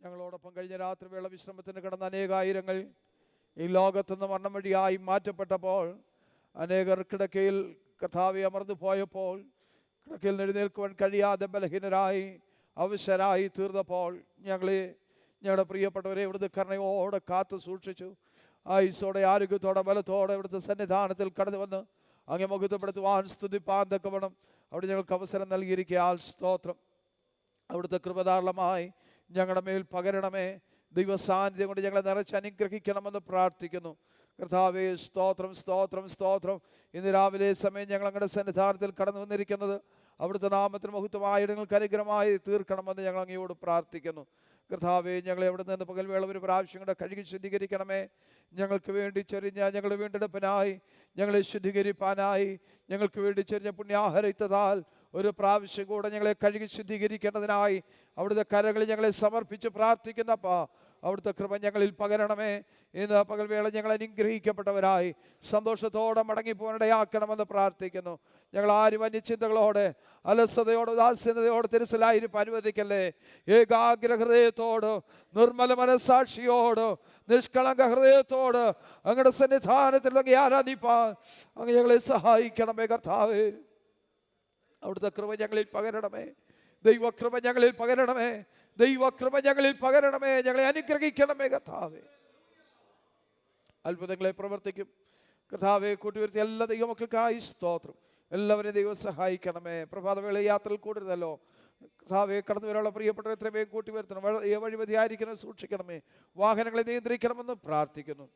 ഞങ്ങളോടൊപ്പം കഴിഞ്ഞ രാത്രി വേള വിശ്രമത്തിന് കിടന്ന അനേകായിരങ്ങൾ ഈ ലോകത്തുനിന്ന് മരണം വഴിയായി മാറ്റപ്പെട്ടപ്പോൾ, അനേകർ കിടക്കയിൽ കർത്താവെ അമർന്നു പോയപ്പോൾ, കിടക്കയിൽ എഴുന്നേൽക്കുവാൻ കഴിയാതെ ബലഹീനരായി അവശരായി തീർന്നപ്പോൾ, ഞങ്ങളുടെ പ്രിയപ്പെട്ടവരെ ഇവിടുത്തെ കരുണയോടെ കാത്തു സൂക്ഷിച്ചു. ആയുസ്സോടെ ആരോഗ്യത്തോടെ ബലത്തോടെ ഇവിടുത്തെ സന്നിധാനത്തിൽ കടന്നു വന്ന് അങ്ങേ മുഖത്തപ്പെടുത്തുവാൻ സ്തുതിപ്പാൻ തക്കവണ്ണം അവിടെ ഞങ്ങൾക്ക് അവസരം നൽകിയിരിക്കാൻ സ്തോത്രം. അവിടുത്തെ കൃപധാരാളമായി ഞങ്ങളുടെ മേൽ പകരണമേ. ദൈവസാന്നിധ്യം കൊണ്ട് ഞങ്ങളെ നിറച്ച് അനുഗ്രഹിക്കണമെന്ന് പ്രാർത്ഥിക്കുന്നു. കർത്താവേ, സ്തോത്രം സ്തോത്രം സ്തോത്രം. ഇന്ന് രാവിലെ സമയം ഞങ്ങൾ അങ്ങയുടെ സന്നിധാനത്തിൽ കടന്നു വന്നിരിക്കുന്നത് അവിടുത്തെ നാമത്തിന് മഹത്വമായ ഇടങ്ങൾക്ക് അനുഗ്രഹമായി തീർക്കണമെന്ന് ഞങ്ങൾ അങ്ങയോട് പ്രാർത്ഥിക്കുന്നു. കർത്താവേ, ഞങ്ങളെ എവിടെ നിന്ന് പകൽവേള ഒരു പ്രാവശ്യം കൂടെ കഴുകി ശുദ്ധീകരിക്കണമേ. ഞങ്ങൾക്ക് വേണ്ടി ചെറിഞ്ഞ ഞങ്ങളുടെ വീണ്ടെടുപ്പിനായി, ഞങ്ങളെ ശുദ്ധീകരിപ്പാനായി ഞങ്ങൾക്ക് വേണ്ടി ചെറിഞ്ഞ പുണ്യാഹരിത്തതാൽ ഒരു പ്രാവശ്യം കൂടെ ഞങ്ങളെ കഴുകി ശുദ്ധീകരിക്കേണ്ടതിനായി അവിടുത്തെ കരങ്ങളിൽ ഞങ്ങളെ സമർപ്പിച്ച് പ്രാർത്ഥിക്കുന്നപ്പാ, അവിടുത്തെ കൃപ ഞങ്ങളിൽ പകരണമേ. ഇന്ന് പകൽവേള ഞങ്ങൾ അനുഗ്രഹിക്കപ്പെട്ടവരായി സന്തോഷത്തോടെ മടങ്ങിപ്പോകാനിടയാക്കണമെന്ന് പ്രാർത്ഥിക്കുന്നു. ഞങ്ങൾ ആരും അന്യചിന്തകളോടെ അലസതയോട് ഉദാസീനതയോട് തിരുസലായിരിപ്പ് അനുവദിക്കല്ലേ. ഏകാഗ്ര ഹൃദയത്തോട്, നിർമ്മല മനസ്സാക്ഷിയോട്, നിഷ്കളങ്ക ഹൃദയത്തോട് അങ്ങയുടെ സന്നിധാനത്തിൽ അങ്ങ് ആരാധിപ്പാൻ അങ്ങ് ഞങ്ങളെ സഹായിക്കണമേ. കർത്താവേ, അവിടുത്തെ കൃപ ഞങ്ങളിൽ പകരണമേ. ദൈവകൃപ ഞങ്ങളിൽ പകരണമേ. ദൈവകൃപ ഞങ്ങളിൽ പകരണമേ. ഞങ്ങളെ അനുഗ്രഹിക്കണമേ. കർത്താവേ, അത്ഭുതങ്ങളെ പ്രവർത്തിക്കും കർത്താവെ. കൂട്ടിവരുത്തിയ എല്ലാ ദൈവമക്കൾക്കായി സ്തോത്രം. എല്ലാവരെയും ദൈവം സഹായിക്കണമേ. പ്രഭാതവേള യാത്രയിൽ കൂടരുതല്ലോ കർത്താവെ. കടന്നു വരാനുള്ള പ്രിയപ്പെട്ടവർ എത്രയും കൂട്ടിവരുത്തണം. വഴിമതിയായിരിക്കണം, സൂക്ഷിക്കണമേ. വാഹനങ്ങളെ നിയന്ത്രിക്കണമെന്ന് പ്രാർത്ഥിക്കുന്നു.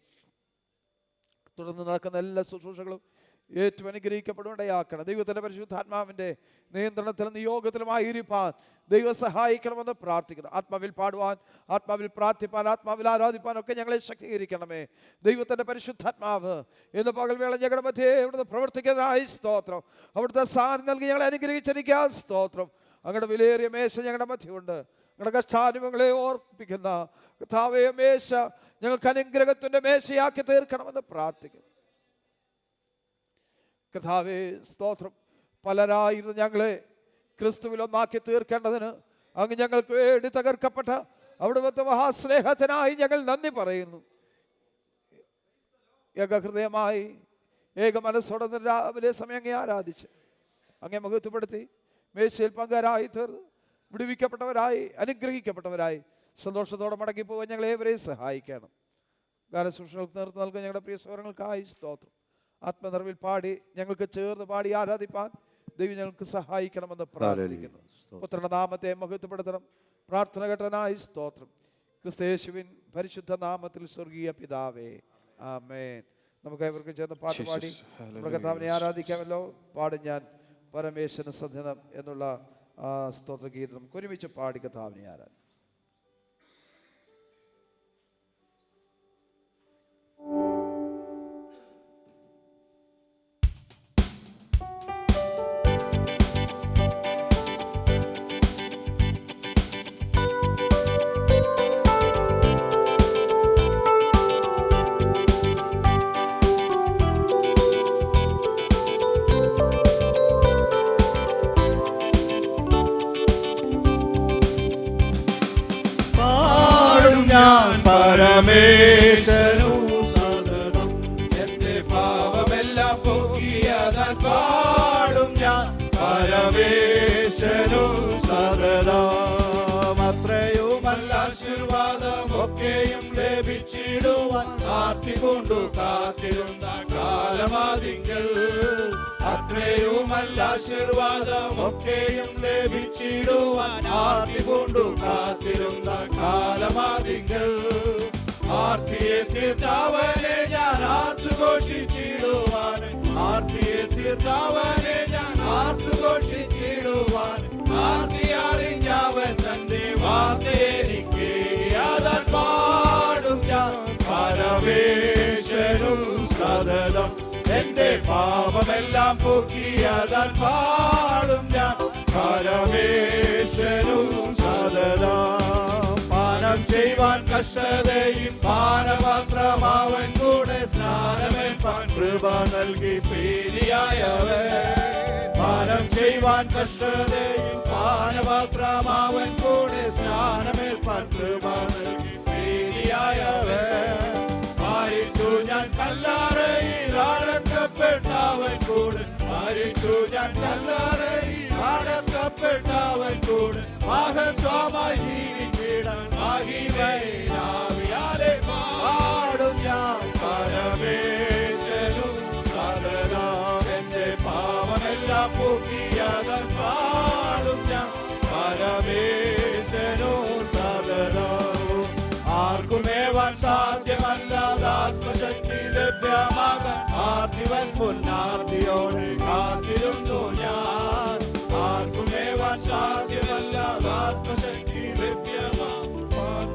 തുടർന്ന് നടക്കുന്ന എല്ലാ ശുശ്രൂഷകളും ഏറ്റവും അനുഗ്രഹിക്കപ്പെടുകയാക്കണം. ദൈവത്തിൻ്റെ പരിശുദ്ധാത്മാവിൻ്റെ നിയന്ത്രണത്തിലും നിയോഗത്തിലുമായിരിക്കാൻ ദൈവം സഹായിക്കണമെന്ന് പ്രാർത്ഥിക്കുന്നു. ആത്മാവിൽ പാടുവാൻ, ആത്മാവിൽ പ്രാർത്ഥിപ്പാൻ, ആത്മാവിൽ ആരാധിപ്പാൻ ഒക്കെ ഞങ്ങളെ ശക്തീകരിക്കണമേ. ദൈവത്തിൻ്റെ പരിശുദ്ധാത്മാവ് ഇന്ന് പകൽവേള ഞങ്ങളുടെ മധ്യേ ഇവിടുന്ന് പ്രവർത്തിക്കുന്നതായി സ്തോത്രം. അവിടുത്തെ സാന്നിധ്യം നൽകി ഞങ്ങളെ അനുഗ്രഹിച്ചിരിക്കാൻ സ്തോത്രം. അങ്ങയുടെ വിലയേറിയ മേശ ഞങ്ങളുടെ മധ്യമുണ്ട്. ഞങ്ങളുടെ കഷ്ടാനുഭവങ്ങളെ ഓർപ്പിക്കുന്ന കർത്താവേ, മേശ ഞങ്ങൾക്ക് അനുഗ്രഹത്തിൻ്റെ മേശയാക്കി തീർക്കണമെന്ന് പ്രാർത്ഥിക്കുന്നു. കർത്താവേ, സ്തോത്രം. പലരായിരുന്നു ഞങ്ങളെ ക്രിസ്തുവിൽ ഒന്നാക്കി തീർക്കേണ്ടതിന് അങ്ങ് ഞങ്ങൾക്ക് വേണ്ടി തകർക്കപ്പെട്ട അവിടുത്തെ മഹാസ്നേഹത്തിനായി ഞങ്ങൾ നന്ദി പറയുന്നു. ഏകഹൃദയമായി ഏക മനസ്സോടെ രാവിലെ സമയം അങ്ങേ ആരാധിച്ച് അങ്ങേ മഹത്വപ്പെടുത്തി മേശയിൽ പങ്കാരായി തീർന്ന് വിടുവിക്കപ്പെട്ടവരായി അനുഗ്രഹിക്കപ്പെട്ടവരായി സന്തോഷത്തോടെ മടങ്ങിപ്പോകാൻ ഞങ്ങളേവരെയും സഹായിക്കണം. ഗാനശുശ്രൂഷകൾക്ക് നേതൃത്വം നൽകുന്ന ഞങ്ങളുടെ പ്രിയ സഹോദരങ്ങൾക്കായി സ്തോത്രം. ആത്മനിറവിൽ പാടി ഞങ്ങൾക്ക് ചേർന്ന് പാടി ആരാധിപ്പാൻ ദൈവം ഞങ്ങൾക്ക് സഹായിക്കണമെന്ന് പ്രാർത്ഥിക്കുന്നു. പുത്രന്റെ നാമത്തെ മഹത്വപ്പെടുത്തണം. പ്രാർത്ഥന കേട്ടനായി സ്തോത്രം. ക്രിസ്തയേശുവിൻ പരിശുദ്ധ നാമത്തിൽ സ്വർഗീയ പിതാവേ, ആമേൻ. നമുക്ക് ഇവർക്ക് ചേർന്ന് പാട്ട് പാടി നമ്മുടെ കർത്താവിനെ ആരാധിക്കാമല്ലോ. പാടും ഞാൻ പരമേശ്വരന് സന്ധനം എന്നുള്ള സ്തോത്രഗീതം ഒരുമിച്ച് പാടി കർത്താവിനെ ആരാധിക്കും. പരമേശ്വരനു സതതം എന്റെ പാപമെല്ലാം പൊക്കിയതാൽ പാടും ഞാൻ പരമേശ്വരനു സതതം. അത്രയുമല്ല ആശീർവാദമൊക്കെയും ലഭിച്ചിടുവാൻ ആർത്തിക്കൊണ്ടു കാത്തിരുന്ന കാലമാതിങ്കൽ. അത്രയുമല്ല ആശീർവാദമൊക്കെയും ലഭിച്ചിടുവാൻ ആർത്തിക്കൊണ്ടു കാത്തിരുന്ന കാലമാതിങ്കൽ. ആർത്തിയെ തീർത്തവനെ ഞാൻ ആർത്തുഘോഷിച്ചിടുവാൻ, ആർത്തിയെ തീർത്തവനെ ഞാൻ ആർത്തുഘോഷിച്ചിടുവാൻ. ആർത്തി അറിഞ്ഞവൻ തന്റെ വാർത്തയെനിക്ക് അതാൽ പാടും ഞാൻ പരമേശ്വരനു സതതം എന്റെ പാപമെല്ലാം പൊക്കിയതാൽ പാടും ഞാൻ പരമേശ്വരനു സതതം. പാനം ചെയ്യുവാൻ കഷ്ടതയും പാനപാത്രമാവൻ കൂടെ സ്നാനമേൽപ്പാൻ കൃപ നൽകി പ്രീതിയായവൻ. പാനം ചെയ്യുവാൻ കഷ്ടതയും പാനപാത്രമാവൻ കൂടെ സ്നാനമേൽപ്പാൻ കൃപ നൽകി പ്രീതിയായവൻ. മരിച്ചു ഞാൻ കല്ലറയിൽ അടക്കപ്പെട്ടവൻ കൂടെ, മരിച്ചു ഞാൻ കല്ലറയിൽ അടക്കപ്പെട്ടവൻ കൂടെ, മഹത്വമായി ജീവിച്ചിടാൻ മഹിമയിലാവിയാലെ പാടും ഞാൻ പരമേശ്വരനും സദാ. എന്റെ പാവമെല്ലാം പോക്കിയതൻ പാടും ഞാൻ പരമേശ്വരനും സദാ. ആർക്കുമേവാൻ സാധ്യമല്ലാതെ ആത്മശക്തി ലഭ്യമാകാൻ ആർത്തിവൻ മുന്നാർത്തിയോടെ കാത്തിരുന്നു ഞാൻ. ആർക്കുമേവാൻ സാധ്യമല്ലാതെ ആത്മശക്തി ലഭ്യമാകാൻ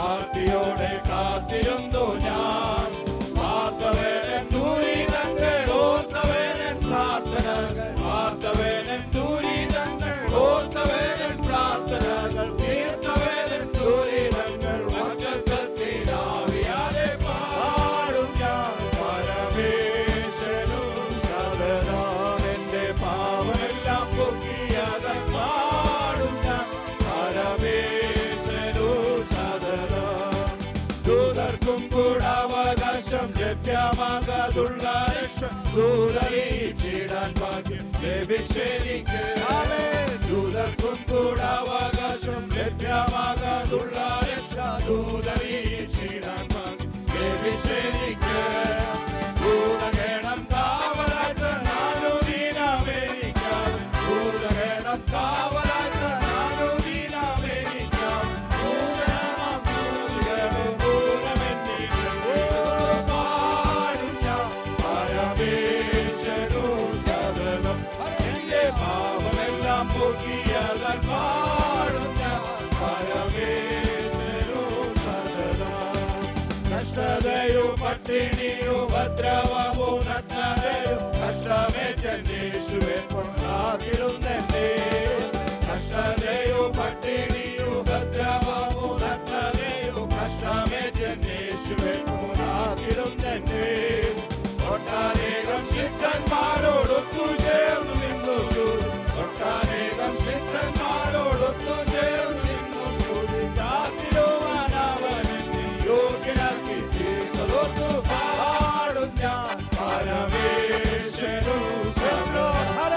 ആർത്തിയോടെ കാത്തിരുന്നു ഞാൻ. വാർത്തവേനൻ ദൂരിതങ്ങൾ ഓർത്തവേനൻ പ്രാർത്ഥനകൾ, വാർത്തവേനൻ ദൂരിതങ്ങൾ ഓർത്തവേനൻ പ്രാർത്ഥനകൾ, തീർത്തവേനൻ ദൂരിതങ്ങൾ മക്കത്തിനാവിയാതെ പാടും ഞാൻ പരമേശ്വരനും സദാ. എന്റെ പാവമെല്ലാം പൊക്കിയതൻ പാടും ഞാൻ പരമേശ്വരനും സദാ. ദൂതർക്കും കൂടാവകാശം ലഭ്യമാകാതുള്ള രക്ഷ ദൂതറിയിച്ചിടാൻ ഭാഗ്യം ലഭിച്ചെനിക്ക്. ദൂതർക്കും കൂടാവകാശം ലഭ്യമാകാതുള്ള രക്ഷ ദൂതറിയിച്ചിടാൻ ഭാഗ്യം ലഭിച്ചെനിക്ക്. ദൂതഗണം കാവലാത്ത നാനുദീനമേരിക്കാം, ദൂതഗണം കാവലാത്ത നാനുദീനമേരിക്കാം. എന്റെ പാപമെല്ലാം പോക്കിയതൻ പാടും ഞാൻ പരമേശ്വരനും സദാ. കഷ്ടതയോ പട്ടിണിയോ ഉപദ്രവമോ നഗ്നതയോ കഷ്ടമേറ്റേശുവെ പൊന്നാക്കിടുന്നെന്നെ. കഷ്ടതയോ പട്ടിണിയോ ഉപദ്രവമോ നഗ്നതയോ കഷ്ടമേറ്റേശുവെ പൊന്നാക്കിടുന്നെന്നെ. ഒട്ടനേകം സിദ്ധന്മാരോടൊത്തു ചേർന്നു നിന്നു, ഒട്ടനേകം സിദ്ധന്മാരോടൊത്തു ചേർന്നു നിന്നു സ്തുതിക്കാത്തിടുവാൻ അവൻ എന്നെ യോഗ്യനാക്കി തീർത്തതോർത്തു പാടും ഞാൻ പരമേശ്വരനും സദാ.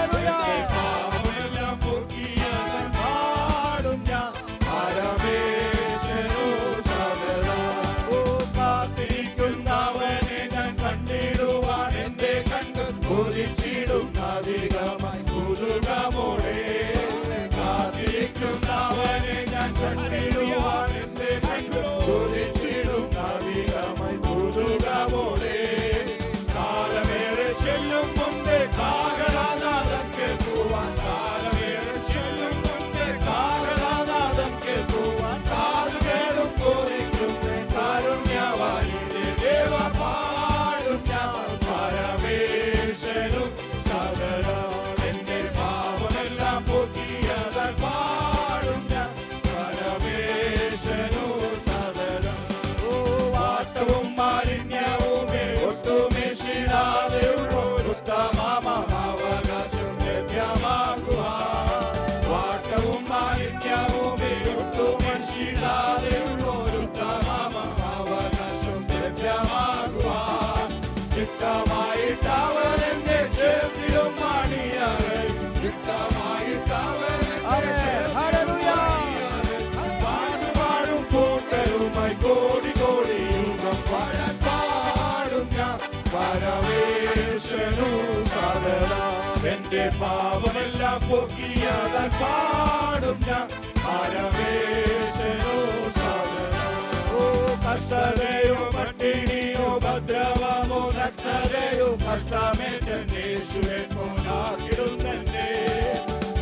എന്റെ പാപമെല്ലാം പോക്കിയവൻ പാടും ഞാൻ പരമേശ്വരനും സദാ. കാത്തിരിക്കുന്നവനെ ഞാൻ കണ്ടിടുവാൻ എന്റെ കണ്ണ് കൊതിച്ചിടും അധികമായി കുതുകമോടെ. കാത്തിരിക്കുന്നവനെ ഞാൻ കണ്ടിടുവാൻ എന്റെ കണ്ണ് കൊതിച്ചിടും അധികമായി കുതുകമോടെ. കാലമേറെ ചെല്ലും മുമ്പേ കാഹളനാദം കേൾക്കുവാൻ, കാലമേറെ ചെല്ലും മുമ്പേ കാഹളനാദം കേൾക്കുവാൻ കാതുകേടും കോരിക്കുന്നേ കാരുണ്യവാനിന്റെ ദേവ പാടും ഞാൻ പരമേശ്വരനും സദാ. എന്റെ പാപമെല്ലാം പോക്കിയതൻ പാടും ഞാൻ പരമേശ്വരനും സദാ. വാട്ടവും മാലിന്യവുമേ ഒട്ടുമേശിടാതെയുള്ളൊരുത്തമാവകാശം ലഭ്യമാക്കുവാൻ. വാട്ടവും മാലിന്യവുമേ ഒട്ടുമേശിടാതെയുള്ളൊരുത്തമാവകാശം ലഭ്യമാക്കുവാൻ. ചിട്ടമായിട്ടവൻ എന്നെ ചേർത്തിടും മണിയറയിൽ, ചിട്ടമായിട്ടവൻ എന്നെ ചേർത്തിടും മണിയറയിൽ. പാടുപാടും കൂട്ടരുമായി കോടി കോടി യുഗം പാടും ഞാൻ പരമേശ്വരനും സദാ. എന്റെ പാപമെല്ലാം പോക്കിയതൻ പാടും ഞാൻ പരമേശ്വരനും സദാ. കഷ്ടതയോ പട്ടിണിയോ ഉപദ്രവമോ നഗ്നതയോ കഷ്ടമേറ്റേശുവെ പോലാക്കിടുന്നെന്നെ.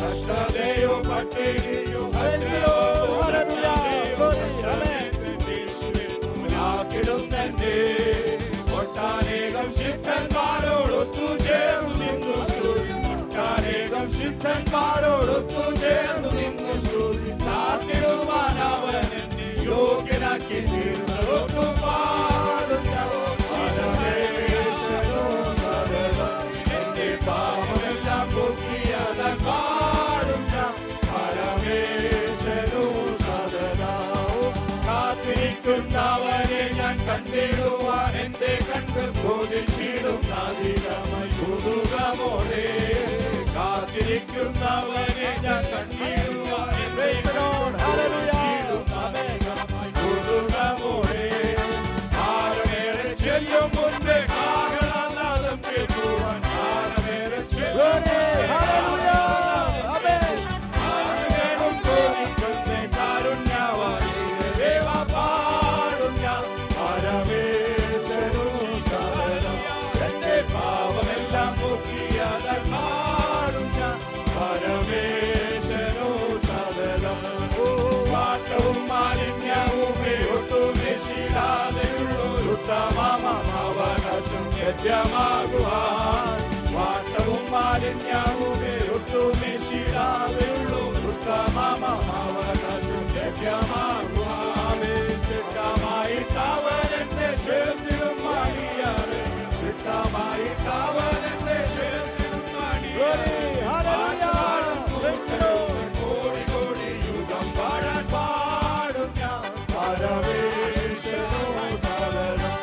കഷ്ടതയോ പട്ടിണിയോ ഉപദ്രവമോ നഗ്നതയോ കഷ്ടമേറ്റേശുവെ പോലാക്കിടുന്നെന്നെ. ഒട്ടനേകം സിദ്ധന്മാരോടൊത്തു ചേർന്നു നിന്നു സ്തുതി, ഒട്ടനേകം സിദ്ധന്മാരോടൊത്തു ചേർന്നു നിന്നു സ്തുതി കാത്തിടുവാൻ അവൻ എന്നെ യോഗ്യനാക്കി തീർത്തതോർത്തു പാടും ഞാൻ പരമേശ്വരനും സദാ. എന്റെ പാപമെല്ലാം പോക്കിയതൻ പാടും ഞാൻ കൊതിച്ചിടും അധികമായി കുതുകമോടെ കാത്തിരിക്കുന്നവനെ ഞാൻ കണ്ടിടുവാൻ കുതുകമോടെ ആരമേറെ ചെല്ലും മുൻപേ കാഹളനാദം കേൾക്കുവാൻ ആരമേറെ ചെല്ലും വാട്ടവും മാലിന്യവുമേ ഒട്ടുമെശിടാതെയുള്ളൂ ഉത്തമമാവകാശം ലഭ്യമാകുവാമേ ചിട്ടമായിട്ടവനെന്നെ ചേർത്തിടും മണിയാറ് ചിട്ടമായിട്ടവനെന്നെ ചേർത്തിടും മണിയാറ് കോടി കോടി യുഗം പാടാൻ പാടും ഞാൻ പരമേശ്വരോ സകലം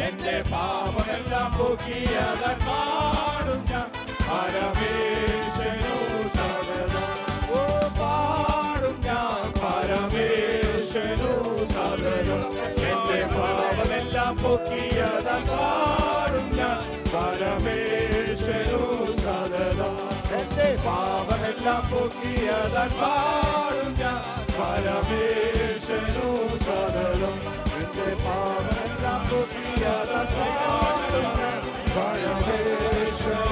എന്റെ പാപമെല്ലാം പോക്കിയതാൻ പാടും ഞാൻ പരമേശ്വരോ സകലം പാടും ഞാൻ പരമേശ്വരോ സകലം എന്റെ പാപമെല്ലാം പോക്കിയതാൻ പാടും ഞാൻ പരമേശ്വരോ സകലം എന്റെ പാപമെല്ലാം പോക്കിയതാൻ പാടും ഞാൻ പരമേശ്വരോ സകലം എന്റെ പാപമെല്ലാം പോക്കിയതാൻ പാടും ഞാൻ പരമേശ്വരോ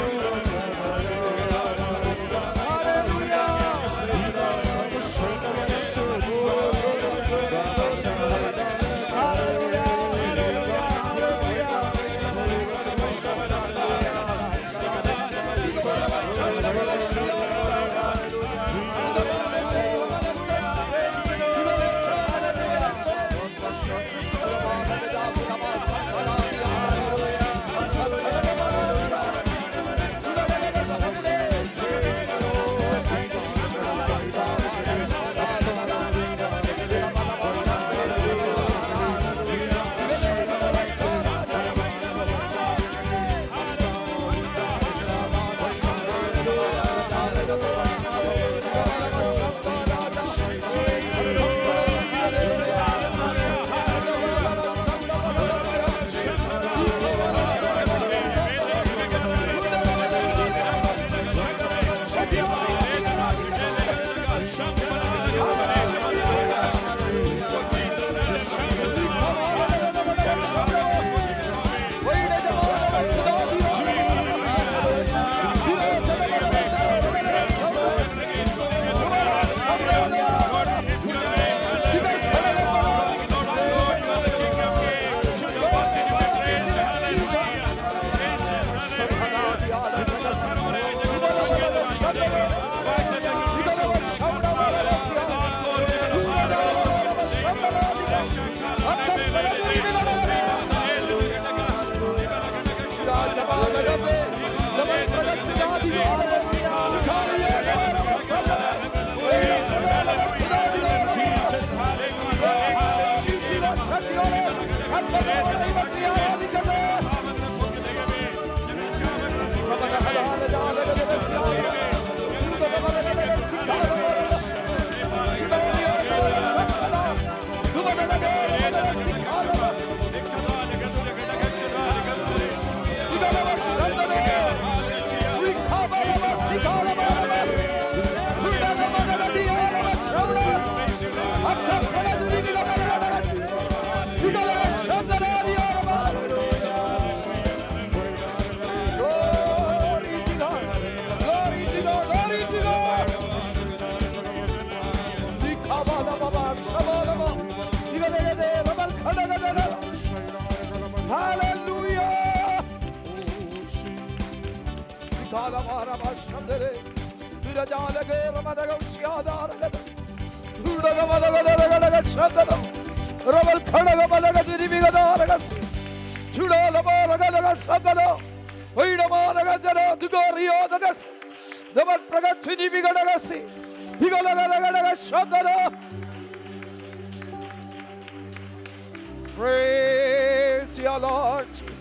Praise your Lord Jesus.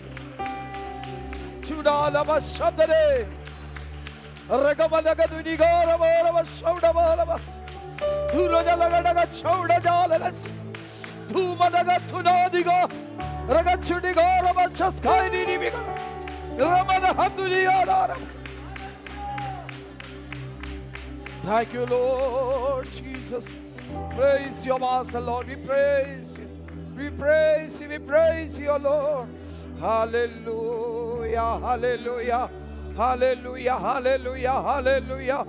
Thank you, Lord Jesus. Praise your Master, Lord. We praise you. We praise you. We praise you, Lord. Hallelujah. Hallelujah. Hallelujah. Hallelujah. Hallelujah.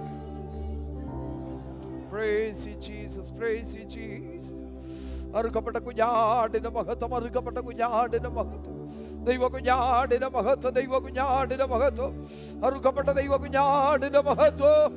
Praise you, Jesus. Praise you, Jesus. അറുക്കപ്പെട്ട കുഞ്ഞാടിന്റെ മഹത്വം, അറുക്കപ്പെട്ട കുഞ്ഞാടിന്റെ മഹത്വം, ദൈവ കുഞ്ഞാടിന്റെ മഹത്വം, ദൈവ കുഞ്ഞാടിന്റെ മഹത്വം, അറുക്കപ്പെട്ട ദൈവ കുഞ്ഞാടിന്റെ മഹത്വം.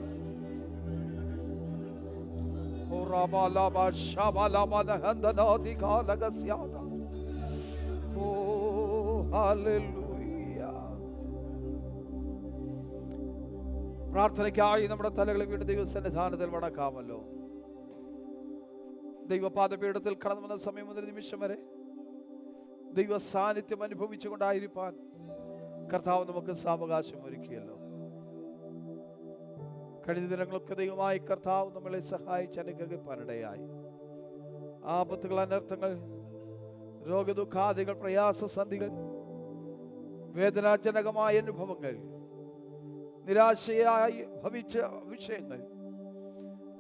പ്രാർത്ഥനയ്ക്കായി നമ്മുടെ തലകളെ വീണ്ടും ദൈവസന്നിധാനത്തിൽ വണക്കാമല്ലോ. ദൈവപാദപീഠത്തിൽ കടന്നു വന്ന സമയം മുതൽ നിമിഷം വരെ ദൈവ സാന്നിധ്യം അനുഭവിച്ചുകൊണ്ടായിരിക്കാൻ കർത്താവ് നമുക്ക് സാവകാശം ഒരുക്കിയല്ലോ. കഴിഞ്ഞ ദിനങ്ങളൊക്കെ ദൈവമായി കർത്താവ് നമ്മളെ സഹായിച്ച് അനുഗ്രഹിപ്പാനിടയായി. ആപത്തുകൾ, അനർത്ഥങ്ങൾ, രോഗദുഃഖാദികൾ, പ്രയാസസന്ധികൾ, വേദനാജനകമായ അനുഭവങ്ങൾ, നിരാശയായി ഭവിച്ച വിഷയങ്ങൾ,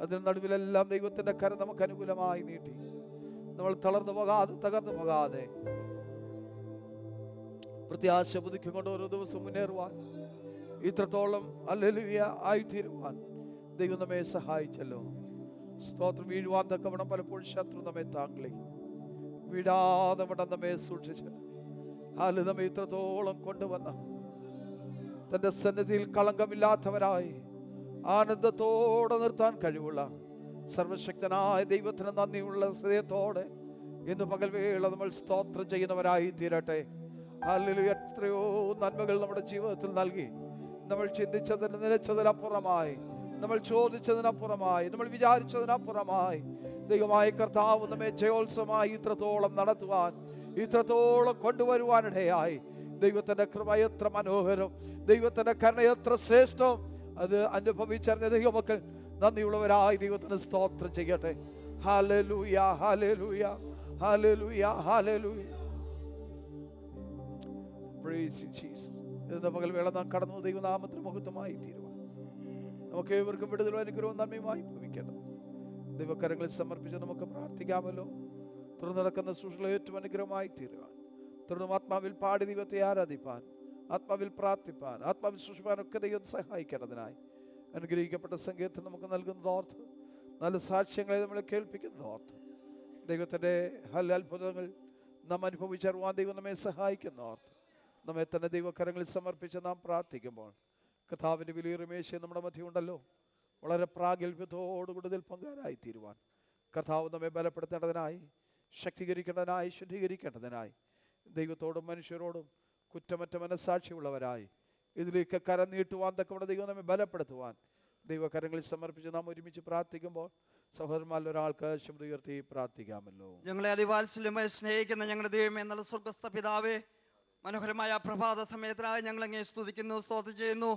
അതിന് നടുവിലെല്ലാം ദൈവത്തിന്റെ കരം നമുക്ക് അനുകൂലമായി നീട്ടി നമ്മൾ തളർന്നു പോകാതെ, തകർന്നു പോകാതെ പ്രത്യാശ പുതുക്കിക്കൊണ്ട് ഓരോ ദിവസവും മുന്നേറുവാൻ, ഇത്രത്തോളം ഹല്ലേലൂയ ആയിത്തീരുവാൻ ദൈവം നമ്മെ സഹായിച്ചല്ലോ. സ്തോത്രം. വീഴുവാൻ തക്കവണ്ണം പലപ്പോഴും ശത്രു നമ്മെ താങ്കളി വീഴാതെ വണ്ണം നമ്മെ സൂക്ഷിച്ച് നമ്മെ ഇത്രത്തോളം കൊണ്ടുവന്ന തന്റെ സന്നിധിയിൽ കളങ്കമില്ലാത്തവരായി ആനന്ദത്തോടെ നിർത്താൻ കഴിവുള്ള സർവശക്തനായ ദൈവത്തിന് നന്ദിയുള്ള ഹൃദയത്തോടെ ഇന്ന് പകൽവേള നമ്മൾ സ്തോത്രം ചെയ്യുന്നവരായി തീരട്ടെ. ഹല്ലേലൂയ. എത്രയോ നന്മകൾ നമ്മുടെ ജീവിതത്തിൽ നൽകി. നമ്മൾ ചിന്തിച്ചതിന് നിലച്ചതിനപ്പുറമായി, നമ്മൾ ചോദിച്ചതിനപ്പുറമായി, നമ്മൾ വിചാരിച്ചതിനപ്പുറമായി ദൈവമായ കർത്താവ് നമ്മെ ജയോത്സവമായി ഇത്രത്തോളം നടത്തുവാൻ, ഇത്രത്തോളം കൊണ്ടുവരുവാനിടയായി. ദൈവത്തിന്റെ കൃപ എത്ര മനോഹരം, ദൈവത്തിന്റെ കരുണ എത്ര ശ്രേഷ്ഠം. അത് അനുഭവിച്ചറിഞ്ഞ ദൈവമക്കൾ നന്ദിയുള്ളവരായി ദൈവത്തിന് സ്തോത്രം ചെയ്യട്ടെ. Hallelujah, hallelujah, hallelujah, hallelujah. Praise you, Jesus. ഇന്ന് പകൽവേള നാം കടന്നു ദൈവനാമത്തിന് മഹത്വമായി തീരുവാൻ നമുക്ക് ഏവർക്കും വിടുതലും അനുഗ്രഹവും നന്മയുമായി ഭവിക്കട്ടെ. ദൈവകരങ്ങളിൽ സമർപ്പിച്ച് നമുക്ക് പ്രാർത്ഥിക്കാമല്ലോ. തുടർന്ന് നടക്കുന്ന ശുശ്രൂഷകൾ ഏറ്റവും അനുഗ്രഹമായി തീരുവാൻ, തുടർന്ന് ആത്മാവിൽ പാടി ദൈവത്തെ ആരാധിപ്പാൻ, ആത്മാവിൽ പ്രാർത്ഥിപ്പാൻ, ആത്മാവിൽ സൂക്ഷിപ്പാനൊക്കെ ദൈവം സഹായിക്കേണ്ടതിനായി അനുഗ്രഹിക്കപ്പെട്ട സങ്കീർത്തനം നമുക്ക് നൽകുന്നതോർത്ത്, നല്ല സാക്ഷ്യങ്ങളെ നമ്മളെ കേൾപ്പിക്കുന്നതോർത്ത്, ദൈവത്തിൻ്റെ അത്ഭുതങ്ങൾ നാം അനുഭവിച്ചറിവാൻ ദൈവം നമ്മെ സഹായിക്കുന്നതോർത്ത് നമ്മെ തന്നെ ദൈവകരങ്ങളിൽ സമർപ്പിച്ച് നാം പ്രാർത്ഥിക്കുമ്പോൾ കർത്താവിൻ്റെ വലിയൊരു മേശ നമ്മുടെ മധ്യമുണ്ടല്ലോ. വളരെ പ്രാഗൽഭ്യത്തോടുകൂടി ഇതിൽ പങ്കാരായി തീരുവാൻ കർത്താവ് നമ്മെ ബലപ്പെടുത്തേണ്ടതിനായി, ശക്തീകരിക്കേണ്ടതിനായി, ശുദ്ധീകരിക്കേണ്ടതിനായി ദൈവത്തോടും മനുഷ്യരോടും കുറ്റമറ്റ മനസ്സാക്ഷിയുള്ളവരായി ഇതിലേക്ക് കരം നീട്ടുവാൻ തക്കവണ്ണം ദൈവം നമ്മെ ബലപ്പെടുത്തുവാൻ ദൈവകരങ്ങളിൽ സമർപ്പിച്ച് നാം ഒരുമിച്ച് പ്രാർത്ഥിക്കുമ്പോൾ സഹോദരന്മാരിൽ ഒരാൾക്ക് ശബ്ദം ഉയർത്തി പ്രാർത്ഥിക്കാമല്ലോ. ഞങ്ങളെ അതിവാത്സല്യമായി സ്നേഹിക്കുന്ന ഞങ്ങളുടെ ദൈവമേ, എന്നുള്ള സ്വർഗ്ഗസ്ഥ പിതാവേ, മനോഹരമായ പ്രഭാത സമയത്തിനായി ഞങ്ങൾ അങ്ങേ സ്തുതിക്കുന്നു, സ്തോത്രം ചെയ്യുന്നു.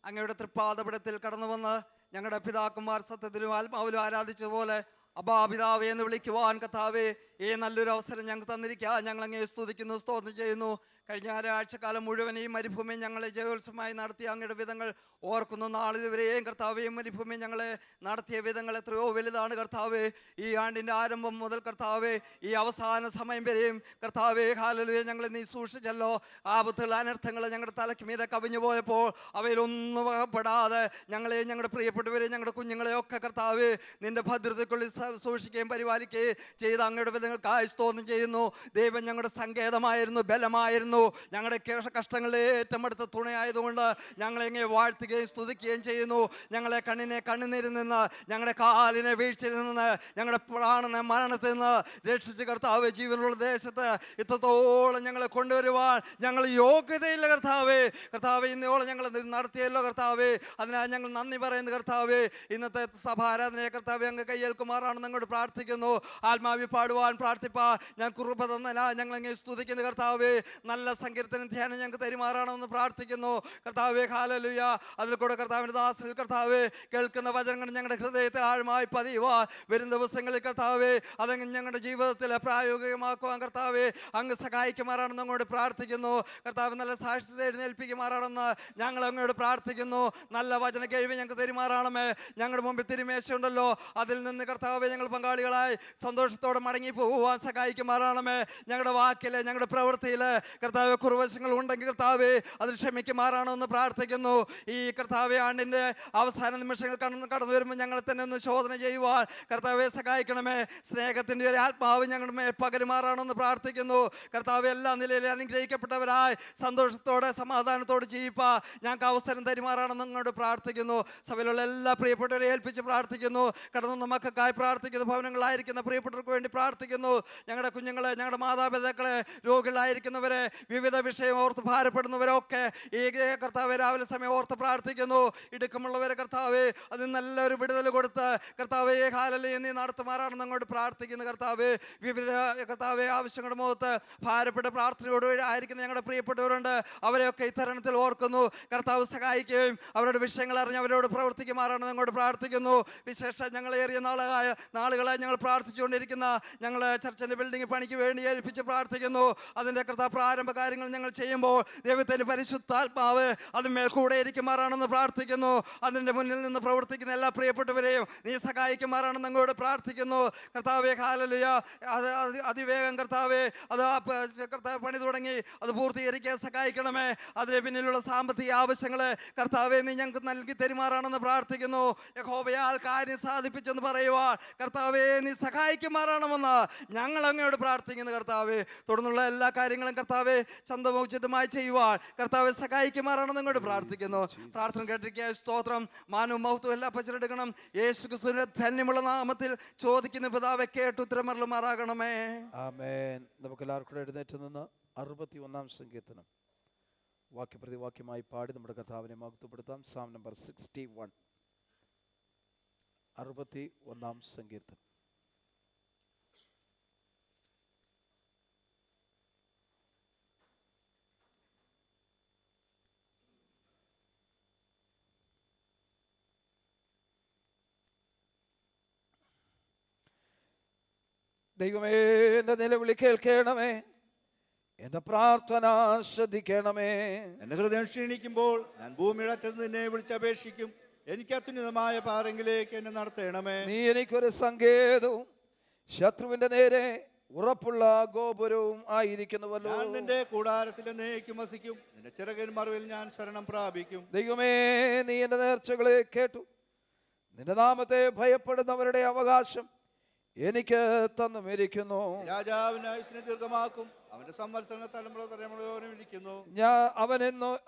അങ്ങയുടെ തൃപ്പാദപീഠത്തിൽ കടന്നു വന്ന് ഞങ്ങളുടെ പിതാക്കന്മാർ സത്യത്തിലും ആത്മാവിലും ആരാധിച്ചതുപോലെ അബ്ബാ പിതാവേ എന്ന് വിളിക്കുവാൻ കർത്താവേ ഈ നല്ലൊരു അവസരം ഞങ്ങൾക്ക് തന്നിരിക്കുക. ഞങ്ങൾ അങ്ങേ സ്തുതിക്കുന്നു, സ്തോത്രം ചെയ്യുന്നു. കഴിഞ്ഞ ഒരാഴ്ചക്കാലം മുഴുവൻ ഈ മരുഭൂമി ഞങ്ങളെ ജയോത്സവമായി നടത്തിയ അങ്ങയുടെ വിധങ്ങൾ ഓർക്കുന്നു. നാളിതുവരെയും കർത്താവേയും മരുഭൂമി ഞങ്ങളെ നടത്തിയ വിധങ്ങൾ എത്രയോ വലുതാണ് കർത്താവേ. ഈ ആണ്ടിൻ്റെ ആരംഭം മുതൽ കർത്താവേ ഈ അവസാന സമയം വരെയും കർത്താവേ ഹല്ലേലൂയ ഞങ്ങളെ നീ സൂക്ഷിച്ചല്ലോ. ആപത്തുകൾ, അനർത്ഥങ്ങൾ ഞങ്ങളുടെ തലയ്ക്ക് മീതെ കവിഞ്ഞു പോയപ്പോൾ അവയിലൊന്നും വകപ്പെടാതെ ഞങ്ങളെയും ഞങ്ങളുടെ പ്രിയപ്പെട്ടവരെയും ഞങ്ങളുടെ കുഞ്ഞുങ്ങളെയൊക്കെ കർത്താവേ നിന്റെ ഭദ്രതയ്ക്കുള്ളിൽ സൂക്ഷിക്കുകയും പരിപാലിക്കുകയും ചെയ്ത് അങ്ങയുടെ വിധങ്ങൾക്കായി സ്തോത്രം ചെയ്യുന്നു. ദൈവം ഞങ്ങളുടെ സങ്കേതമായിരുന്നു, ബലമായിരുന്നു, ഞങ്ങളുടെ കഷ്ടങ്ങളിലെ ഏറ്റവും അടുത്ത തുണയായതുകൊണ്ട് ഞങ്ങളെ എങ്ങനെ വാഴ്ത്തുകയും സ്തുതിക്കുകയും ചെയ്യുന്നു. ഞങ്ങളെ കണ്ണിനെ കണ്ണുനീരിൽ നിന്ന്, ഞങ്ങളുടെ കാലിനെ വീഴ്ചയിൽ നിന്ന്, ഞങ്ങളുടെ പ്രാണനെ മരണത്തിൽ നിന്ന് രക്ഷിച്ച് കർത്താവ് ജീവനുള്ള ദേശത്ത് ഇത്രത്തോളം ഞങ്ങളെ കൊണ്ടുവരുവാൻ ഞങ്ങൾ യോഗ്യതയില്ല കർത്താവേ. കർത്താവ് ഇന്നോളം ഞങ്ങൾ നടത്തിയല്ലോ കർത്താവേ, അതിനാൽ ഞങ്ങൾ നന്ദി പറയുന്നു കർത്താവേ. ഇന്നത്തെ സഭാരാധനയെ കർത്താവെ അങ്ങ് കയ്യേൽക്കുമാറാണെന്ന് അങ്ങോട്ട് പ്രാർത്ഥിക്കുന്നു. ആത്മാവി പാടുവാൻ പ്രാർത്ഥിപ്പാ ഞാൻ കൃപ തന്നല്ല. ഞങ്ങൾ അങ്ങേ സ്തുതിക്കുന്നു കർത്താവേ. നല്ല സങ്കീർത്തനം ധ്യാനം ഞങ്ങൾക്ക് തരുമാറാണെന്ന് പ്രാർത്ഥിക്കുന്നു കർത്താവേ. ഹല്ലേലൂയ. അതിൽ കൂടെ കർത്താവിന്റെ ദാസനിൽ കർത്താവേ കേൾക്കുന്ന വചനങ്ങൾ ഞങ്ങളുടെ ഹൃദയത്തെ ആഴമായി പതിയുവാൻ വരും ദിവസങ്ങളിൽ കർത്താവേ അതങ്ങ് ഞങ്ങളുടെ ജീവിതത്തിൽ പ്രായോഗികമാക്കുവാൻ കർത്താവേ അങ്ങ് സഹായിക്കുമാറാണെന്ന് അങ്ങോട്ട് പ്രാർത്ഥിക്കുന്നു കർത്താവ്. നല്ല സാക്ഷ്യത്തെ എഴുന്നേൽപ്പിക്കുമാറാണെന്ന് ഞങ്ങൾ അങ്ങോട്ട് പ്രാർത്ഥിക്കുന്നു. നല്ല വചന കഴിവ് ഞങ്ങൾക്ക് തരുമാറാണമേ. ഞങ്ങളുടെ മുമ്പിൽ തിരുമേശയുണ്ടല്ലോ, അതിൽ നിന്ന് കർത്താവേ ഞങ്ങൾ പങ്കാളികളായി സന്തോഷത്തോടെ മടങ്ങി പോകുവാൻ സഹായിക്കുമാറാണമേ. ഞങ്ങളുടെ വാക്കില് ഞങ്ങളുടെ പ്രവൃത്തിയില് കർത്താവെ കുറവശങ്ങൾ ഉണ്ടെങ്കിൽ കർത്താവെ അതിൽ ക്ഷമിക്കുമാറാണെന്ന് പ്രാർത്ഥിക്കുന്നു. ഈ കർത്താവെ ആണ്ടിന്റെ അവസാന നിമിഷങ്ങൾ കടന്നു വരുമ്പോൾ ഞങ്ങളെ തന്നെ ഒന്ന് ശോധന ചെയ്യുവാൻ കർത്താവെ സഹായിക്കണമേ. സ്നേഹത്തിന്റെ ഒരു ആത്മാവ് ഞങ്ങളുടെ മേൽ പകരുമാറാണെന്ന് പ്രാർത്ഥിക്കുന്നു കർത്താവെ. എല്ലാ നിലയിലും അനുഗ്രഹിക്കപ്പെട്ടവരായി സന്തോഷത്തോടെ സമാധാനത്തോടെ ജീവിപ്പാ ഞങ്ങൾക്ക് അവസരം തരുമാറാണെന്ന് അങ്ങോട്ട് പ്രാർത്ഥിക്കുന്നു. സഭയിലുള്ള എല്ലാ പ്രിയപ്പെട്ടവരെ ഏൽപ്പിച്ച് പ്രാർത്ഥിക്കുന്നു. കടന്നു മക്കൾക്കായി പ്രാർത്ഥിക്കുന്നു. ഭവനങ്ങളായിരിക്കുന്ന പ്രിയപ്പെട്ടവർക്ക് വേണ്ടി പ്രാർത്ഥിക്കുന്നു. ഞങ്ങളുടെ കുഞ്ഞുങ്ങളെ, ഞങ്ങളുടെ മാതാപിതാക്കളെ, രോഗികളായിരിക്കുന്നവരെ, വിവിധ വിഷയം ഓർത്ത് ഭാരപ്പെടുന്നവരൊക്കെ ഈ കർത്താവെ രാവിലെ സമയം ഓർത്ത് പ്രാർത്ഥിക്കുന്നു. ഇടുക്കമുള്ളവരെ കർത്താവെ അതിൽ നല്ലൊരു വിടുതൽ കൊടുത്ത് കർത്താവെ ഹാലലി നീ നടത്തുമാറാണെന്ന് അങ്ങോട്ട് പ്രാർത്ഥിക്കുന്നു കർത്താവെ. വിവിധ കർത്താവെ ആവശ്യങ്ങളുടെ മുഖത്ത് ഭാരപ്പെട്ട് പ്രാർത്ഥനയോട് ആയിരിക്കുന്ന ഞങ്ങളുടെ പ്രിയപ്പെട്ടവരുണ്ട്. അവരെയൊക്കെ ഇത്തരണത്തിൽ ഓർക്കുന്നു കർത്താവ്. സഹായിക്കുകയും അവരുടെ വിഷയങ്ങൾ അറിഞ്ഞ് അവരോട് പ്രവർത്തിക്കുമാറാണെന്ന് അങ്ങോട്ട് പ്രാർത്ഥിക്കുന്നു. വിശേഷ ഞങ്ങളേറിയ നാളുകളായി ഞങ്ങൾ പ്രാർത്ഥിച്ചുകൊണ്ടിരിക്കുന്ന ഞങ്ങൾ ചർച്ചിൻ്റെ ബിൽഡിംഗ് പണിക്ക് വേണ്ടി ഏൽപ്പിച്ച് പ്രാർത്ഥിക്കുന്നു. അതിൻ്റെ കർത്താവ് പ്രാരംഭ കാര്യങ്ങൾ ഞങ്ങൾ ചെയ്യുമ്പോൾ ദൈവത്തിൻ്റെ പരിശുദ്ധാത്മാവ് അതിന്മേൽ കൂടെ ഇരിക്കുമാറാണെന്ന് പ്രാർത്ഥിക്കുന്നു. അതിൻ്റെ മുന്നിൽ നിന്ന് പ്രവർത്തിക്കുന്ന എല്ലാ പ്രിയപ്പെട്ടവരെയും നീ സഹായിക്കുമാറാണെന്ന് അങ്ങോട്ട് പ്രാർത്ഥിക്കുന്നു കർത്താവെ. ഹല്ലേലൂയ. അത് അതിവേഗം കർത്താവെ അത് കർത്താവ് പണി തുടങ്ങി അത് പൂർത്തീകരിക്കാൻ സഹായിക്കണമേ. അതിന് പിന്നിലുള്ള സാമ്പത്തിക ആവശ്യങ്ങളെ കർത്താവെ നീ ഞങ്ങൾക്ക് നൽകി തരുമാറാണെന്ന് പ്രാർത്ഥിക്കുന്നു. യഹോവയാൽ കാര്യം സാധിപ്പിച്ചെന്ന് പറയുവാൻ കർത്താവെ നീ സഹായിക്കുമാറാണമെന്ന് ഞങ്ങൾ അങ്ങയോട് പ്രാർത്ഥിക്കുന്നു കർത്താവെ. തുടർന്നുള്ള എല്ലാ കാര്യങ്ങളും കർത്താവെ ചന്തമോചിതമായി ചെയ്യുവാൻ കർത്താവെ സഹായിക്കുമാറാണെന്ന് അങ്ങോട്ട് പ്രാർത്ഥിക്കുന്നു. പ്രാർത്ഥന കേട്ടിരിക്കുക. സ്തോത്രം, മാനവും മഹത്വവും എല്ലാം പച്ചെടുക്കണം. യേശു ക്രിസ്തുവിന്റെ ധന്യമുള്ള നാമത്തിൽ ചോദിക്കുന്ന പിതാവെ കേട്ട് ഉത്തരമരുളുമാറാകണമേ. ആമേൻ. നമുക്ക് എല്ലാവർക്കും എഴുന്നേറ്റ് നിന്ന് 61-ാം സങ്കീർത്തനം വാക്യപ്രതിവാക്യമായി പാടി നമ്മുടെ കർത്താവിനെ മഹത്വപ്പെടുത്താം. സാം നമ്പർ 61, 61-ാം സങ്കീർത്തനം. ദൈവമേ എൻ്റെ നിലവിളി കേൾക്കണമേ, എൻ്റെ പ്രാർത്ഥന ശ്രദ്ധിക്കണമേ. എന്റെ ഹൃദയം ക്ഷീണിക്കുമ്പോൾ ഞാൻ ഭൂമിയുടെ അറ്റത്ത് നിന്നെ വിളിച്ചപേക്ഷിക്കും. എനിക്ക് അത്യുന്നതമായ പാറെങ്കിലേക്ക് എന്നെ നടത്തണമേ. നീ എനിക്കൊരു സങ്കേതവും ശത്രുവിന്റെ നേരെ ഉറപ്പുള്ള ഗോപുരവും ആയിരിക്കുന്നുവല്ലോ. ഞാൻ നിന്റെ കൂടാരത്തിൽ എന്നേക്കും വസിക്കും. നിന്റെ ചിറകിൻ മറവിൽ ഞാൻ ശരണം പ്രാപിക്കും. ദൈവമേ നീ എൻ്റെ നേർച്ചകളെ കേട്ടു. നിന്റെ നാമത്തെ ഭയപ്പെടുന്നവരുടെ അവകാശം എനിക്ക് തന്നുമിരിക്കുന്നു. രാജാവിന് ആയുസ്സിനെ ദീർഘമാക്കും. അവന്റെ സംവത്സര തലമുറയോരും ഇരിക്കുന്നു.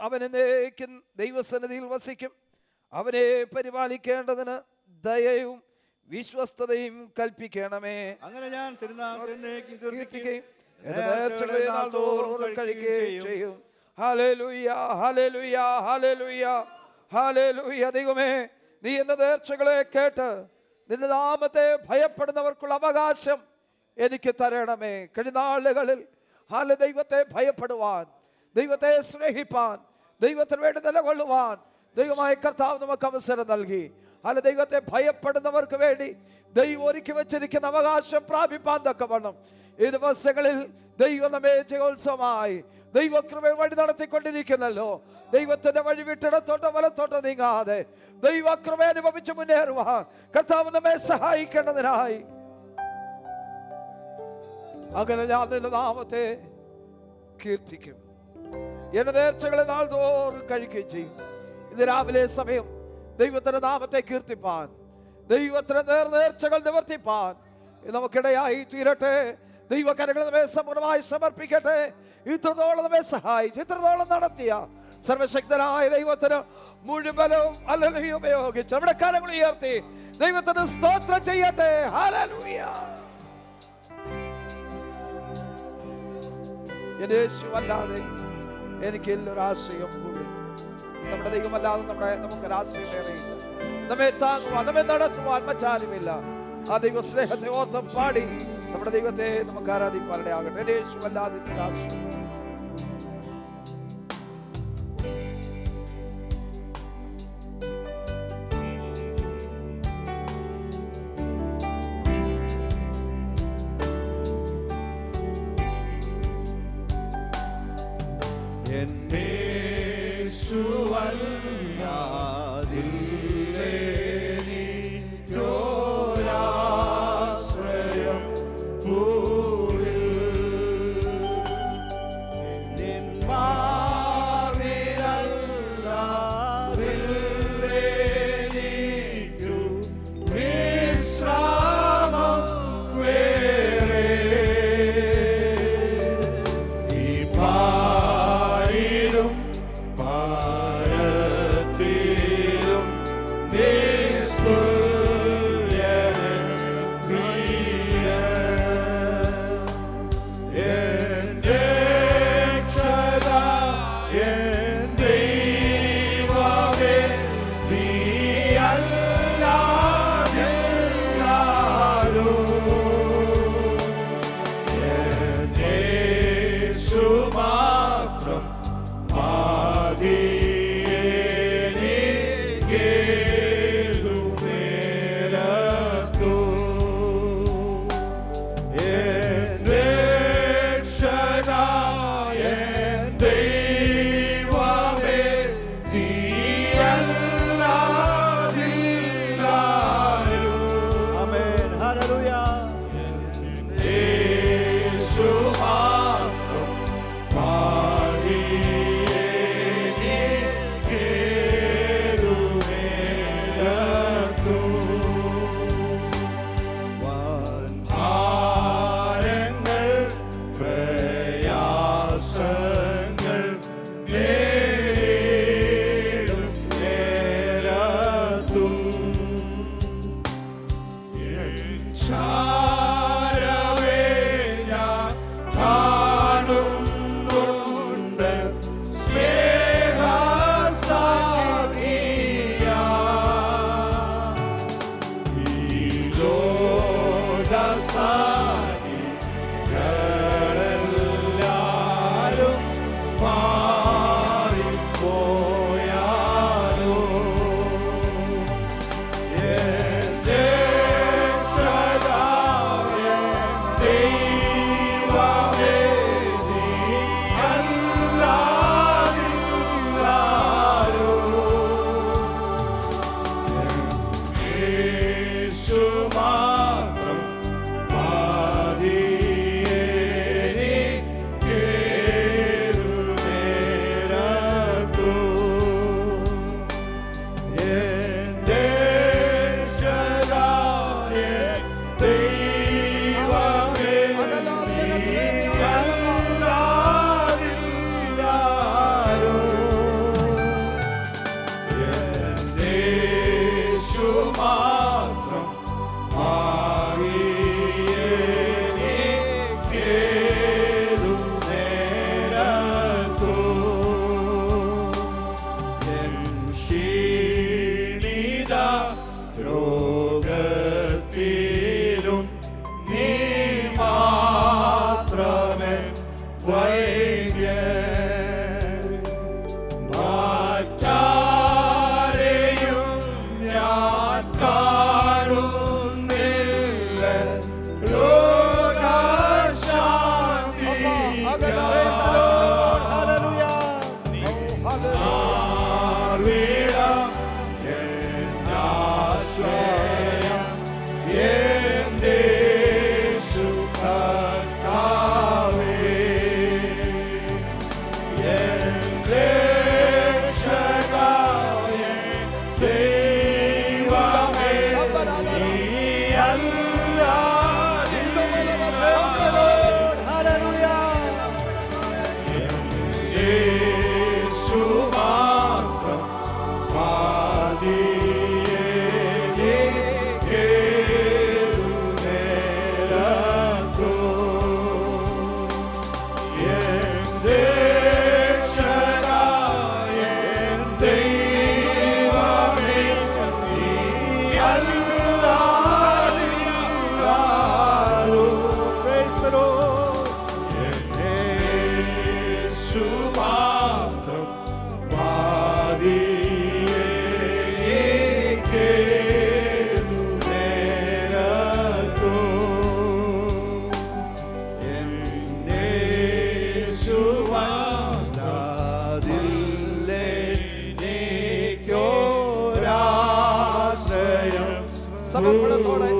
അവനെന്നേക്കും ദൈവസന്നിധിയിൽ വസിക്കും. അവനെ പരിപാലിക്കേണ്ടതിന് ദയയും വിശ്വസ്തതയും കൽപ്പിക്കണമേ. അങ്ങനെ ഞാൻ തിരുനാമത്തേക്കും കീർത്തിക്കുകയും ചെയ്യും. Hallelujah, hallelujah, hallelujah, hallelujah. ദൈവമേ നീ എന്റെ നേർച്ചകളെ കേട്ട് നിന്റെ നാമത്തെ ഭയപ്പെടുന്നവർക്കുള്ള അവകാശം എനിക്ക് തരണമേ. കഴിഞ്ഞ നാളുകളിൽ ദൈവത്തെ ഭയപ്പെടുവാൻ, ദൈവത്തെ സ്നേഹിപ്പാൻ, ദൈവത്തിന് വേണ്ടി നിലകൊള്ളുവാൻ ദൈവമായ കർത്താവ് നമുക്ക് അവസരം നൽകി. ദൈവത്തെ ഭയപ്പെടുന്നവർക്ക് വേണ്ടി ദൈവം ഒരുക്കി വെച്ചിരിക്കുന്ന അവകാശം പ്രാപിപ്പാൻ തക്കവണ്ണം ഈ ദിവസങ്ങളിൽ ദൈവം നമ്മെ ജയോത്സവമായി ദൈവകൃപ വഴി നടത്തിക്കൊണ്ടിരിക്കുന്നല്ലോ. ദൈവത്തിന്റെ വഴി വിട്ടിടത്തോട്ടോ വലത്തോട്ടോ നീങ്ങാതെ ദൈവകൃപ അനുഭവിച്ച് മുന്നേറുവാൻ കർത്താവ് നമ്മെ സഹായിക്കേണ്ടതിനായി അങ്ങനെ ഞാൻ നിന്റെ നാമത്തെ കീർത്തിക്കും. എന്റെ നേർച്ചകളെ നാൾതോറും കഴിക്കുകയും ചെയ്യും. ഇന്ന് രാവിലെ സമയം ദൈവത്തിന്റെ നാമത്തെ കീർത്തിപ്പാൻ, ദൈവത്തിന്റെ നേർച്ചകൾ നിവർത്തിപ്പാൻ നമുക്കിടയായി തീരട്ടെ. ദൈവകരങ്ങൾ നമ്മെ സമ്പൂർണ്ണമായി സമർപ്പിക്കട്ടെ. ഇത്രത്തോളം നമ്മെ സഹായിച്ചു, ഇത്രത്തോളം നടത്തിയ സർവശക്തനായ ദൈവത്തിന് മുഴുവനും ഹല്ലേലൂയ ഉപയോഗിച്ച് നമ്മുടെ കരങ്ങൾ ഉയർത്തി ദൈവത്തിന് സ്തോത്രം ചെയ്യട്ടെ. ഹല്ലേലൂയ. യേശുവല്ലാതെ എനിക്ക് എല്ലാശ്രയം കൂടി. നമ്മുടെ ദൈവമല്ലാതെ നമുക്കൊരാശ്രയം വേറെയില്ല. നമ്മെ താങ്ങുവാൻ, നമ്മെ നടത്തുവാൻ മറ്റാരുമില്ല. ആ ദൈവ സ്നേഹത്തെ ഓർത്ത് പാടി നമ്മുടെ ദൈവത്തെ നമുക്ക് ആരാധിപ്പാരുടെ ആകട്ടെ. യേശു അല്ലാതെ സമർപ്പണത്തോടെ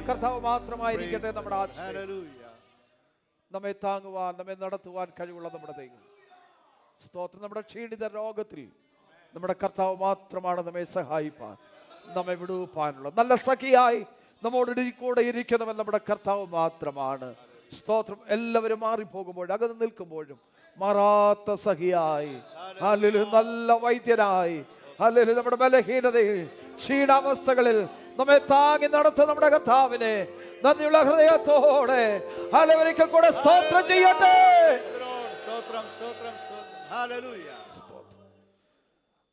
കർത്താവ് മാത്രമായിരിക്കട്ടെ നമ്മുടെ ആശ്രയം. നമ്മെ താങ്ങുവാൻ, നമ്മെ നടത്തുവാൻ കഴിവുള്ള നമ്മുടെ ദൈവം. സ്തോത്രം. നമ്മുടെ ക്ഷീണിത രോഗത്തിൽ നമ്മുടെ കർത്താവ് മാത്രമാണ് നമ്മെ സഹായിപ്പാൻ, നമ്മെ വിടുവാനുള്ള നല്ല സഖിയായി നമ്മോട് കൂടെ ഇരിക്കുന്നവൻ നമ്മുടെ കർത്താവ് മാത്രമാണ്. സ്തോത്രം. എല്ലാവരും മാറിപ്പോകുമ്പോഴും അകന്ന് നിൽക്കുമ്പോഴും മാറാത്ത സഖിയായി, ഹല്ലേലൂയ, നല്ല വൈദ്യനായി, ഹല്ലേലൂയ, നമ്മുടെ ബലഹീനതയിൽ ക്ഷീണാവസ്ഥകളിൽ നമ്മെ താങ്ങി നടത്തുന്ന നമ്മുടെ കർത്താവിനെ നന്ദിയുള്ള ഹൃദയത്തോടെ ഹല്ലേലൂയ കൂടെ സ്തോത്രം ചെയ്യട്ടെ.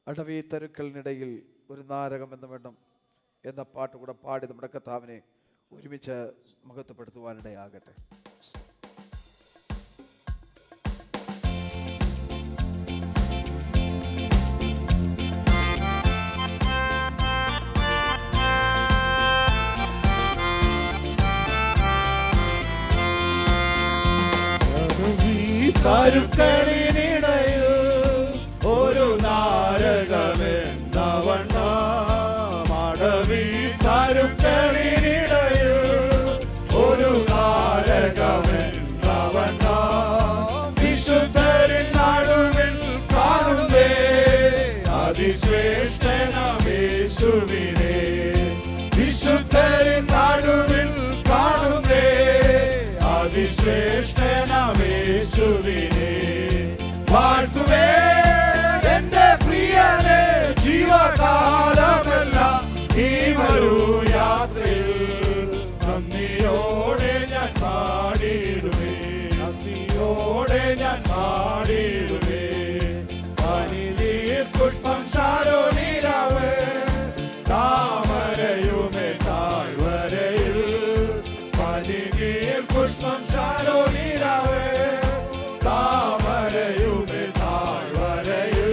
അടവി തരുക്കലിനിടയിൽ ഒരു നാരകം എന്ന് വേണം എന്ന പാട്ട് കൂടെ പാടി നമ്മുടെ കർത്താവിനെ ഒരുമിച്ച് മഹത്വപ്പെടുത്തുവാനിടയാകട്ടെ. തരുക്കളിനിടയിൽ ഒരു നാരകമെന്നവണ്ണ, മടവി തരുക്കളിനിടയിൽ ഒരു നാരകമെന്നവണ്ണ, വിശുദ്ധരിൻ നടുവിൽ കാണുന്നേ അതിശ്രേഷ്ഠനമേശുവിനെ, വിശുദ്ധരിൻ നടുവിൽ കാണുന്നേ അതിശ്രേഷ്ഠനമേശുവിനെ. വാഴ്ത്തുവേ എന്റെ പ്രിയനെ ജീവകാലമെല്ലാം ഈ വരൂ യാത്രയിൽ, നന്ദിയോടെ ഞാൻ പാടിയിടുവേ, നന്ദിയോടെ ഞാൻ പാടിയിടുവേ. പനിനീർ പുഷ്പം ശാരോനിലാവേ, താമരയുമേ താഴ്വരയിൽ, പനിനീർ പുഷ്പം ശാരോനിലാവേ, താമരയുമേ താഴ്വരയിൽ,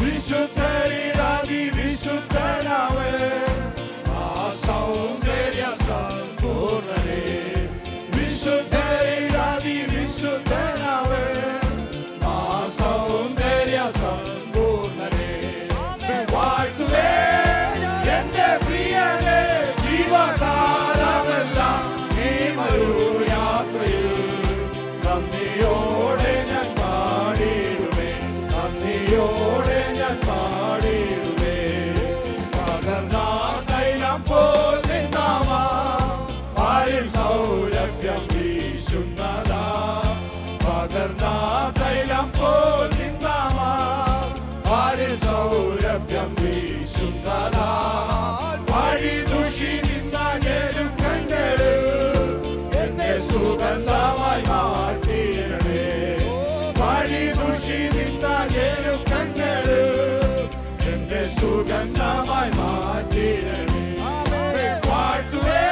വിശുദ്ധരിലതി വിശുദ്ധനാവേ, ആ സൗന്ദര്യ സമ്പൂർണ്ണനേ, വിശുദ്ധരിലതി വിശുദ്ധനാവേ, ആ സൗന്ദര്യ സമ്പൂർണ്ണനേ. വാഴ്ത്തുവേ എന്റെ പ്രിയനെ ജീവകാലമെല്ലാം ഈ മരുയാത്രയിൽ, സൗരഭ്യം വീശുന്നതാ പകർന്ന തൈലം പോൽ നിന്നാമാ പാരിൽ സൗരഭ്യം വീശുന്നതാ വഴി ദുഷി നിന്ന ഞെരുക്കങ്ങളിൽ എന്നെ സുഗന്ധമായി മാറ്റിയിടണേ വഴി ദുഷി നിന്ന ഞെരുക്കങ്ങളിൽ എന്നെ സുഗന്ധമായി മാറ്റിയിടണേ പാട്ടുവേ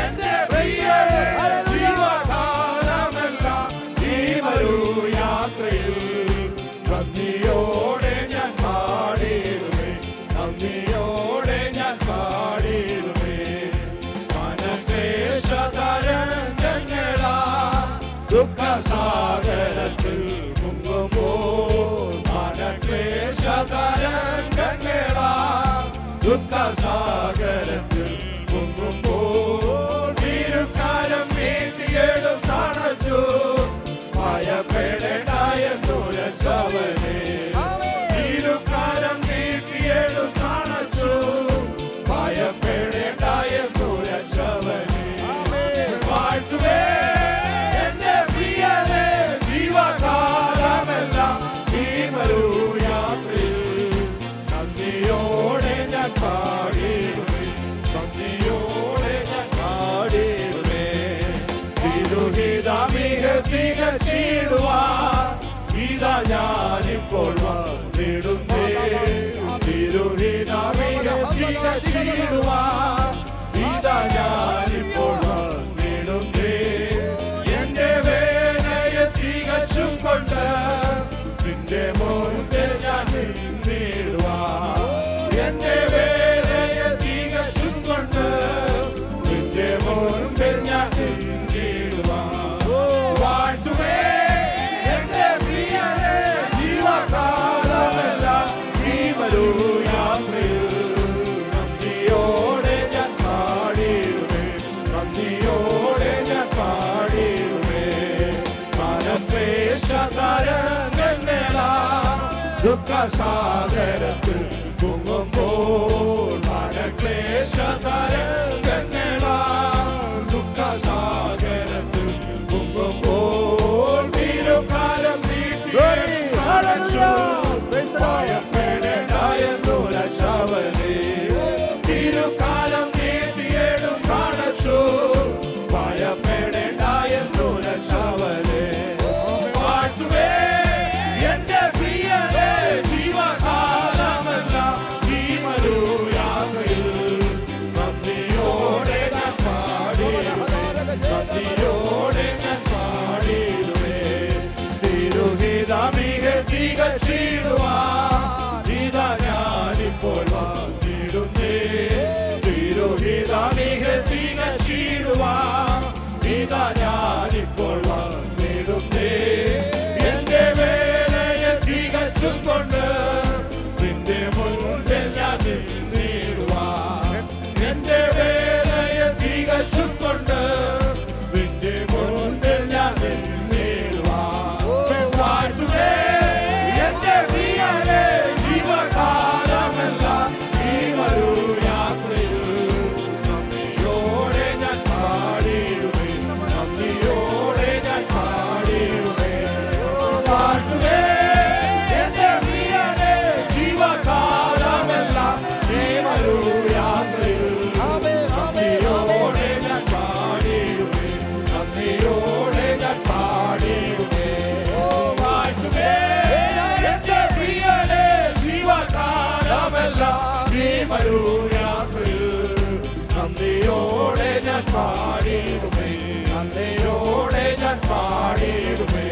എന്റെ പ്രിയരേ ജീവകാലമെല്ലാം ഈ വരൂ യാത്രയിൽ നന്ദിയോടെ ഞാൻ പാടിയിടുമേ നന്ദിയോടെ ഞാൻ പാടിയിടുമേ മനക്ലേശതരംഗങ്ങളാ ദുഃഖസാഗരത്തിൽ മുങ്ങുമ്പോൾ മനക്ലേശതരംഗങ്ങളാ ദുഃഖസാഗരത്തിൽ മുങ്ങുമ്പോൾ തിരുക്കരം നീട്ടിയെടുത്തണച്ചു ഭയപ്പെടേണ്ടായെന്നുരച്ചവനെ തിരുക്കരം നീട്ടിയെടുത്തണച്ചു ഭയപ്പെടേണ്ടായെന്നുരച്ചവനെ പാട്ടുവേ എന്റെ പ്രിയനെ ജീവകാലമെല്ലാം ഈ വരൂ യാത്രയിൽ നന്ദിയോടെ ഞാൻ പാടിയിടുമേ നന്ദിയോടെ ഞാൻ പാടിയിടുമേ തിരുഹിതമിക തികച്ചിടുവാൻ ഇതാ ഞാനിപ്പോൾ വന്നിടുന്നേ തിരുഹിതമിക തികച്ചിടുവാൻ ഇതാ ഞാനിപ്പോൾ വന്നിടുന്നേ എന്റെ വേലയെ തികച്ചും കൊണ്ട് നിന്റെ മുൻപിൽ ഞാൻ നിന്നിടുവാൻ എന്റെ വേലയെ തികച്ചും കൊണ്ട് നിന്റെ മുൻപിൽ ഞാൻ നിന്നിടുവാൻ പാട്ടുവേ എന്റെ പ്രിയരേ ജീവകാലമെല്ലാം ഈ വരൂ യാത്രയിൽ നന്ദിയോടെ ഞാൻ പാടിയിടുമേ നന്ദിയോടെ ഞാൻ പാടിയിടുമേ മനക്ലേശതരംഗങ്ങളാ ദുഃഖസാഗരത്തിൽ മുങ്ങുമ്പോൾ മനക്ലേശതരംഗങ്ങളാ ദുഃഖസാഗരത്തിൽ മുങ്ങുമ്പോൾ തിരുക്കരം നീട്ടിയെടുത്തണച്ചു ഭയപ്പെടേണ്ടായെന്നുരച്ചവനെ തിരുക്കരം നീട്ടിയെടുത്തണച്ചു ഭയപ്പെടേണ്ടായെന്നുരച്ചവനെ പാട്ടുവേ എന്റെ പ്രിയരേ ജീവകാലമെല്ലാം ഈ വരൂ യാത്രയിൽ നന്ദിയോടെ ഞാൻ പാടിയിടുമേ നന്ദിയോടെ ഞാൻ പാടിയിടുമേ തിരുഹിതമിക തികച്ചിടുവാൻ ഇതാ ഞാനിപ്പോൾ വന്നിടുന്നേ തിരുഹിതമിക തികച്ചിടുവാൻ ഇതാ ഞാനിപ്പോൾ വന്നിടുന്നേ എന്റെ വേലയെ തികച്ചും കൊണ്ട് നിന്റെ മുൻപിൽ ഞാൻ നിന്നിടുവാൻ എന്റെ വേലയെ തികച്ചും കൊണ്ട് നിന്റെ മുൻപിൽ ഞാൻ നിന്നിടുവാൻ പാട്ടുവേ എന്റെ പ്രിയരേ ജീവകാലമെല്ലാം ഈ വരൂ യാത്രയിൽ നന്ദിയോടെ ഞാൻ പാടിയിടുമേ നന്ദിയോടെ ഞാൻ പാടിയിടുമേ പാട്ടുവേ എന്റെ പ്രിയരേ ജീവകാലമെല്ലാം ഈ വരൂ യാത്രയിൽ നന്ദിയോടെ ഞാൻ പാടിയിടുമേ നന്ദിയോടെ ഞാൻ പാടിയിടുമേ പാട്ടുവേ എന്റെ പ്രിയരേ ജീവകാലമെല്ലാം ഈ വരൂ യാത്രയിൽ നന്ദിയോടെ ഞാൻ പാടിയിടുമേ നന്ദിയോടെ ഞാൻ പാടിയിടുമേ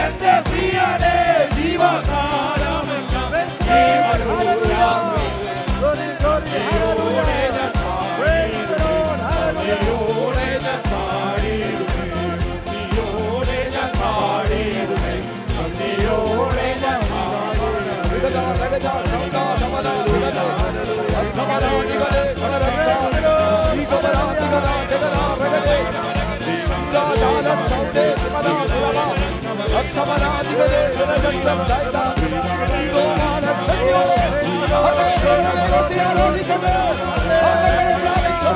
എന്റെ പ്രിയരേ ജീവകാലമെല്ലാം ഈ വരൂ യാത്രയിൽ നന്ദിയോടെ ഞാൻ പാടിയിടുമേ നന്ദിയോടെ ഞാൻ പാടിയിടുമേ നന്ദിയോടെ ഞാൻ പാടിയിടുമേ നന്ദിയോടെ ഞാൻ Hallelujah.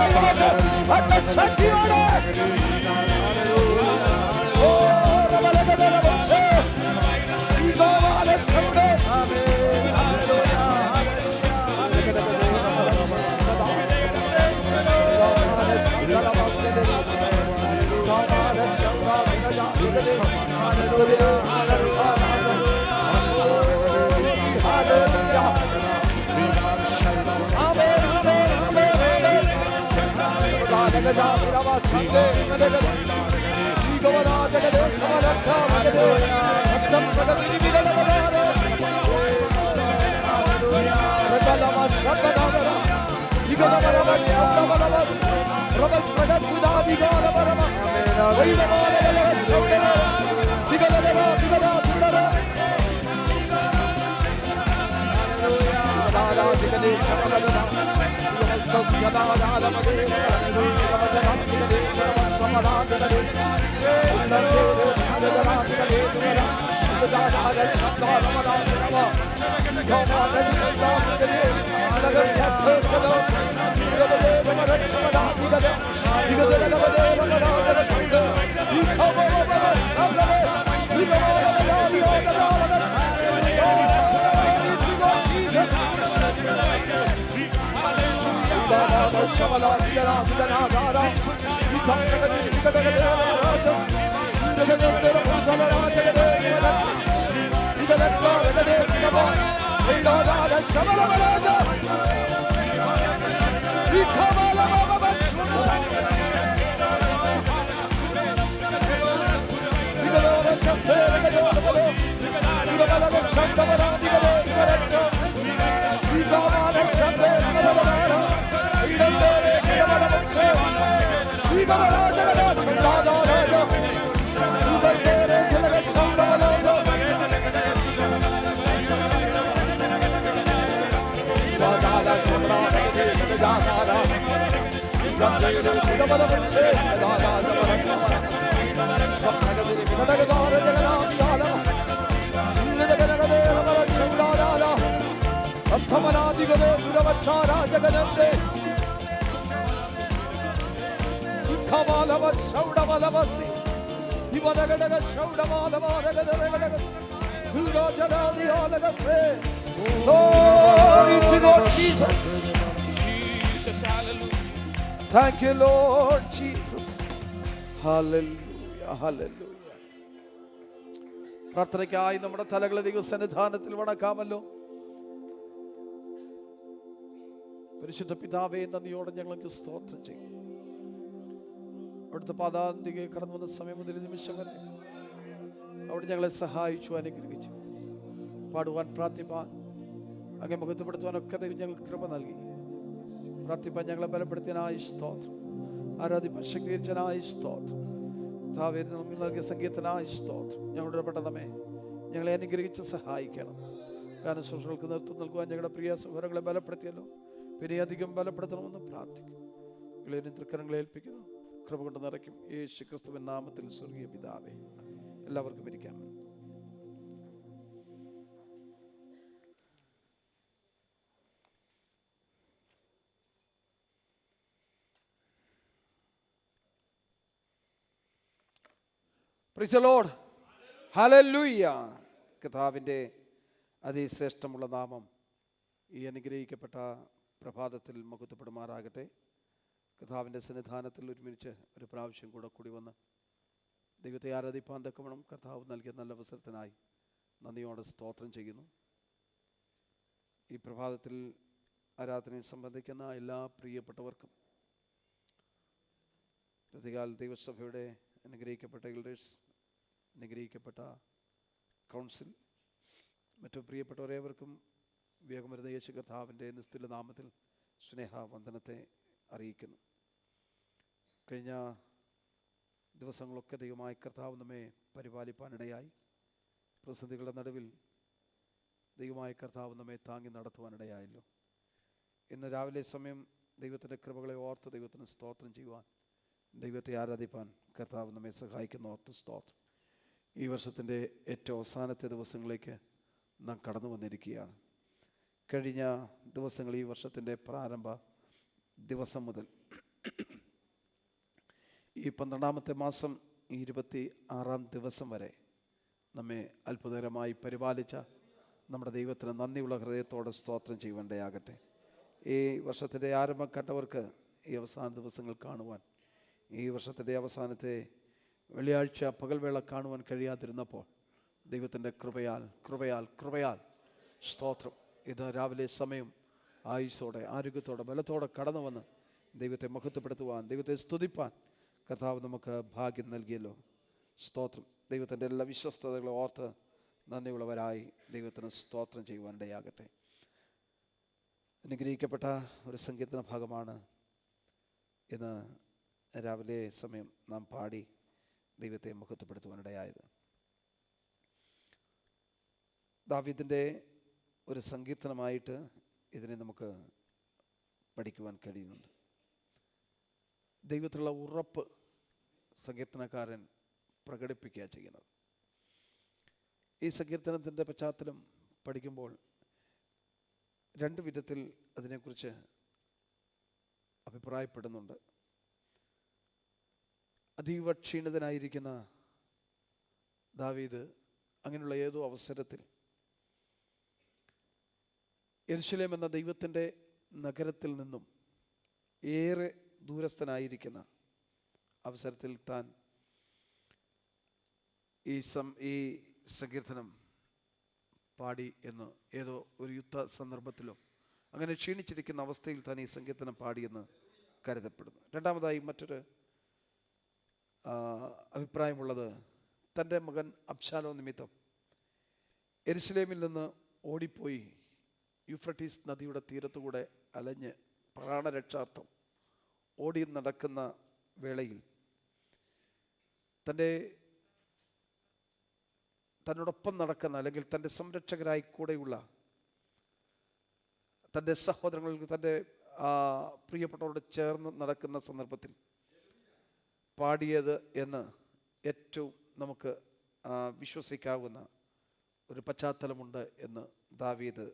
Thank you, Lord Jesus. Hallelujah, hallelujah. പ്രാർത്ഥനയ്ക്കായി നമ്മുടെ തലകളെ ദൈവസന്നിധാനത്തിൽ വണക്കാമല്ലോ. പരിശുദ്ധ പിതാവേ, നന്ദിയോടെ ഞങ്ങൾക്ക് സ്തോത്രം ചെയ്യും. അവിടുത്തെ പാദാന്തികെ കടന്നു വന്ന സമയം മുതൽ നിമിഷം വരെ അവിടെ ഞങ്ങളെ സഹായിച്ചു, അനുഗ്രഹിച്ചു. പാടുവാൻ, പ്രാർത്ഥിപ്പാൻ, അങ്ങേ മുഖത്തുപെടുത്തുവാനൊക്കെ ദൈവം ഞങ്ങൾക്ക് കൃപ നൽകി. പ്രാർത്ഥിപ്പാൻ ഞങ്ങളെ ബലപ്പെടുത്തിയനായി സ്തോത്രം. ആരാധിപ്പാൻ ശക്തീകരിച്ചനായി സ്തോത്രം. താവേര് നൽകിയ സംഗീതനായി സ്തോത്രം. ഞങ്ങളുടെ ഇടപെടണമേ, ഞങ്ങളെ അനുഗ്രഹിച്ച് സഹായിക്കണം. ഗാനശുശ്രൂഷകൾക്ക് നേതൃത്വം നൽകുവാൻ ഞങ്ങളുടെ പ്രിയ സഹോദരങ്ങളെ ബലപ്പെടുത്തിയല്ലോ. പിന്നെ അധികം ബലപ്പെടുത്തണമെന്ന് പ്രാർത്ഥിക്കും. തൃക്കരങ്ങളെ ഏൽപ്പിക്കുന്നു. കൃപ കൊണ്ട് നിറയ്ക്കും. യേശു ക്രിസ്തുവിൻ നാമത്തിൽ സ്വർഗീയ പിതാവേ. എല്ലാവർക്കും ഇരിക്കാം. Praise the Lord. Hallelujah. കർത്താവിൻ്റെ അതിശ്രേഷ്ഠമുള്ള നാമം ഈ അനുഗ്രഹിക്കപ്പെട്ട പ്രഭാതത്തിൽ മഹത്വപ്പെടുമാറാകട്ടെ. കർത്താവിൻ്റെ സന്നിധാനത്തിൽ ഒരുമിച്ച് ഒരു പ്രാവശ്യം കൂടി വന്ന് ദൈവത്തെ ആരാധിപ്പാൻ തക്കവണ്ണം കർത്താവ് നൽകിയ നല്ല അവസരത്തിനായി നന്ദിയോടെ സ്തോത്രം ചെയ്യുന്നു. ഈ പ്രഭാതത്തിൽ ആരാധനയിൽ സംബന്ധിക്കുന്ന എല്ലാ പ്രിയപ്പെട്ടവർക്കും, പ്രതികാൽ ദൈവസഭയുടെ അനുഗ്രഹിക്കപ്പെട്ട എൽഡേഴ്സ്, അനുഗ്രഹിക്കപ്പെട്ട കൗൺസിൽ, മറ്റു പ്രിയപ്പെട്ടവരേവർക്കും വേഗം വരുന്ന യേശു കർത്താവിൻ്റെ നിസ്തുല നാമത്തിൽ സ്നേഹവന്ദനത്തെ അറിയിക്കുന്നു. കഴിഞ്ഞ ദിവസങ്ങളൊക്കെ ദൈവമായ കർത്താവ് നമ്മെ പരിപാലിപ്പാനിടയായി. പ്രതിസന്ധികളുടെ നടുവിൽ ദൈവമായ കർത്താവ് നമ്മെ താങ്ങി നടത്തുവാനിടയായല്ലോ. ഇന്ന് രാവിലെ സമയം ദൈവത്തിൻ്റെ കൃപകളെ ഓർത്ത് ദൈവത്തിന് സ്തോത്രം ചെയ്യുവാൻ, ദൈവത്തെ ആരാധിപ്പാൻ കർത്താവ് നമ്മെ സഹായിക്കുന്ന ഓർത്ത് സ്തോത്രം. ഈ വർഷത്തിൻ്റെ ഏറ്റവും അവസാനത്തെ ദിവസങ്ങളിലേക്ക് നാം കടന്നു വന്നിരിക്കുകയാണ്. കഴിഞ്ഞ ദിവസങ്ങൾ, ഈ വർഷത്തിൻ്റെ പ്രാരംഭ ദിവസം മുതൽ ഈ 12-ാമത്തെ മാസം 26-ാം ദിവസം വരെ നമ്മെ അത്ഭുതകരമായി പരിപാലിച്ച നമ്മുടെ ദൈവത്തിന് നന്ദിയുള്ള ഹൃദയത്തോടെ സ്തോത്രം ചെയ്യുവാനിടയാകട്ടെ. ഈ വർഷത്തിൻ്റെ ആരംഭം കണ്ടവർക്ക് ഈ അവസാന ദിവസങ്ങൾ കാണുവാൻ, ഈ വർഷത്തിൻ്റെ അവസാനത്തെ വെള്ളിയാഴ്ച പകൽവേള കാണുവാൻ കഴിയാതിരുന്നപ്പോൾ ദൈവത്തിൻ്റെ കൃപയാൽ സ്തോത്രം, ഇത് രാവിലെ സമയം ആയുസ്സോടെ ആരോഗ്യത്തോടെ ബലത്തോടെ കടന്നു വന്ന് ദൈവത്തെ മഹത്വപ്പെടുത്തുവാൻ, ദൈവത്തെ സ്തുതിപ്പാൻ കർത്താവ് നമുക്ക് ഭാഗ്യം നൽകിയല്ലോ. സ്തോത്രം. ദൈവത്തിൻ്റെ എല്ലാ വിശ്വസ്തതകളും ഓർത്ത് നന്ദിയുള്ളവരായി ദൈവത്തിന് സ്തോത്രം ചെയ്യുവാനിടയാകട്ടെ. അനുഗ്രഹിക്കപ്പെട്ട ഒരു സങ്കീർത്തന ഭാഗമാണ് ഇന്ന് രാവിലെ സമയം നാം പാടി ദൈവത്തെ മഹത്വപ്പെടുത്തുവാനിടയായത്. ദാവീദിൻ്റെ ഒരു സങ്കീർത്തനമായിട്ട് ഇതിനെ നമുക്ക് പഠിക്കുവാൻ കഴിയുന്നുണ്ട്. ദൈവത്തിലുള്ള ഉറപ്പ് സങ്കീർത്തനക്കാരൻ പ്രകടിപ്പിക്കുക ചെയ്യുന്നത്. ഈ സങ്കീർത്തനത്തിൻ്റെ പശ്ചാത്തലം പഠിക്കുമ്പോൾ രണ്ട് വിധത്തിൽ അതിനെക്കുറിച്ച് അഭിപ്രായപ്പെടുന്നുണ്ട്. അതീവ ക്ഷീണിതനായിരിക്കുന്ന ദാവീദ് അങ്ങനെയുള്ള ഏതോ അവസരത്തിൽ യെരൂശലേം എന്ന ദൈവത്തിൻ്റെ നഗരത്തിൽ നിന്നും ഏറെ ദൂരസ്ഥനായിരിക്കുന്ന അവസരത്തിൽ താൻ ഈ സങ്കീർത്തനം പാടി എന്ന് ഏതോ ഒരു യുദ്ധ സന്ദർഭത്തിലോ അങ്ങനെ ക്ഷീണിച്ചിരിക്കുന്ന അവസ്ഥയിൽ താൻ ഈ സങ്കീർത്തനം പാടിയെന്ന് കരുതപ്പെടുന്നു. രണ്ടാമതായി മറ്റൊരു അഭിപ്രായമുള്ളത്, തൻ്റെ മകൻ അബ്ശാലോം നിമിത്തം യെരൂശലേമിൽ നിന്ന് ഓടിപ്പോയി യൂഫ്രട്ടീസ് നദിയുടെ തീരത്തുകൂടെ അലഞ്ഞ് പ്രാണരക്ഷാർത്ഥം ഓടി നടക്കുന്ന വേളയിൽ തന്നോടൊപ്പം നടക്കുന്ന, അല്ലെങ്കിൽ തൻ്റെ സംരക്ഷകരായി കൂടെയുള്ള തൻ്റെ സഹോദരങ്ങൾക്ക്, തൻ്റെ പ്രിയപ്പെട്ടവരോട് ചേർന്ന് നടക്കുന്ന സന്ദർഭത്തിൽ പാടിയത് എന്ന് ഏറ്റവും നമുക്ക് വിശ്വസിക്കാവുന്ന ഒരു പശ്ചാത്തലമുണ്ട് എന്ന് ദാവീദ്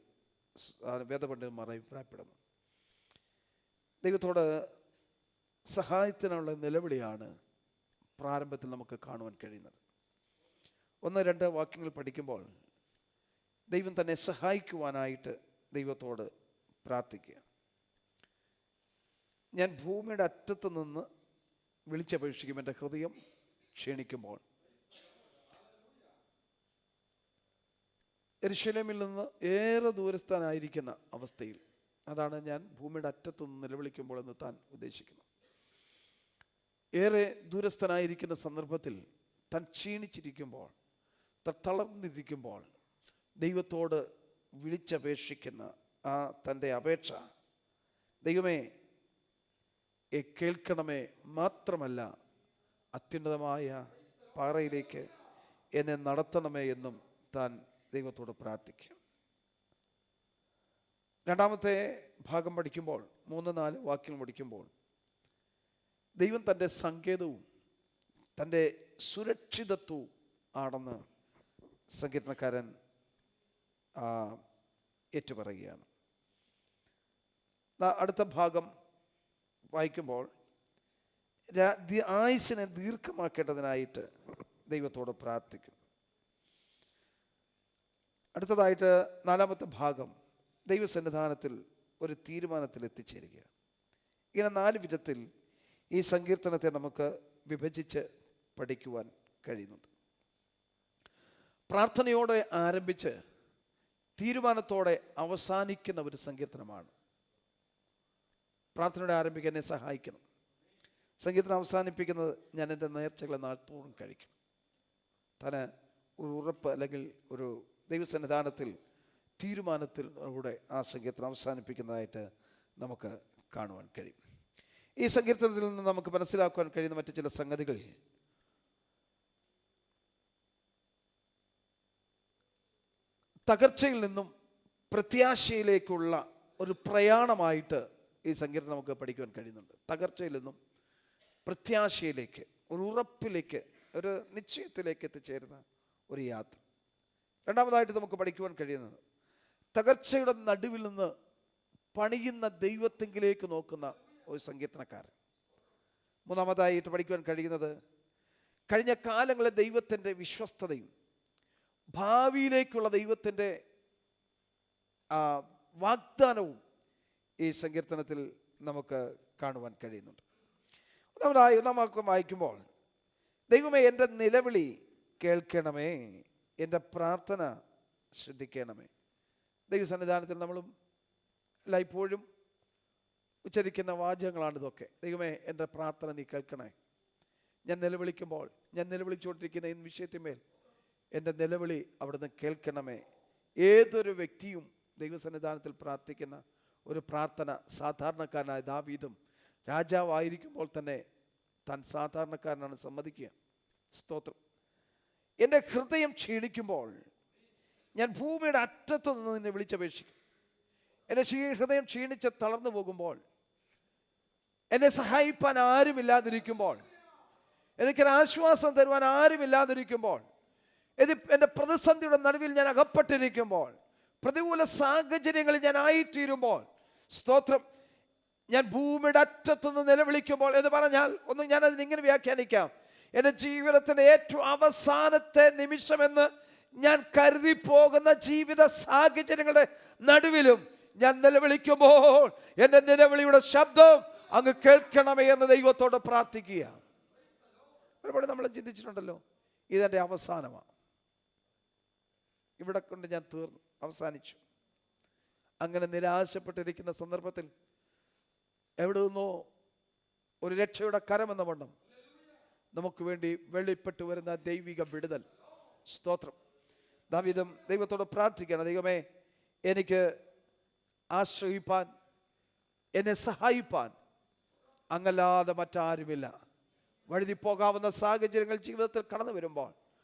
വേദപണ്ഡിതന്മാർ അഭിപ്രായപ്പെടുന്നു. ദൈവത്തോട് സഹായത്തിനുള്ള നിലവിളിയാണ് പ്രാരംഭത്തിൽ നമുക്ക് കാണുവാൻ കഴിയുന്നത്. 1-2 വാക്യങ്ങൾ പഠിക്കുമ്പോൾ ദൈവം തന്നെ സഹായിക്കുവാനായിട്ട് ദൈവത്തോട് പ്രാർത്ഥിക്കുക. ഞാൻ ഭൂമിയുടെ അറ്റത്ത് നിന്ന് വിളിച്ചപേക്ഷിക്കും, എൻ്റെ ഹൃദയം ക്ഷീണിക്കുമ്പോൾ. യെരൂശലേമിൽ നിന്ന് ഏറെ ദൂരസ്ഥാനായിരിക്കുന്ന അവസ്ഥയിൽ, അതാണ് ഞാൻ ഭൂമിയുടെ അറ്റത്ത് നിന്ന് നിലവിളിക്കുമ്പോൾ എന്ന് താൻ ഉദ്ദേശിക്കുന്നു. ഏറെ ദൂരസ്ഥനായിരിക്കുന്ന സന്ദർഭത്തിൽ താൻ ക്ഷീണിച്ചിരിക്കുമ്പോൾ, താൻ തളർന്നിരിക്കുമ്പോൾ ദൈവത്തോട് വിളിച്ചപേക്ഷിക്കുന്ന ആ തൻ്റെ അപേക്ഷ, ദൈവമേ കേൾക്കണമേ, മാത്രമല്ല അത്യുന്നതമായ പാറയിലേക്ക് എന്നെ നടത്തണമേ എന്നും താൻ ദൈവത്തോട് പ്രാർത്ഥിക്കും. രണ്ടാമത്തെ ഭാഗം പഠിക്കുമ്പോൾ 3-4 വാക്യങ്ങൾ പഠിക്കുമ്പോൾ ദൈവം തൻ്റെ സങ്കേതവും തൻ്റെ സുരക്ഷിതത്വവും ആണെന്ന് സങ്കീർത്തനക്കാരൻ ഏറ്റുപറയുകയാണ്. അടുത്ത ഭാഗം വായിക്കുമ്പോൾ ആയുസ്സിനെ ദീർഘമാക്കേണ്ടതിനായിട്ട് ദൈവത്തോട് പ്രാർത്ഥിക്കും. അടുത്തതായിട്ട് 4-ാമത്തെ ഭാഗം ദൈവസന്നിധാനത്തിൽ ഒരു തീരുമാനത്തിൽ എത്തിച്ചേരുകയാണ്. ഇങ്ങനെ 4 വിധത്തിൽ ഈ സങ്കീർത്തനത്തെ നമുക്ക് വിഭജിച്ച് പഠിക്കുവാൻ കഴിയുന്നുണ്ട്. പ്രാർത്ഥനയോടെ ആരംഭിച്ച് തീരുമാനത്തോടെ അവസാനിക്കുന്ന ഒരു സങ്കീർത്തനമാണ്. പ്രാർത്ഥനയോടെ ആരംഭിക്കാൻ എന്നെ സഹായിക്കണം. സങ്കീർത്തനം അവസാനിപ്പിക്കുന്നത്, ഞാൻ എൻ്റെ നേർച്ചകളെ നാൾത്തോറും കഴിക്കും. താന് ഒരു ഉറപ്പ്, അല്ലെങ്കിൽ ഒരു ദൈവസന്നിധാനത്തിൽ തീരുമാനത്തിലൂടെ ആ സങ്കീർത്തനം അവസാനിപ്പിക്കുന്നതായിട്ട് നമുക്ക് കാണുവാൻ കഴിയും. ഈ സങ്കീർത്തനത്തിൽ നിന്ന് നമുക്ക് മനസ്സിലാക്കുവാൻ കഴിയുന്ന മറ്റു ചില സംഗതികൾ, തകർച്ചയിൽ നിന്നും പ്രത്യാശയിലേക്കുള്ള ഒരു പ്രയാണമായിട്ട് ഈ സങ്കീർത്തനം നമുക്ക് പഠിക്കുവാൻ കഴിയുന്നുണ്ട്. തകർച്ചയിൽ നിന്നും പ്രത്യാശയിലേക്ക്, ഒരു ഉറപ്പിലേക്ക്, ഒരു നിശ്ചയത്തിലേക്ക് എത്തിച്ചേരുന്ന ഒരു യാത്ര. രണ്ടാമതായിട്ട് നമുക്ക് പഠിക്കുവാൻ കഴിയുന്നത്, തകർച്ചയുടെ നടുവിൽ നിന്ന് പണിയുന്ന ദൈവത്തെങ്കിലേക്ക് നോക്കുന്ന ഒരു സങ്കീർത്തനക്കാരൻ. മൂന്നാമതായിട്ട് പഠിക്കുവാൻ കഴിയുന്നത് കഴിഞ്ഞ കാലങ്ങളിലെ ദൈവത്തിൻ്റെ വിശ്വസ്തതയും ഭാവിയിലേക്കുള്ള ദൈവത്തിൻ്റെ വാഗ്ദാനവും ഈ സങ്കീർത്തനത്തിൽ നമുക്ക് കാണുവാൻ കഴിയുന്നുണ്ട്. ഒന്നാം വാക്യം വായിക്കുമ്പോൾ, ദൈവമേ എൻ്റെ നിലവിളി കേൾക്കണമേ, എൻ്റെ പ്രാർത്ഥന ശ്രദ്ധിക്കണമേ. ദൈവസന്നിധാനത്തിൽ നമ്മളും എല്ലായ്പ്പോഴും ഉച്ചരിക്കുന്ന വാചകങ്ങളാണ് ഇതൊക്കെ. ദൈവമേ എൻ്റെ പ്രാർത്ഥന നീ കേൾക്കണേ. ഞാൻ നിലവിളിക്കുമ്പോൾ, ഞാൻ നിലവിളിച്ചുകൊണ്ടിരിക്കുന്ന ഈ വിഷയത്തിന്മേൽ എൻ്റെ നിലവിളി അവിടുന്ന് കേൾക്കണമേ. ഏതൊരു വ്യക്തിയും ദൈവസന്നിധാനത്തിൽ പ്രാർത്ഥിക്കുന്ന ഒരു പ്രാർത്ഥന, സാധാരണക്കാരനായ ദാവീദും രാജാവായിരിക്കുമ്പോൾ തന്നെ താൻ സാധാരണക്കാരനാണ് സമ്മതിക്കുക. സ്തോത്രം. എൻ്റെ ഹൃദയം ക്ഷീണിക്കുമ്പോൾ ഞാൻ ഭൂമിയുടെ അറ്റത്തു നിന്ന് നിന്നെ വിളിച്ചപേക്ഷിക്കും. എൻ്റെ ഹൃദയം ക്ഷീണിച്ച് തളർന്നു പോകുമ്പോൾ, എന്നെ സഹായിപ്പാൻ ആരുമില്ലാതിരിക്കുമ്പോൾ, എനിക്കൊരാശ്വാസം തരുവാൻ ആരുമില്ലാതിരിക്കുമ്പോൾ, എൻ്റെ പ്രതിസന്ധിയുടെ നടുവിൽ ഞാൻ അകപ്പെട്ടിരിക്കുമ്പോൾ, പ്രതികൂല സാഹചര്യങ്ങളിൽ ഞാൻ ആയിത്തീരുമ്പോൾ, സ്തോത്രം, ഞാൻ ഭൂമിയുടെ അറ്റത്തുനിന്ന് നിലവിളിക്കുമ്പോൾ എന്ന് പറഞ്ഞാൽ ഒന്ന് ഞാൻ അതിനിങ്ങനെ വ്യാഖ്യാനിക്കാം. എൻ്റെ ജീവിതത്തിൻ്റെ ഏറ്റവും അവസാനത്തെ നിമിഷമെന്ന് ഞാൻ കരുതി പോകുന്ന ജീവിത സാഹചര്യങ്ങളുടെ നടുവിലും ഞാൻ നിലവിളിക്കുമ്പോൾ എൻ്റെ നിലവിളിയുടെ ശബ്ദം അങ്ങ് കേൾക്കണമേ എന്ന് ദൈവത്തോട് പ്രാർത്ഥിക്കുക. ഒരുപാട് നമ്മൾ ചിന്തിച്ചിട്ടുണ്ടല്ലോ, ഇതെൻ്റെ അവസാനമാണ്, ഇവിടെ കൊണ്ട് ഞാൻ തീർന്നു, അവസാനിച്ചു. അങ്ങനെ നിരാശപ്പെട്ടിരിക്കുന്ന സന്ദർഭത്തിൽ എവിടെ നിന്നോ ഒരു രക്ഷയുടെ കരമെന്ന വണ്ണം നമുക്ക് വേണ്ടി വെളിപ്പെട്ട് വരുന്ന ദൈവിക വിടുതൽ. സ്തോത്രം. ദാവീദും ദൈവത്തോട് പ്രാർത്ഥിക്കണം, ദൈവമേ എനിക്ക് ആശ്രയിപ്പാൻ, എന്നെ സഹായിപ്പാൻ അങ്ങല്ലാതെ മറ്റാരുമില്ല. വഴുതി പോകാവുന്ന സാഹചര്യങ്ങൾ ജീവിതത്തിൽ കടന്നു വരുമ്പോൾ,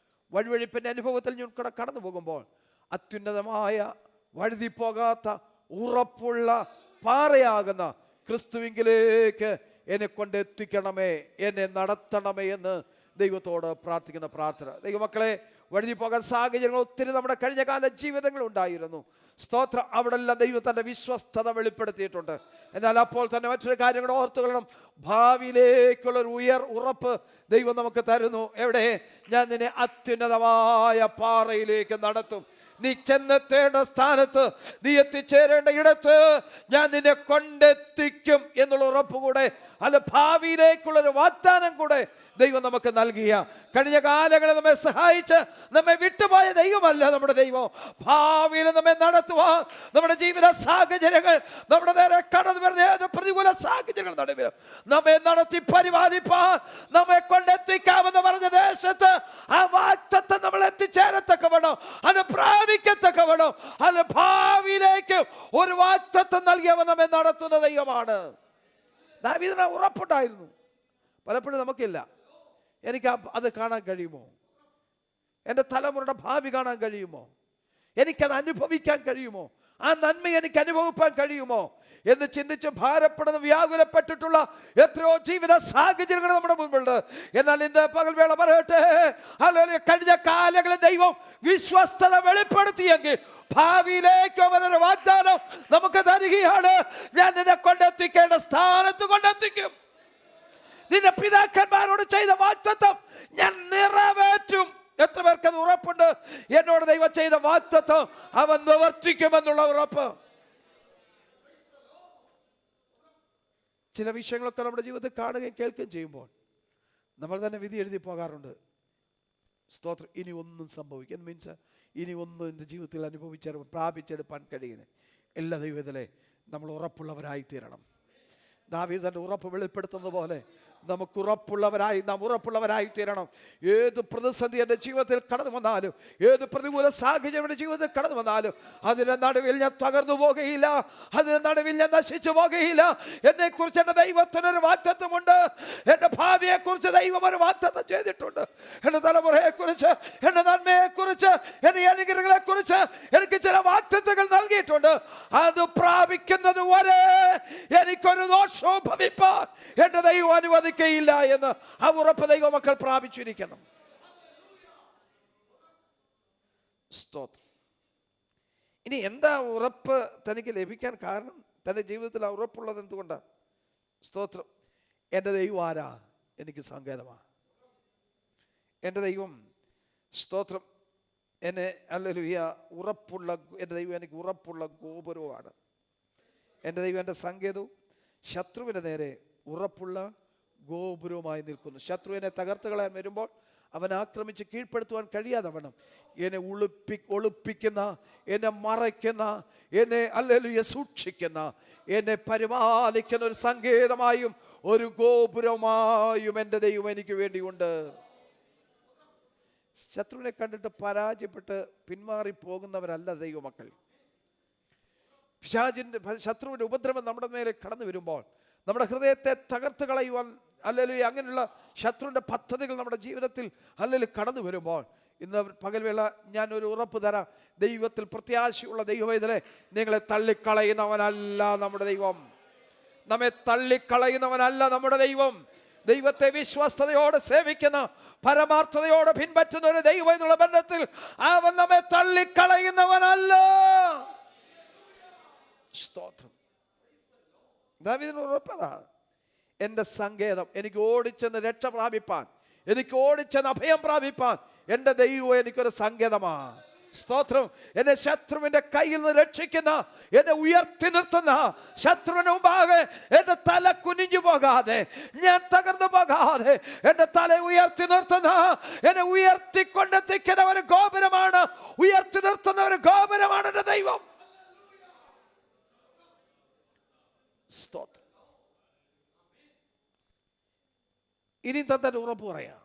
വഴിവഴിപ്പിൻ്റെ അനുഭവത്തിൽ ഞാൻ കടന്നു പോകുമ്പോൾ, അത്യുന്നതമായ വഴുതി പോകാത്ത ഉറപ്പുള്ള പാറയാകുന്ന ക്രിസ്തുവിങ്കിലേക്ക് എന്നെ കൊണ്ടെത്തിക്കണമേ, എന്നെ നടത്തണമേ എന്ന് ദൈവത്തോട് പ്രാർത്ഥിക്കുന്ന പ്രാർത്ഥന. ദൈവമക്കളെ, വഴുതി പോകാൻ സാഹചര്യങ്ങൾ ഒത്തിരി നമ്മുടെ കഴിഞ്ഞ കാല ജീവിതങ്ങളുണ്ടായിരുന്നു. സ്തോത്രം. അവിടെല്ലാം ദൈവം തൻ്റെ വിശ്വസ്തത വെളിപ്പെടുത്തിയിട്ടുണ്ട്. എന്നാൽ അപ്പോൾ തന്നെ മറ്റൊരു കാര്യങ്ങൾ ഓർത്തുകൊള്ളണം, ഭാവിയിലേക്കുള്ളൊരു ഉറപ്പ് ദൈവം നമുക്ക് തരുന്നു. എവിടെ? ഞാൻ നിന്നെ അത്യുന്നതമായ പാറയിലേക്ക് നടത്തും. നീ ചെന്നെത്തേണ്ട സ്ഥാനത്ത്, നീ എത്തിച്ചേരേണ്ട ഇടത്ത് ഞാൻ നിന്നെ കൊണ്ടെത്തിക്കും എന്നുള്ള ഉറപ്പ് കൂടെ, അല്ല ഭാവിയിലേക്കുള്ളൊരു വാഗ്ദാനം കൂടെ ദൈവം നമുക്ക് നൽകിയ, കഴിഞ്ഞ കാലങ്ങളിൽ നമ്മെ സഹായിച്ച് നമ്മെ വിട്ടുപോയ ദൈവമല്ല നമ്മുടെ ദൈവം. ഭാവിയിൽ നമ്മെ നടത്തുവാൻ, നമ്മുടെ ജീവിത സാഹചര്യങ്ങൾ, നമ്മുടെ നേരെ കടന്നു വരുന്ന പ്രതികൂല സാഹചര്യങ്ങൾ നടുവിൽ നമ്മെ നടത്തി പരിപാലിപ്പാൻ, നമ്മെ കൊണ്ടെത്തിക്കാമെന്ന് പറഞ്ഞ ദേശത്ത് ആ വാഗ്ദത്തം നമ്മൾ എത്തിച്ചേരത്തക്കവണ്ണം, അത് പ്രാപിക്കത്തക്കവണ്ണം, അത് ഭാവിയിലേക്ക് ഒരു വാഗ്ദത്തം നൽകിയവൻ നമ്മെ നടത്തുന്ന ദൈവമാണ്. ദാവീദിന് ഉറപ്പുണ്ടായിരുന്നു. പലപ്പോഴും നമുക്കില്ല. എനിക്ക് അത് കാണാൻ കഴിയുമോ? എൻ്റെ തലമുറയുടെ ഭാവി കാണാൻ കഴിയുമോ? എനിക്കത് അനുഭവിക്കാൻ കഴിയുമോ? ആ നന്മ എനിക്ക് അനുഭവിക്കാൻ കഴിയുമോ എന്ന് ചിന്തിച്ച് ഭാരപ്പെടുന്ന, വ്യാകുലപ്പെട്ടിട്ടുള്ള എത്രയോ ജീവിത സാഹചര്യങ്ങൾ നമ്മുടെ മുൻപുണ്ട്. എന്നാൽ ഇന്ന് പകൽവേള പറയട്ടെ, അല്ലെങ്കിൽ കഴിഞ്ഞ കാലങ്ങളിൽ ദൈവം വിശ്വസ്തത വെളിപ്പെടുത്തിയെങ്കിൽ ഭാവിയിലേക്ക് അവനൊരു വാഗ്ദാനം നമുക്ക് തരികയാണ്. ഞാൻ നിന്നെ കൊണ്ടെത്തിക്കേണ്ട സ്ഥാനത്ത് കൊണ്ടെത്തിക്കും. നിന്റെ പിതാക്കന്മാരോട് ചെയ്ത വാഗ്ദത്തം ഞാൻ നിറവേറ്റും. എത്ര പേർക്ക് അത് ഉറപ്പുണ്ട്? എന്നോട് ദൈവം ചെയ്ത വാഗ്ദത്തം അവൻ നിവർത്തിക്കുമെന്നുള്ള ഉറപ്പ്. ചില വിഷയങ്ങളൊക്കെ നമ്മുടെ ജീവിതത്തിൽ കാണുകയും കേൾക്കുകയും ചെയ്യുമ്പോൾ നമ്മൾ തന്നെ വിധി എഴുതി പോകാറുണ്ട്. സ്തോത്രം. ഇനി ഒന്നും സംഭവിക്കും, മീൻസ് ഇനി ഒന്നും എൻ്റെ ജീവിതത്തിൽ പ്രാപിച്ചെടുപ്പാൻ കഴിയുന്നത് എല്ലാ ദൈവത്തിലെ നമ്മൾ ഉറപ്പുള്ളവരായി തീരണം. ദാവീദ് തൻ്റെ ഉറപ്പ് വെളിപ്പെടുത്തുന്നത് പോലെ നമുക്ക് നാം ഉറപ്പുള്ളവരായി തീരണം. ഏത് പ്രതിസന്ധി എൻ്റെ ജീവിതത്തിൽ കടന്നു വന്നാലും, ഏത് പ്രതികൂല സാഹചര്യം എൻ്റെ ജീവിതത്തിൽ കടന്നു വന്നാലും, അതിൻ്റെ നടുവിൽ ഞാൻ തകർന്നു പോകുകയില്ല, അതിൻ്റെ നടുവിൽ ഞാൻ നശിച്ചു പോകുകയില്ല. എന്നെക്കുറിച്ച് എൻ്റെ ദൈവത്തിനൊരു വാഗ്ദത്തമുണ്ട്. എൻ്റെ ഭാവിയെക്കുറിച്ച് ദൈവം ഒരു വാഗ്ദത്തം ചെയ്തിട്ടുണ്ട്. എൻ്റെ തലമുറയെക്കുറിച്ച്, എൻ്റെ നന്മയെക്കുറിച്ച്, എൻ്റെ അനുഗ്രഹങ്ങളെക്കുറിച്ച് എനിക്ക് ചില വാഗ്ദത്തങ്ങൾ നൽകിയിട്ടുണ്ട്. അത് പ്രാപിക്കുന്നത് വരെ എനിക്കൊരു ദോഷവും ഭവിപ്പാൻ എൻ്റെ ദൈവം അനുവദിക്കയില്ല എന്ന് ആ ഉറപ്പ് ദൈവ മക്കൾ പ്രാപിച്ചിരിക്കണം. സ്തോത്രം. ഇനി എന്താ ഉറപ്പ് തനിക്ക് ലഭിക്കാൻ കാരണം? തൻ്റെ ജീവിതത്തിൽ ആ ഉറപ്പുള്ളത് എന്തുകൊണ്ടാണ്? സ്തോത്രം. എൻ്റെ ദൈവം ആരാ? എനിക്ക് സങ്കേതമാണ്. എൻ്റെ ദൈവം സ്തോത്രം എന്നെ ഹല്ലേലൂയ ഉറപ്പുള്ള എൻ്റെ ദൈവം എനിക്ക് ഉറപ്പുള്ള ഗോപുരവുമാണ്. എൻ്റെ ദൈവം എൻ്റെ സങ്കേതവും ശത്രുവിൻ്റെ നേരെ ഉറപ്പുള്ള ഗോപുരവുമായി നിൽക്കുന്നു. ശത്രുവിനെ തകർത്ത് കളയാൻ വരുമ്പോൾ അവൻ ആക്രമിച്ച് കീഴ്പ്പെടുത്തുവാൻ കഴിയാതെ വണ്ണം എന്നെ ഒളിപ്പിക്കുന്ന, എന്നെ മറയ്ക്കുന്ന, എന്നെ ഹല്ലേലൂയ സൂക്ഷിക്കുന്ന, എന്നെ പരിപാലിക്കുന്ന ഒരു സങ്കേതമായും ഒരു ഗോപുരമായും എൻ്റെ ദൈവം എനിക്ക് വേണ്ടിയുണ്ട്. ശത്രുവിനെ കണ്ടിട്ട് പരാജയപ്പെട്ട് പിന്മാറി പോകുന്നവരല്ല ദൈവമക്കൾ. ശത്രുവിൻ്റെ ഉപദ്രവം നമ്മുടെ മേലെ കടന്നു വരുമ്പോൾ നമ്മുടെ ഹൃദയത്തെ തകർത്ത് കളയുവാൻ ഹല്ലേലൂയ അങ്ങനെയുള്ള ശത്രുവിൻ്റെ പദ്ധതികൾ നമ്മുടെ ജീവിതത്തിൽ ഹല്ലേലൂയ കടന്നു വരുമ്പോൾ ഇന്ന് പകൽവേള ഞാനൊരു ഉറപ്പ് തരാം. ദൈവത്തിൽ പ്രത്യാശയുള്ള ദൈവവേദനെ നിങ്ങളെ തള്ളിക്കളയുന്നവനല്ല നമ്മുടെ ദൈവം. നമ്മെ തള്ളിക്കളയുന്നവനല്ല നമ്മുടെ ദൈവം. ദൈവത്തെ വിശ്വസ്തയോടെ സേവിക്കുന്ന, പരമാർത്ഥതയോടെ പിൻപറ്റുന്ന ഒരു ദൈവം എന്നുള്ള ബന്ധത്തിൽ അവൻ നമ്മെ തള്ളിക്കളയുന്നവനല്ല. സ്തോത്രം. ദാവീദിന് ഉറപ്പതാ, എൻ്റെ സങ്കേതം, എനിക്ക് ഓടിച്ചെന്ന് രക്ഷ പ്രാപിപ്പാൻ, എനിക്ക് ഓടിച്ചെന്ന് അഭയം പ്രാപിപ്പാൻ എൻ്റെ ദൈവം എനിക്കൊരു സങ്കേതമാണ്. സ്തോത്രം. എന്നെ ശത്രുവിൻ്റെ കയ്യിൽ നിന്ന് രക്ഷിക്കുന്ന, എന്നെ ഉയർത്തി നിർത്തുന്ന, ശത്രുവിന് മുമ്പാകെ എൻ്റെ തല കുനിഞ്ഞു പോകാതെ, ഞാൻ തകർന്നു പോകാതെ എൻ്റെ തല ഉയർത്തി നിർത്തുന്ന, എന്നെ ഉയർത്തിക്കൊണ്ടെത്തിക്കുന്ന ഒരു ഗോപുരമാണ്, ഉയർത്തി നിർത്തുന്ന ഒരു ഗോപുരമാണ് എൻ്റെ ദൈവം. സ്തോത്രം. ഇനി തന്നെ ഉറപ്പ് പറയാം,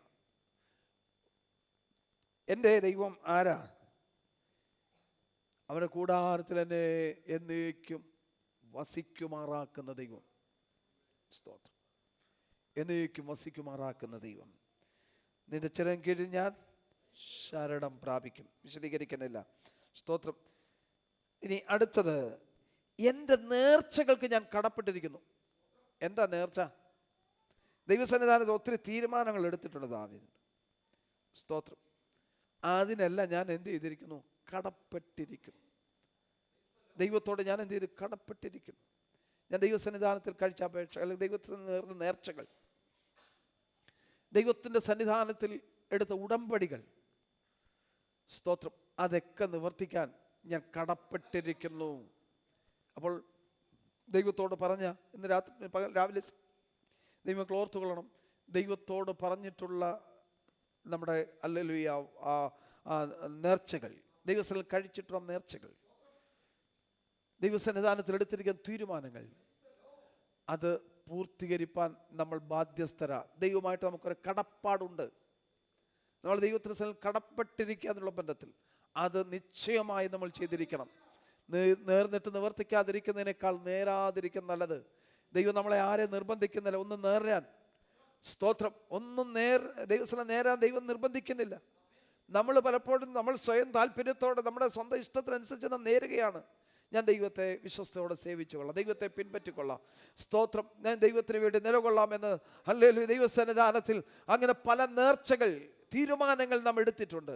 എൻ്റെ ദൈവം ആരാ? അവൻ്റെ കൂടാരത്തിൽ എന്നെ എന്നേക്കും വസിക്കുമാറാക്കുന്ന ദൈവം. സ്തോത്രം. എന്നേക്കും വസിക്കുമാറാക്കുന്ന ദൈവം. നിന്റെ ചിരം കീഴിൽ ഞാൻ ശരണം പ്രാപിക്കും. വിശദീകരിക്കുന്നില്ല. സ്തോത്രം. ഇനി അടുത്തത്, എൻ്റെ നേർച്ചകൾക്ക് ഞാൻ കടപ്പെട്ടിരിക്കുന്നു. എന്താ നേർച്ച? ദൈവസന്നിധാനത്ത് ഒത്തിരി തീരുമാനങ്ങൾ എടുത്തിട്ടുണ്ട് ദാവീദ്. സ്തോത്രം. അതിനെല്ലാം ഞാൻ എന്ത് ചെയ്തിരിക്കുന്നു? കടപ്പെട്ടിരിക്കുന്നു. ദൈവത്തോട് ഞാൻ എന്ത് ചെയ്തു? കടപ്പെട്ടിരിക്കുന്നു. ഞാൻ ദൈവസന്നിധാനത്തിൽ കഴിച്ച അപേക്ഷ, അല്ലെങ്കിൽ ദൈവത്തിന് നേർന്ന നേർച്ചകൾ, ദൈവത്തിൻ്റെ സന്നിധാനത്തിൽ എടുത്ത ഉടമ്പടികൾ, സ്തോത്രം, അതൊക്കെ നിവർത്തിക്കാൻ ഞാൻ കടപ്പെട്ടിരിക്കുന്നു. അപ്പോൾ ദൈവത്തോട് പറഞ്ഞ ഇന്ന് രാവിലെ ദൈവമക്കൾ ഓർത്തുകൊള്ളണം, ദൈവത്തോട് പറഞ്ഞിട്ടുള്ള നമ്മുടെ ഹല്ലേലൂയ നേർച്ചകൾ, ദൈവസ്ഥലം കഴിച്ചിട്ടുള്ള നേർച്ചകൾ, ദൈവസന്നിധാനത്തിൽ എടുത്തിരിക്കുന്ന തീരുമാനങ്ങൾ, അത് പൂർത്തീകരിപ്പാൻ നമ്മൾ ബാധ്യസ്ഥരാ. ദൈവമായിട്ട് നമുക്കൊരു കടപ്പാടുണ്ട്. നമ്മൾ ദൈവത്തിന് സ്ഥലം കടപ്പെട്ടിരിക്കുക എന്നുള്ള ബന്ധത്തിൽ അത് നിശ്ചയമായി നമ്മൾ ചെയ്തിരിക്കണം. നേർന്നിട്ട് നിവർത്തിക്കാതിരിക്കുന്നതിനേക്കാൾ നേരാതിരിക്കുന്ന നല്ലത്. ദൈവം നമ്മളെ ആരെ നിർബന്ധിക്കുന്നില്ല ഒന്നും നേരാൻ. സ്തോത്രം. ഒന്നും ദൈവസ്ഥലം നേരാൻ ദൈവം നിർബന്ധിക്കുന്നില്ല. നമ്മൾ പലപ്പോഴും നമ്മൾ സ്വയം താല്പര്യത്തോടെ നമ്മുടെ സ്വന്തം ഇഷ്ടത്തിനനുസരിച്ച് നാം നേരുകയാണ്. ഞാൻ ദൈവത്തെ വിശ്വസ്തയോടെ സേവിച്ചുകൊള്ളാം, ദൈവത്തെ പിൻപറ്റിക്കൊള്ളാം, സ്തോത്രം, ഞാൻ ദൈവത്തിന് വേണ്ടി നിലകൊള്ളാമെന്ന് ഹല്ലേലൂയ ദൈവസന്നിധാനത്തിൽ അങ്ങനെ പല നേർച്ചകൾ, തീരുമാനങ്ങൾ നാം എടുത്തിട്ടുണ്ട്.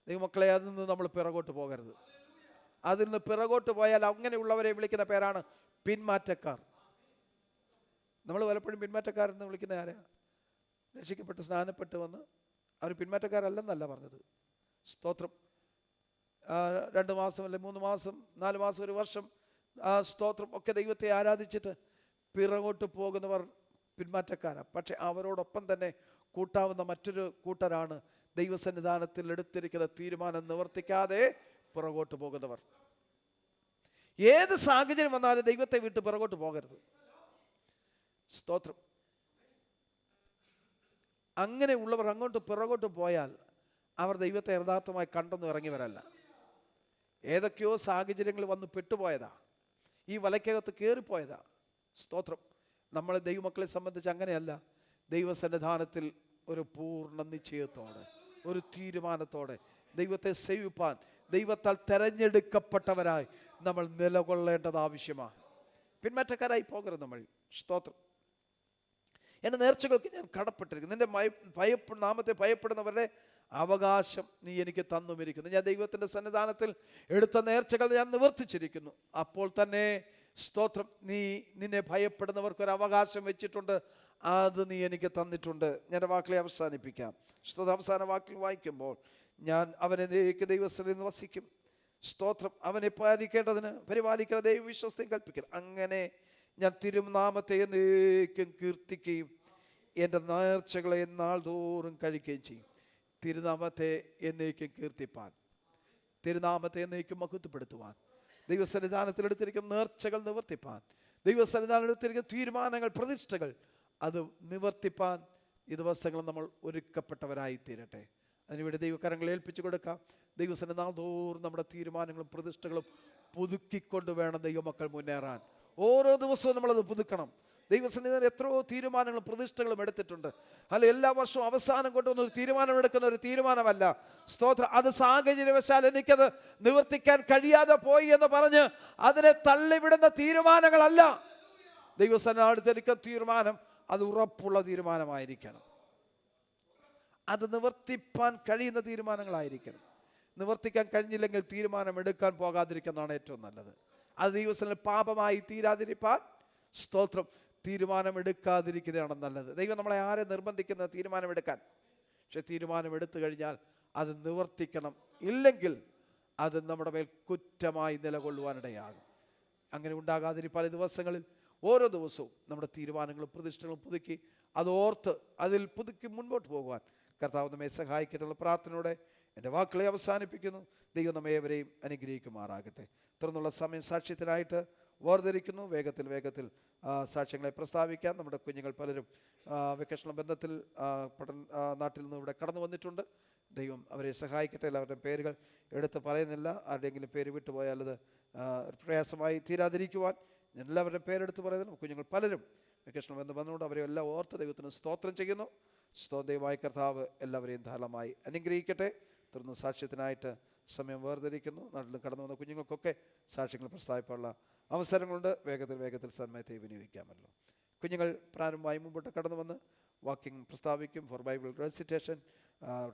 ദൈവമക്കളെ, അതിൽ നിന്ന് നമ്മൾ പിറകോട്ട് പോകരുത്. അതിൽ നിന്ന് പിറകോട്ട് പോയാൽ അങ്ങനെയുള്ളവരെ വിളിക്കുന്ന പേരാണ് പിന്മാറ്റക്കാർ. നമ്മൾ പലപ്പോഴും പിന്മാറ്റക്കാരെന്ന് വിളിക്കുന്ന ആരാ? രക്ഷിക്കപ്പെട്ട് സ്നാനപ്പെട്ട് വന്ന് അവർ പിന്മാറ്റക്കാരല്ലെന്നല്ല പറഞ്ഞത്. സ്തോത്രം. 2 മാസം അല്ലെങ്കിൽ 3 മാസം 4 മാസം 1 വർഷം സ്തോത്രം ഒക്കെ ദൈവത്തെ ആരാധിച്ചിട്ട് പിറകോട്ട് പോകുന്നവർ പിന്മാറ്റക്കാരാണ്. പക്ഷെ അവരോടൊപ്പം തന്നെ കൂട്ടാവുന്ന മറ്റൊരു കൂട്ടരാണ് ദൈവസന്നിധാനത്തിൽ എടുത്തിരിക്കുന്ന തീരുമാനം നിവർത്തിക്കാതെ പിറകോട്ട് പോകുന്നവർ. ഏത് സാഹചര്യം വന്നാലും ദൈവത്തെ വിട്ട് പിറകോട്ട് പോകരുത്. സ്തോത്രം. അങ്ങനെയുള്ളവർ അങ്ങോട്ട് പിറകോട്ട് പോയാൽ അവർ ദൈവത്തെ യഥാർത്ഥമായി കണ്ടൊന്നും ഇറങ്ങിവരല്ല. ഏതൊക്കെയോ സാഹചര്യങ്ങൾ വന്ന് പെട്ടുപോയതാ, ഈ വലയ്ക്കകത്ത് കയറിപ്പോയതാ. സ്തോത്രം. നമ്മളെ ദൈവമക്കളെ സംബന്ധിച്ച് അങ്ങനെയല്ല. ദൈവസന്നിധാനത്തിൽ ഒരു പൂർണ്ണ നിശ്ചയത്തോടെ, ഒരു തീരുമാനത്തോടെ ദൈവത്തെ സേവിപ്പാൻ ദൈവത്താൽ തെരഞ്ഞെടുക്കപ്പെട്ടവരായി നമ്മൾ നിലകൊള്ളേണ്ടത് ആവശ്യമാണ്. പിന്മാറ്റക്കാരായി പോകരുത് നമ്മൾ. സ്തോത്രം. എൻ്റെ നേർച്ചകൾക്ക് ഞാൻ കടപ്പെട്ടിരിക്കുന്നു. നിന്റെ നാമത്തെ ഭയപ്പെടുന്നവരുടെ അവകാശം നീ എനിക്ക് തന്നുമിരിക്കുന്നു. ഞാൻ ദൈവത്തിൻ്റെ സന്നിധാനത്തിൽ എടുത്ത നേർച്ചകൾ ഞാൻ നിവർത്തിച്ചിരിക്കുന്നു. അപ്പോൾ തന്നെ സ്തോത്രം, നിന്നെ ഭയപ്പെടുന്നവർക്കൊരു അവകാശം വെച്ചിട്ടുണ്ട്. അത് നീ എനിക്ക് തന്നിട്ടുണ്ട്. ഞാൻ വാക്കിലെ അവസാനിപ്പിക്കാം. അവസാന വാക്കിൽ വായിക്കുമ്പോൾ, ഞാൻ അവനെ ദൈവസ്ഥലിൽ നിന്ന് വസിക്കും. സ്തോത്രം. അവനെ പരിപാലിക്കേണ്ട ദൈവ വിശ്വസ്തയും കൽപ്പിക്കണം. അങ്ങനെ ഞാൻ തിരുനാമത്തെ എന്നേക്കും കീർത്തിക്കുകയും എൻ്റെ നേർച്ചകളെ നാൾ തോറും കഴിക്കുകയും ചെയ്യും. തിരുനാമത്തെ എന്നേക്കും കീർത്തിപ്പാൻ, തിരുനാമത്തെ എന്നേക്കും മഹത്വപ്പെടുത്തുവാൻ, ദൈവസന്നിധാനത്തിൽ എടുത്തിരിക്കുന്ന നേർച്ചകൾ നിവർത്തിപ്പാൻ, ദൈവസന്നിധാനം എടുത്തിരിക്കുന്ന തീരുമാനങ്ങൾ, പ്രതിഷ്ഠകൾ അത് നിവർത്തിപ്പാൻ ഈ ദിവസങ്ങൾ നമ്മൾ ഒരുക്കപ്പെട്ടവരായി തീരട്ടെ. അതിനുവേണ്ടി ദൈവകരങ്ങളെ ഏൽപ്പിച്ചു കൊടുക്കാം. ദൈവസന്നിധാനം തോറും നമ്മുടെ തീരുമാനങ്ങളും പ്രതിഷ്ഠകളും പുതുക്കിക്കൊണ്ട് വേണം ദൈവമക്കൾ മുന്നേറാൻ. ഓരോ ദിവസവും നമ്മളത് പുതുക്കണം. ദൈവസന്നിധാനം എത്രയോ തീരുമാനങ്ങളും പ്രതിഷ്ഠകളും എടുത്തിട്ടുണ്ട്. അല്ല, എല്ലാ വർഷവും അവസാനം കൊണ്ടുവന്ന ഒരു തീരുമാനം എടുക്കുന്ന ഒരു തീരുമാനമല്ല. സ്തോത്രം. അത് സാഹചര്യവശാൽ എനിക്കത് നിവർത്തിക്കാൻ കഴിയാതെ പോയി എന്ന് പറഞ്ഞ് അതിനെ തള്ളിവിടുന്ന തീരുമാനങ്ങളല്ല. ദൈവസന്നിധാനം എടുത്തിരിക്കുന്ന തീരുമാനം അത് ഉറപ്പുള്ള തീരുമാനമായിരിക്കണം. അത് നിവർത്തിപ്പാൻ കഴിയുന്ന തീരുമാനങ്ങളായിരിക്കണം. നിവർത്തിക്കാൻ കഴിഞ്ഞില്ലെങ്കിൽ തീരുമാനം എടുക്കാൻ പോകാതിരിക്കുന്നതാണ് ഏറ്റവും നല്ലത്. അത് ദൈവസന്നിധിയിൽ പാപമായി തീരാതിരിപ്പാൻ, സ്തോത്രം, തീരുമാനമെടുക്കാതിരിക്കുന്നതാണ് നല്ലത്. ദൈവം നമ്മളെ ആരെ നിർബന്ധിക്കുന്നത് തീരുമാനമെടുക്കാൻ? പക്ഷെ തീരുമാനമെടുത്തു കഴിഞ്ഞാൽ അത് നിവർത്തിക്കണം. ഇല്ലെങ്കിൽ അത് നമ്മുടെ മേൽ കുറ്റമായി നിലകൊള്ളുവാനിടയാകും. അങ്ങനെ ഉണ്ടാകാതിരിപ്പാൻ ഈ ദിവസങ്ങളിൽ ഓരോ ദിവസവും നമ്മുടെ തീരുമാനങ്ങളും പ്രതിഷ്ഠകളും പുതുക്കി അതോർത്ത് അതിൽ പുതുക്കി മുൻപോട്ട് പോകുവാൻ കർത്താവ് നമ്മെ സഹായിക്കട്ടെ. പ്രാർത്ഥനയോടെ എൻ്റെ വാക്കുകളെ അവസാനിപ്പിക്കുന്നു. ദൈവം നമ്മെ ഏവരെയും അനുഗ്രഹിക്കുമാറാകട്ടെ. തുടർന്നുള്ള സമയം സാക്ഷ്യത്തിനായിട്ട് വേർതിരിക്കുന്നു. വേഗത്തിൽ സാക്ഷ്യങ്ങളെ പ്രസ്താവിക്കാം. നമ്മുടെ കുഞ്ഞുങ്ങൾ പലരും വെക്കേഷണൽ ബന്ധത്തിൽ നാട്ടിൽ നിന്ന് ഇവിടെ കടന്നു വന്നിട്ടുണ്ട്. ദൈവം അവരെ സഹായിക്കട്ടെ. എല്ലാവരുടെയും പേരുകൾ എടുത്ത് പറയുന്നില്ല. ആരുടെയെങ്കിലും പേര് വിട്ടുപോയാൽ അത് പ്രയാസമായി തീരാതിരിക്കുവാൻ ഞാൻ എല്ലാവരുടെയും പേരെടുത്ത് പറയുന്നു. കുഞ്ഞുങ്ങൾ പലരും വെക്കേഷണൽ ബന്ധം വന്നുകൊണ്ട് അവരെ എല്ലാം ഓർത്ത് ദൈവത്തിന് സ്തോത്രം ചെയ്യുന്നു. ദൈവമായ കർത്താവ് എല്ലാവരെയും ധാരാളമായി അനുഗ്രഹിക്കട്ടെ. തുടർന്ന് സാക്ഷ്യത്തിനായിട്ട് സമയം വേർതിരിക്കുന്നു. നാട്ടിൽ കടന്നു വന്ന കുഞ്ഞുങ്ങൾക്കൊക്കെ സാക്ഷ്യങ്ങൾ പ്രസ്താവിക്കാനുള്ള അവസരങ്ങളുണ്ട്. വേഗത്തിൽ സമയത്തെ വിനിയോഗിക്കാമല്ലോ. കുഞ്ഞുങ്ങൾ പ്രാരംഭമായി മുമ്പോട്ട് കടന്നു വന്ന് വാക്കിംഗ് പ്രസ്താവിക്കും. For Bible recitation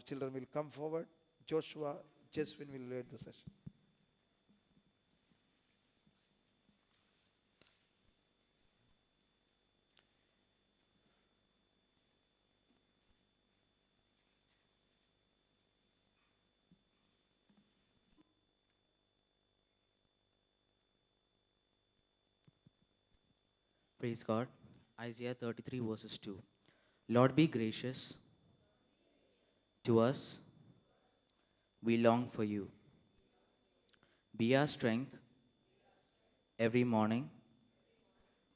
children will come forward. Joshua, Jeswin will lead the session. Praise God. Isaiah 33 verses 2. Lord, be gracious to us. We long for you. Be our strength every morning,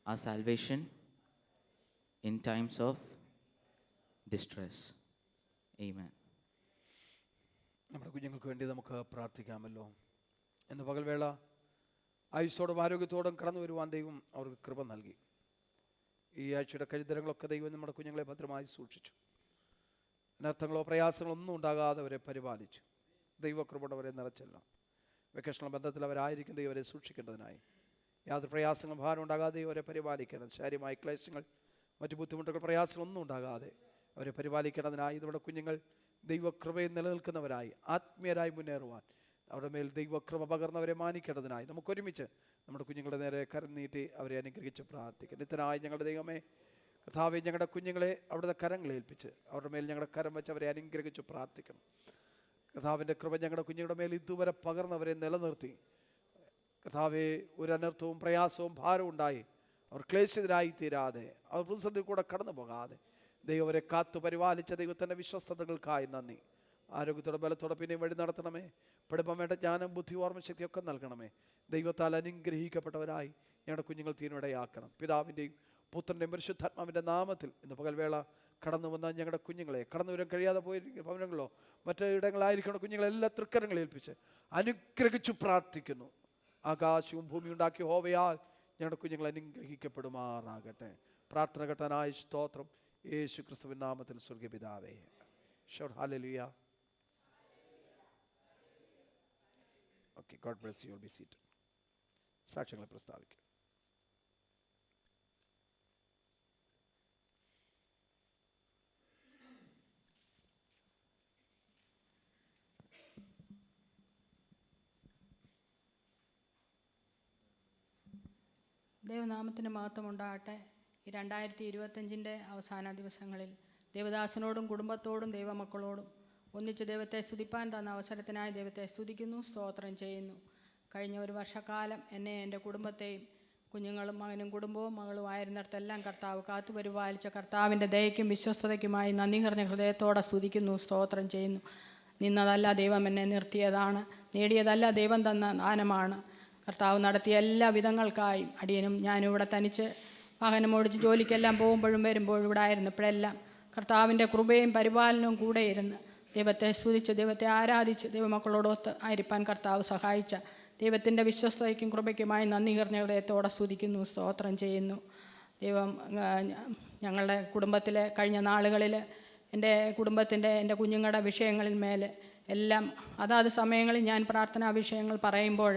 our salvation in times of distress. Amen. നമ്മുടെ കുഞ്ഞുങ്ങൾക്ക് വേണ്ടി നമുക്ക് പ്രാർത്ഥിക്കാമല്ലോ. ഇന്ന് പകൽവേള ആയുസ്സോടും ആരോഗ്യത്തോടും കടന്നു വരുവാൻ ദൈവം അവർക്ക് കൃപ നൽകി. ഈ ആഴ്ചയുടെ കഴുതരങ്ങളൊക്കെ ദൈവം നമ്മുടെ കുഞ്ഞുങ്ങളെ ഭദ്രമായി സൂക്ഷിച്ചു. അനർത്ഥങ്ങളോ പ്രയാസങ്ങളോ ഒന്നും ഉണ്ടാകാതെ അവരെ പരിപാലിച്ചു. ദൈവകൃപയുടെ അവരെ നിറച്ചല്ലോ. വെക്കേഷണൽ ബന്ധത്തിൽ അവരായിരിക്കും ദൈവം അവരെ സൂക്ഷിക്കേണ്ടതിനായി. യാതൊരു പ്രയാസങ്ങളും ഭാരം ഉണ്ടാകാതെ അവരെ പരിപാലിക്കണം. ശാരീരമായ ക്ലേശങ്ങൾ, മറ്റു ബുദ്ധിമുട്ടുകൾ, പ്രയാസങ്ങളൊന്നും ഉണ്ടാകാതെ അവരെ പരിപാലിക്കേണ്ടതിനായി നമ്മുടെ കുഞ്ഞുങ്ങൾ ദൈവകൃപയിൽ നിലനിൽക്കുന്നവരായി ആത്മീയരായി മുന്നേറുവാൻ അവരുടെ മേൽ ദൈവകൃപ പകർന്നവരെ മാനിക്കേണ്ടതിനായി നമുക്കൊരുമിച്ച് നമ്മുടെ കുഞ്ഞുങ്ങളുടെ നേരെ കരം നീട്ടി അവരെ അനുഗ്രഹിച്ച് പ്രാർത്ഥിക്കാം. നിത്യനായി ഞങ്ങളുടെ ദൈവമേ കർത്താവേ, ഞങ്ങളുടെ കുഞ്ഞുങ്ങളെ അവിടുത്തെ കരങ്ങളേൽപ്പിച്ച് അവരുടെ മേൽ ഞങ്ങളുടെ കരം വെച്ച് അവരെ അനുഗ്രഹിച്ച് പ്രാർത്ഥിക്കണം. കർത്താവിൻ്റെ കൃപ ഞങ്ങളുടെ കുഞ്ഞുങ്ങളുടെ മേൽ ഇതുവരെ പകർന്നവരെ നിലനിർത്തി കർത്താവേ, ഒരു അനർത്ഥവും പ്രയാസവും ഭാരവും ഉണ്ടായി അവർ ക്ലേശിതരായി തീരാതെ അവർ പ്രതിസന്ധി കൂടെ കടന്നു പോകാതെ ദൈവം അവരെ കാത്തു പരിപാലിച്ച ദൈവത്തിൻ്റെ വിശ്വസ്തതകൾക്കായി നന്ദി. ആരോഗ്യത്തോടെ ബലത്തോടെ പിന്നെയും വഴി നടത്തണമേ. പഠിപ്പം വേണ്ട ജ്ഞാനം, ബുദ്ധി, ഓർമ്മശക്തിയൊക്കെ നൽകണമേ. ദൈവത്താൽ അനുഗ്രഹിക്കപ്പെട്ടവരായി ഞങ്ങളുടെ കുഞ്ഞുങ്ങൾ തീരുമാനമാക്കണം. പിതാവിൻ്റെയും പുത്രൻ്റെയും പരിശുദ്ധാത്മാവിൻ്റെ നാമത്തിൽ ഇന്ന് പകൽവേള കടന്നു വന്ന ഞങ്ങളുടെ കുഞ്ഞുങ്ങളെ, കടന്നു വരാൻ കഴിയാതെ പോയിരിക്കുന്ന ഭവനങ്ങളോ മറ്റു ഇടങ്ങളായിരിക്കുന്ന കുഞ്ഞുങ്ങളെല്ലാം തൃക്കരങ്ങളെ ഏൽപ്പിച്ച് അനുഗ്രഹിച്ചു പ്രാർത്ഥിക്കുന്നു. ആകാശവും ഭൂമിയും ഉണ്ടാക്കി ഹോവയാൽ ഞങ്ങളുടെ കുഞ്ഞുങ്ങൾ അനുഗ്രഹിക്കപ്പെടുമാറാകട്ടെ. പ്രാർത്ഥന കേട്ടനായ സ്തോത്രം. യേശു ക്രിസ്തുവിൻ നാമത്തിൽ സ്വർഗ്ഗീയ പിതാവേ. Shout hallelujah. Okay, God bless you. You'll be seated. സാക്ഷ്യങ്ങളെ പ്രസ്താവിക്കും. ദൈവനാമത്തിന് മഹത്വം ഉണ്ടാകട്ടെ. ഈ 2025 അവസാന ദിവസങ്ങളിൽ ദേവദാസനോടും കുടുംബത്തോടും ദൈവമക്കളോടും ഒന്നിച്ച് ദൈവത്തെ സ്തുതിപ്പാൻ തന്ന അവസരത്തിനായി ദൈവത്തെ സ്തുതിക്കുന്നു, സ്തോത്രം ചെയ്യുന്നു. കഴിഞ്ഞ ഒരു വർഷക്കാലം എന്നെ എൻ്റെ കുടുംബത്തെയും കുഞ്ഞുങ്ങളും മകനും കുടുംബവും മകളുമായിരുന്നിടത്തെല്ലാം കർത്താവ് കാത്തുപരിപാലിച്ച കർത്താവിൻ്റെ ദയയ്ക്കും വിശ്വസ്തതയ്ക്കുമായി നന്ദി നിറഞ്ഞ ഹൃദയത്തോടെ സ്തുതിക്കുന്നു, സ്തോത്രം ചെയ്യുന്നു. നിന്നതല്ല ദൈവം എന്നെ നിർത്തിയതാണ്, നേടിയതല്ല ദൈവം തന്ന ദാനമാണ്. കർത്താവ് നടത്തിയ എല്ലാ വിധങ്ങൾക്കായും അടിയനും ഞാനും ഇവിടെ തനിച്ച് വാഹനമോടിച്ച് ജോലിക്കെല്ലാം പോകുമ്പോഴും വരുമ്പോഴും ഇവിടെ ആയിരുന്നപ്പോഴെല്ലാം കർത്താവിൻ്റെ കൃപയും പരിപാലനവും കൂടെ ഇരുന്ന് ദൈവത്തെ സ്തുതിച്ച് ദൈവത്തെ ആരാധിച്ച് ദൈവമക്കളോടൊത്ത് ആയിരിക്കാൻ കർത്താവ് സഹായിച്ച ദൈവത്തിൻ്റെ വിശ്വസ്തതയ്ക്കും കൃപയ്ക്കുമായി നന്ദി നിറഞ്ഞ ഹൃദയത്തോടെ സ്തുതിക്കുന്നു, സ്തോത്രം ചെയ്യുന്നു. ദൈവം ഞങ്ങളുടെ കുടുംബത്തിലെ കഴിഞ്ഞ നാളുകളിൽ എൻ്റെ കുടുംബത്തിൻ്റെ എൻ്റെ കുഞ്ഞുങ്ങളുടെ വിഷയങ്ങളിൽ മേലെ എല്ലാം അതാത് സമയങ്ങളിൽ ഞാൻ പ്രാർത്ഥനാ വിഷയങ്ങൾ പറയുമ്പോൾ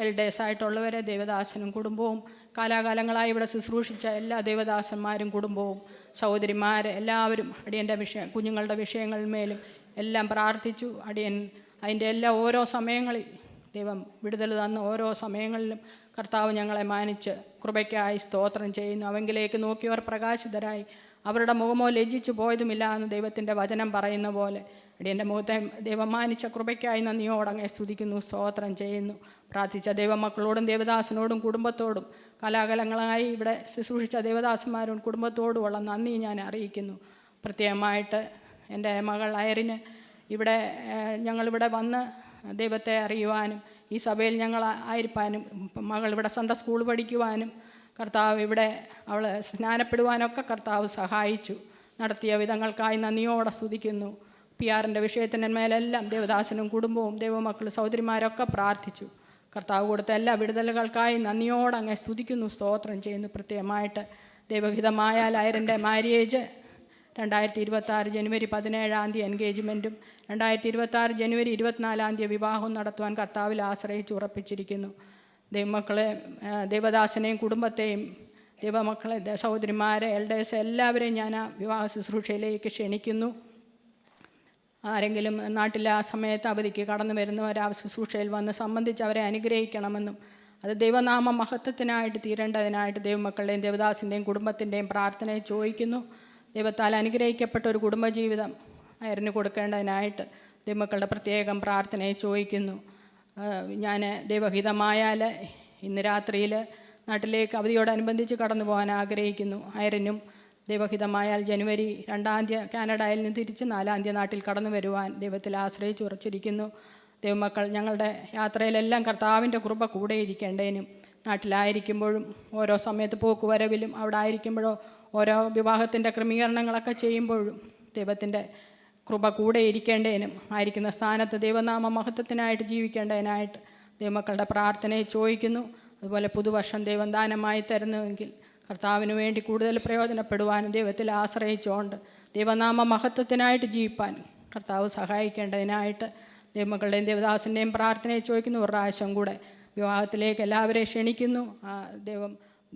എൽഡേഴ്സായിട്ടുള്ളവരെ ദൈവദാസനും കുടുംബവും കാലാകാലങ്ങളായി ഇവിടെ ശുശ്രൂഷിച്ച എല്ലാ ദൈവദാസന്മാരും കുടുംബവും സഹോദരിമാർ എല്ലാവരും അടിയൻ്റെ കുഞ്ഞുങ്ങളുടെ വിഷയങ്ങളിന്മേലും എല്ലാം പ്രാർത്ഥിച്ചു. അടിയൻ അതിൻ്റെ എല്ലാ ഓരോ സമയങ്ങളിൽ ദൈവം വിടുതൽ തന്ന ഓരോ സമയങ്ങളിലും കർത്താവ് ഞങ്ങളെ മാനിച്ച് കൃപയ്ക്കായി സ്തോത്രം ചെയ്യുന്നു. അവങ്കിലേക്ക് നോക്കിയവർ പ്രകാശിതരായി അവരുടെ മുഖമോ ലജ്ജിച്ചു പോയതുമില്ല എന്ന് ദൈവത്തിൻ്റെ വചനം പറയുന്ന പോലെ അടിയൻ്റെ മുഖത്തെ ദൈവം മാനിച്ച കൃപയ്ക്കായി നന്ദിയോടങ്ങെ സ്തുതിക്കുന്നു, സ്തോത്രം ചെയ്യുന്നു. പ്രാർത്ഥിച്ച ദൈവമക്കളോടും ദേവദാസനോടും കുടുംബത്തോടും കലാകാലങ്ങളായി ഇവിടെ ശുശ്രൂഷിച്ച ദേവദാസന്മാരും കുടുംബത്തോടുമുള്ള നന്ദി ഞാൻ അറിയിക്കുന്നു. പ്രത്യേകമായിട്ട് എൻ്റെ മകൾ അയറിന് ഇവിടെ ഞങ്ങളിവിടെ വന്ന് ദൈവത്തെ അറിയുവാനും ഈ സഭയിൽ ഞങ്ങൾ ആയിരിക്കാനും മകൾ ഇവിടെ സൺഡേ സ്കൂൾ പഠിക്കുവാനും കർത്താവ് ഇവിടെ അവൾ സ്നാനപ്പെടുവാനൊക്കെ കർത്താവ് സഹായിച്ചു. നടത്തിയ വിധങ്ങൾക്കായി നന്ദിയോടെ സ്തുതിക്കുന്നു. PR-ൻ്റെ വിഷയത്തിൻ്റെ മേലെല്ലാം ദേവദാസനും കുടുംബവും ദൈവമക്കൾ സഹോദരിമാരൊക്കെ പ്രാർത്ഥിച്ചു. കർത്താവ് കൊടുത്ത എല്ലാ വിടുതലുകൾക്കായി നന്ദിയോടെ അങ്ങ് സ്തുതിക്കുന്നു, സ്തോത്രം ചെയ്യുന്നു. പ്രത്യേകമായിട്ട് ദൈവഹിതമായാൽ അയറിൻ്റെ മാര്യേജ് 2026 ജനുവരി 17 എൻഗേജ്മെൻറ്റും 2026 ജനുവരി 24 വിവാഹവും നടത്തുവാൻ കർത്താവിൽ ആശ്രയിച്ച് ഉറപ്പിച്ചിരിക്കുന്നു. ദൈവമക്കളെ ദൈവദാസനെയും കുടുംബത്തെയും ദൈവമക്കളെ സഹോദരിമാരെ എൽഡേഴ്സ് എല്ലാവരെയും ഞാൻ ആ വിവാഹ ശുശ്രൂഷയിലേക്ക് ക്ഷണിക്കുന്നു. ആരെങ്കിലും നാട്ടിൽ ആ സമയത്ത് അവധിക്ക് കടന്നു വരുന്നവർ ആ ശുശ്രൂഷയിൽ വന്ന് സംബന്ധിച്ച് അവരെ അനുഗ്രഹിക്കണമെന്നും അത് ദൈവനാമ മഹത്വത്തിനായിട്ട് തീരേണ്ടതിനായിട്ട് ദൈവമക്കളുടെയും ദേവദാസിൻ്റെയും കുടുംബത്തിൻ്റെയും പ്രാർത്ഥനയെ ചോദിക്കുന്നു. ദൈവത്താൽ അനുഗ്രഹിക്കപ്പെട്ട ഒരു കുടുംബജീവിതം അയറിന് കൊടുക്കേണ്ടതിനായിട്ട് ദൈവമക്കളുടെ പ്രത്യേകം പ്രാർത്ഥനയെ ചോദിക്കുന്നു. ഞാൻ ദൈവഹിതമായാൽ ഇന്ന് രാത്രിയിൽ നാട്ടിലേക്ക് അവധിയോടനുബന്ധിച്ച് കടന്നു പോകാൻ ആഗ്രഹിക്കുന്നു. അയറിനും ദൈവഹിതമായാൽ ജനുവരി 2 കാനഡയിൽ നിന്ന് തിരിച്ച് 4 നാട്ടിൽ കടന്നു വരുവാൻ ദൈവത്തിൽ ആശ്രയിച്ച് ഉറച്ചിരിക്കുന്നു. ദൈവമക്കൾ ഞങ്ങളുടെ യാത്രയിലെല്ലാം കർത്താവിൻ്റെ കൃപ കൂടെ ഇരിക്കേണ്ടതിനും നാട്ടിലായിരിക്കുമ്പോഴും ഓരോ സമയത്ത് പോക്കുവരവിലും അവിടെ ആയിരിക്കുമ്പോഴോ ഓരോ വിവാഹത്തിൻ്റെ ക്രമീകരണങ്ങളൊക്കെ ചെയ്യുമ്പോഴും ദൈവത്തിൻ്റെ കൃപ കൂടെ ഇരിക്കേണ്ടതിനും ആയിരിക്കുന്ന സ്ഥാനത്ത് ദൈവനാമ മഹത്വത്തിനായിട്ട് ജീവിക്കേണ്ടതിനായിട്ട് ദൈവമക്കളുടെ പ്രാർത്ഥനയെ ചോദിക്കുന്നു. അതുപോലെ പുതുവർഷം ദൈവം ദാനമായി തരുന്നുവെങ്കിൽ കർത്താവിന് വേണ്ടി കൂടുതൽ പ്രയോജനപ്പെടുവാനും ദൈവത്തിൽ ആശ്രയിച്ചുകൊണ്ട് ദൈവനാമ മഹത്വത്തിനായിട്ട് ജീവിപ്പാനും കർത്താവ് സഹായിക്കേണ്ടതിനായിട്ട് ദൈവമക്കളുടെയും ദേവദാസിൻ്റെയും പ്രാർത്ഥനയെ ചോദിക്കുന്നു. ഒരു പ്രാവശ്യം കൂടെ വിവാഹത്തിലേക്ക് എല്ലാവരെയും ക്ഷണിക്കുന്നു.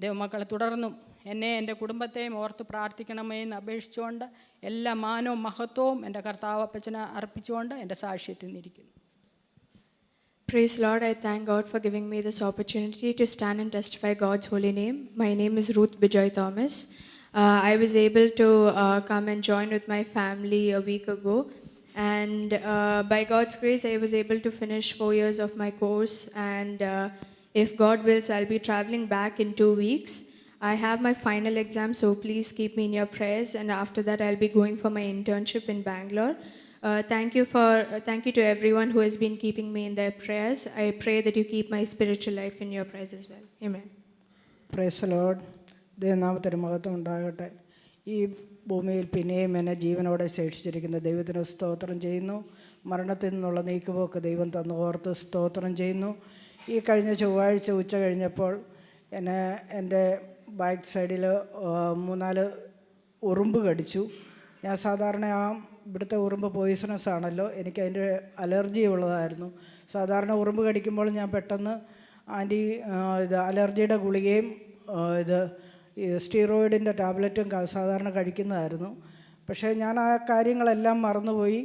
ദൈവമക്കളെ തുടർന്നും എന്നെ എൻ്റെ കുടുംബത്തെയും ഓർത്ത് പ്രാർത്ഥിക്കണമേ എന്ന് അപേക്ഷിച്ചുകൊണ്ട് എല്ലാ മാനവും മഹത്വവും എൻ്റെ കർത്താവ് അപ്പച്ചന് അർപ്പിച്ചുകൊണ്ട് എൻ്റെ സാക്ഷ്യത്തിൽ നിന്നിരിക്കുന്നു. Praise Lord, I thank God for giving me this opportunity to stand and testify God's holy name. My name is Ruth Bijoy Thomas. I was able to come and join with my family a week ago, and by God's grace I was able to finish 4 years of my course, and if God wills I'll be traveling back in 2 weeks. I have my final exam, so please keep me in your prayers, and after that I'll be going for my internship in Bangalore. Thank you to everyone who has been keeping me in their prayers. I pray that you keep my spiritual life in your prayers as well. Amen. Praise the Lord. ദൈവനാമത്തിന് മഹത്വം ഉണ്ടാകട്ടെ. ഈ ഭൂമിയിൽ പിന്നെയും എന്നെ ജീവനോടെ ശേഷിച്ചിരിക്കുന്ന ദൈവത്തിന് സ്തോത്രം ചെയ്യുന്നു. മരണത്തിൽ നിന്നുള്ള നീക്കുപോക്ക് ദൈവം തന്നു ഓർത്ത് സ്തോത്രം ചെയ്യുന്നു. ഈ കഴിഞ്ഞ ചൊവ്വാഴ്ച ഉച്ച കഴിഞ്ഞപ്പോൾ എൻ്റെ ബാക്ക് സൈഡിൽ 3-4 ഉറുമ്പ് കടിച്ചു. ഞാൻ സാധാരണ ഇവിടുത്തെ ഉറുമ്പ് പോയിസണസ് ആണല്ലോ, എനിക്കതിൻ്റെ അലർജി ഉള്ളതായിരുന്നു. സാധാരണ ഉറുമ്പ് കടിക്കുമ്പോൾ ഞാൻ പെട്ടെന്ന് അലർജിയുടെ ഗുളികയും സ്റ്റീറോയിഡിൻ്റെ ടാബ്ലറ്റും സാധാരണ കഴിക്കുന്നതായിരുന്നു. പക്ഷേ ഞാൻ ആ കാര്യങ്ങളെല്ലാം മറന്നുപോയി.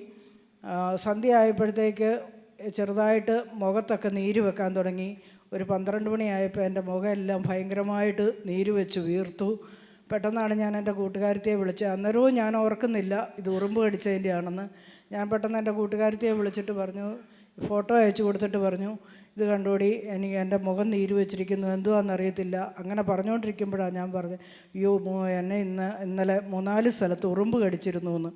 സന്ധ്യ ആയപ്പോഴത്തേക്ക് ചെറുതായിട്ട് മുഖത്തൊക്കെ നീര് വെക്കാൻ തുടങ്ങി. ഒരു 12 മണിയായപ്പോൾ എൻ്റെ മുഖമെല്ലാം ഭയങ്കരമായിട്ട് നീര് വെച്ച് വീർത്തു. പെട്ടെന്നാണ് ഞാൻ എൻ്റെ കൂട്ടുകാരത്തിയെ വിളിച്ചത്. അന്നേരവും ഞാൻ ഓർക്കുന്നില്ല ഇത് ഉറുമ്പ് കടിച്ചതിൻ്റെ ആണെന്ന്. ഞാൻ പെട്ടെന്ന് എൻ്റെ കൂട്ടുകാരത്തിയെ വിളിച്ചിട്ട് പറഞ്ഞു, ഫോട്ടോ അയച്ചു കൊടുത്തിട്ട് പറഞ്ഞു, ഇത് കണ്ടുകൂടി എനിക്ക് എൻ്റെ മുഖം നീര് വെച്ചിരിക്കുന്നു, എന്തുവാണെന്നറിയത്തില്ല. അങ്ങനെ പറഞ്ഞുകൊണ്ടിരിക്കുമ്പോഴാണ് ഞാൻ പറഞ്ഞത്, അയ്യോ എന്നെ ഇന്നലെ 3-4 സ്ഥലത്ത് ഉറുമ്പ് കടിച്ചിരുന്നു എന്ന്.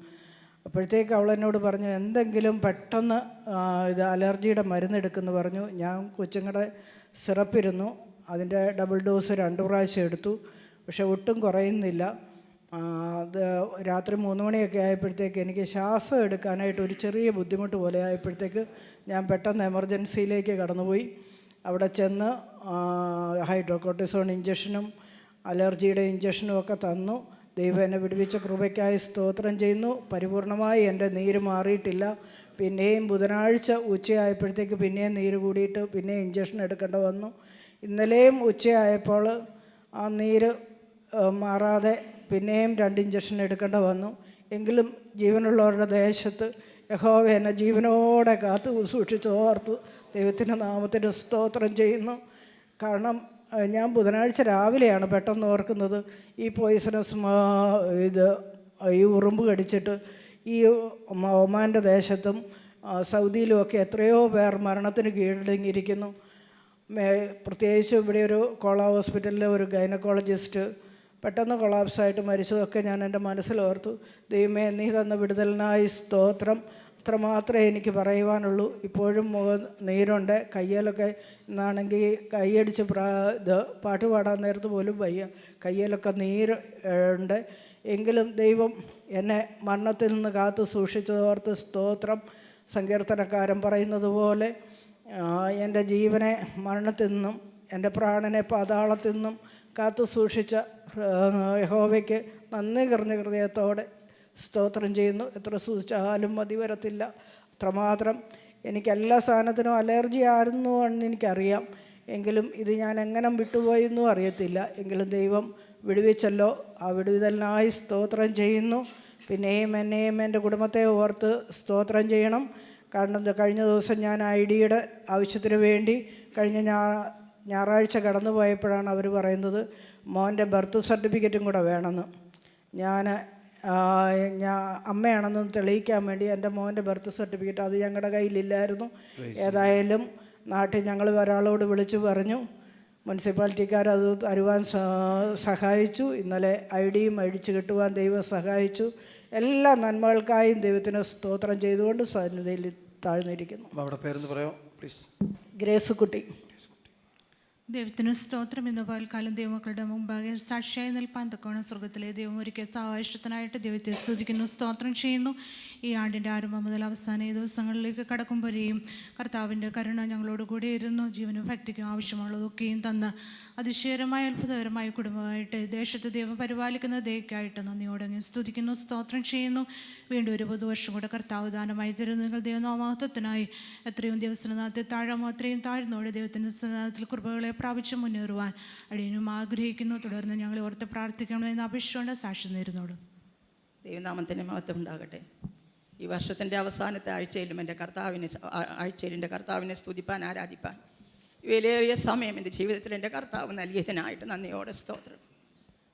അപ്പോഴത്തേക്ക് അവൾ എന്നോട് പറഞ്ഞു, എന്തെങ്കിലും പെട്ടെന്ന് ഇത് അലർജിയുടെ മരുന്നെടുക്കുമെന്ന് പറഞ്ഞു. ഞാൻ കൊച്ചുങ്ങളുടെ സിറപ്പിരുന്നു, അതിൻ്റെ ഡബിൾ ഡോസ് 2 പ്രാവശ്യം എടുത്തു. പക്ഷെ ഒട്ടും കുറയുന്നില്ല. അത് രാത്രി 3 മണിയൊക്കെ ആയപ്പോഴത്തേക്ക് എനിക്ക് ശ്വാസം എടുക്കാനായിട്ട് ഒരു ചെറിയ ബുദ്ധിമുട്ട് പോലെ ആയപ്പോഴത്തേക്ക് ഞാൻ പെട്ടെന്ന് എമർജൻസിയിലേക്ക് കടന്നുപോയി. അവിടെ ചെന്ന് ഹൈഡ്രോകോർട്ടിസോൺ ഇഞ്ചക്ഷനും അലർജിയുടെ ഇഞ്ചക്ഷനും ഒക്കെ തന്നു. ദൈവം എന്നെ വിടുവിച്ച കൃപയ്ക്കായി സ്തോത്രം ചെയ്യുന്നു. പരിപൂർണമായി എൻ്റെ നീര് മാറിയിട്ടില്ല. പിന്നെയും ബുധനാഴ്ച ഉച്ചയായപ്പോഴത്തേക്ക് പിന്നെയും നീര് കൂടിയിട്ട് പിന്നെയും ഇഞ്ചക്ഷൻ എടുക്കേണ്ട വന്നു. ഇന്നലെയും ഉച്ചയായപ്പോൾ ആ നീര് മാറാതെ പിന്നെയും 2 ഇഞ്ചക്ഷൻ എടുക്കേണ്ട വന്നു. എങ്കിലും ജീവനുള്ളവരുടെ ദേശത്ത് യഹോവ എന്നെ ജീവനോടെ കാത്തു സൂക്ഷിച്ച് ഓർത്ത് ദൈവത്തിൻ്റെ നാമത്തിന് സ്തോത്രം ചെയ്യുന്നു. കാരണം ഞാൻ ബുധനാഴ്ച രാവിലെയാണ് പെട്ടെന്ന് ഓർക്കുന്നത്, ഈ പോയിസണസ് ഈ ഉറുമ്പ് കടിച്ചിട്ട് ഈ ഒമാൻ്റെ ദേശത്തും സൗദിയിലുമൊക്കെ എത്രയോ പേർ മരണത്തിന് കീഴടങ്ങിയിരിക്കുന്നു. പ്രത്യേകിച്ച് ഇവിടെ ഒരു കോള ഹോസ്പിറ്റലിലെ ഒരു ഗൈനക്കോളജിസ്റ്റ് പെട്ടെന്ന് കൊളാപ്സായിട്ട് മരിച്ചതൊക്കെ ഞാൻ എൻ്റെ മനസ്സിലോർത്തു. ദൈവമേ, നീ തന്ന വിടുതലിനായി സ്തോത്രം. അത്രമാത്രമേ എനിക്ക് പറയുവാനുള്ളൂ. ഇപ്പോഴും നീരുണ്ട്. കയ്യിലൊക്കെ ഇന്നാണെങ്കിൽ കൈയടിച്ച് പാട്ട് പാടാൻ നേരത്ത് പോലും വയ്യ, കയ്യിലൊക്കെ നീര് ഉണ്ട്. എങ്കിലും ദൈവം എന്നെ മരണത്തിൽ നിന്ന് കാത്തു സൂക്ഷിച്ചതോർത്ത് സ്തോത്രം. സങ്കീർത്തനക്കാരൻ പറയുന്നത് പോലെ എൻ്റെ ജീവനെ മരണത്തിൽ നിന്നും എൻ്റെ പ്രാണനെ പാതാളത്തിൽ നിന്നും കാത്തു സൂക്ഷിച്ച യഹോവയ്ക്ക് നന്ദി നിറഞ്ഞ ഹൃദയത്തോടെ സ്തോത്രം ചെയ്യുന്നു. എത്ര സൂക്ഷിച്ചാലും മതി വരത്തില്ല. അത്രമാത്രം എനിക്കെല്ലാ സാധനത്തിനും അലർജി ആയിരുന്നു എന്ന് എനിക്കറിയാം. എങ്കിലും ഇത് ഞാൻ എങ്ങനെ വിട്ടുപോയി എന്നും അറിയത്തില്ല. എങ്കിലും ദൈവം വിടുവിച്ചല്ലോ. ആ വിടുതലിനായി സ്തോത്രം ചെയ്യുന്നു. പിന്നെയും എന്നെയും എൻ്റെ കുടുംബത്തെ ഓർത്ത് സ്തോത്രം ചെയ്യണം. കാരണം കഴിഞ്ഞ ദിവസം ഞാൻ ID-യുടെ ആവശ്യത്തിന് വേണ്ടി കഴിഞ്ഞ ഞായറാഴ്ച കടന്നു പോയപ്പോഴാണ് അവർ പറയുന്നത് മോൻ്റെ ബർത്ത് സർട്ടിഫിക്കറ്റും കൂടെ വേണമെന്ന്. ഞാൻ അമ്മയാണെന്ന് തെളിയിക്കാൻ വേണ്ടി എൻ്റെ മോൻ്റെ ബർത്ത് സർട്ടിഫിക്കറ്റ് അത് ഞങ്ങളുടെ കയ്യിലില്ലായിരുന്നു. ഏതായാലും നാട്ടിൽ ഞങ്ങൾ ഒരാളോട് വിളിച്ചു പറഞ്ഞു, മുനിസിപ്പാലിറ്റിക്കാർ അത് തരുവാൻ സഹായിച്ചു. ഇന്നലെ ID-യും അടിച്ചു കിട്ടുവാൻ ദൈവം സഹായിച്ചു. എല്ലാ നന്മകൾക്കായും ദൈവത്തിന് സ്തോത്രം ചെയ്തുകൊണ്ട് സന്നിധിയിൽ താഴ്ന്നിരിക്കുന്നു. അവിടെ പേരെന്ന് പറയാമോ പ്ലീസ്? ഗ്രേസ് കുട്ടി. ദൈവത്തിന് സ്തോത്രം. ഇന്ന് പകൽക്കാലം ദൈവമക്കളുടെ മുമ്പാകെ സാക്ഷിയായി നിൽപ്പാൻ തക്കവണ്ണം സ്വർഗത്തിലെ ദൈവം ഒരുക്കിയ സഹായിഷ്ടത്തിനായിട്ട് ദൈവത്തെ സ്തുതിക്കുന്നു, സ്തോത്രം ചെയ്യുന്നു. ഈ ആണ്ടിൻ്റെ ആരംഭം മുതൽ അവസാന ഈ ദിവസങ്ങളിലേക്ക് കടക്കുമ്പോഴേയും കർത്താവിൻ്റെ കരുണ ഞങ്ങളോട് കൂടെ ഇരുന്നു. ജീവനും ഭക്തിക്കും ആവശ്യമുള്ളതൊക്കെയും തന്ന് അതിശയകരമായ അത്ഭുതകരമായ കുടുംബമായിട്ട് ദേശത്ത് ദൈവം പരിപാലിക്കുന്ന ദയക്കായിട്ട് നന്ദിയോടെ ഞാൻ സ്തുതിക്കുന്നു, സ്തോത്രം ചെയ്യുന്നു. വീണ്ടും ഒരു പുതുവർഷം കൂടെ കർത്താവ് ദാനമായി തരുന്ന നിങ്ങൾ ദൈവനാമത്വത്തിനായി എത്രയും ദിവസത്തിനകത്ത് താഴാമോ അത്രയും താഴ്ന്നോടെ ദൈവത്തിൻ്റെ സന്നാഹത്തിൽ കൃപകളെ പ്രാപിച്ച് മുന്നേറുവാൻ അടിയനും ആഗ്രഹിക്കുന്നു. തുടർന്ന് ഞങ്ങളെ ഓർത്ത് പ്രാർത്ഥിക്കണമെന്ന് അപേക്ഷിച്ചുകൊണ്ട് സാക്ഷി നേരുന്നോടും. ദൈവനാമത്തിൻ്റെ മഹത്വം ഉണ്ടാകട്ടെ. ഈ വർഷത്തിൻ്റെ അവസാനത്തെ ആഴ്ചയിലും എൻ്റെ കർത്താവിനെ സ്തുതിപ്പാൻ, ആരാധിപ്പാൻ വിലയേറിയ സമയം എൻ്റെ ജീവിതത്തിൽ എൻ്റെ കർത്താവ് നൽകിയതിനായിട്ട് നന്ദിയോടെ സ്തോത്രം.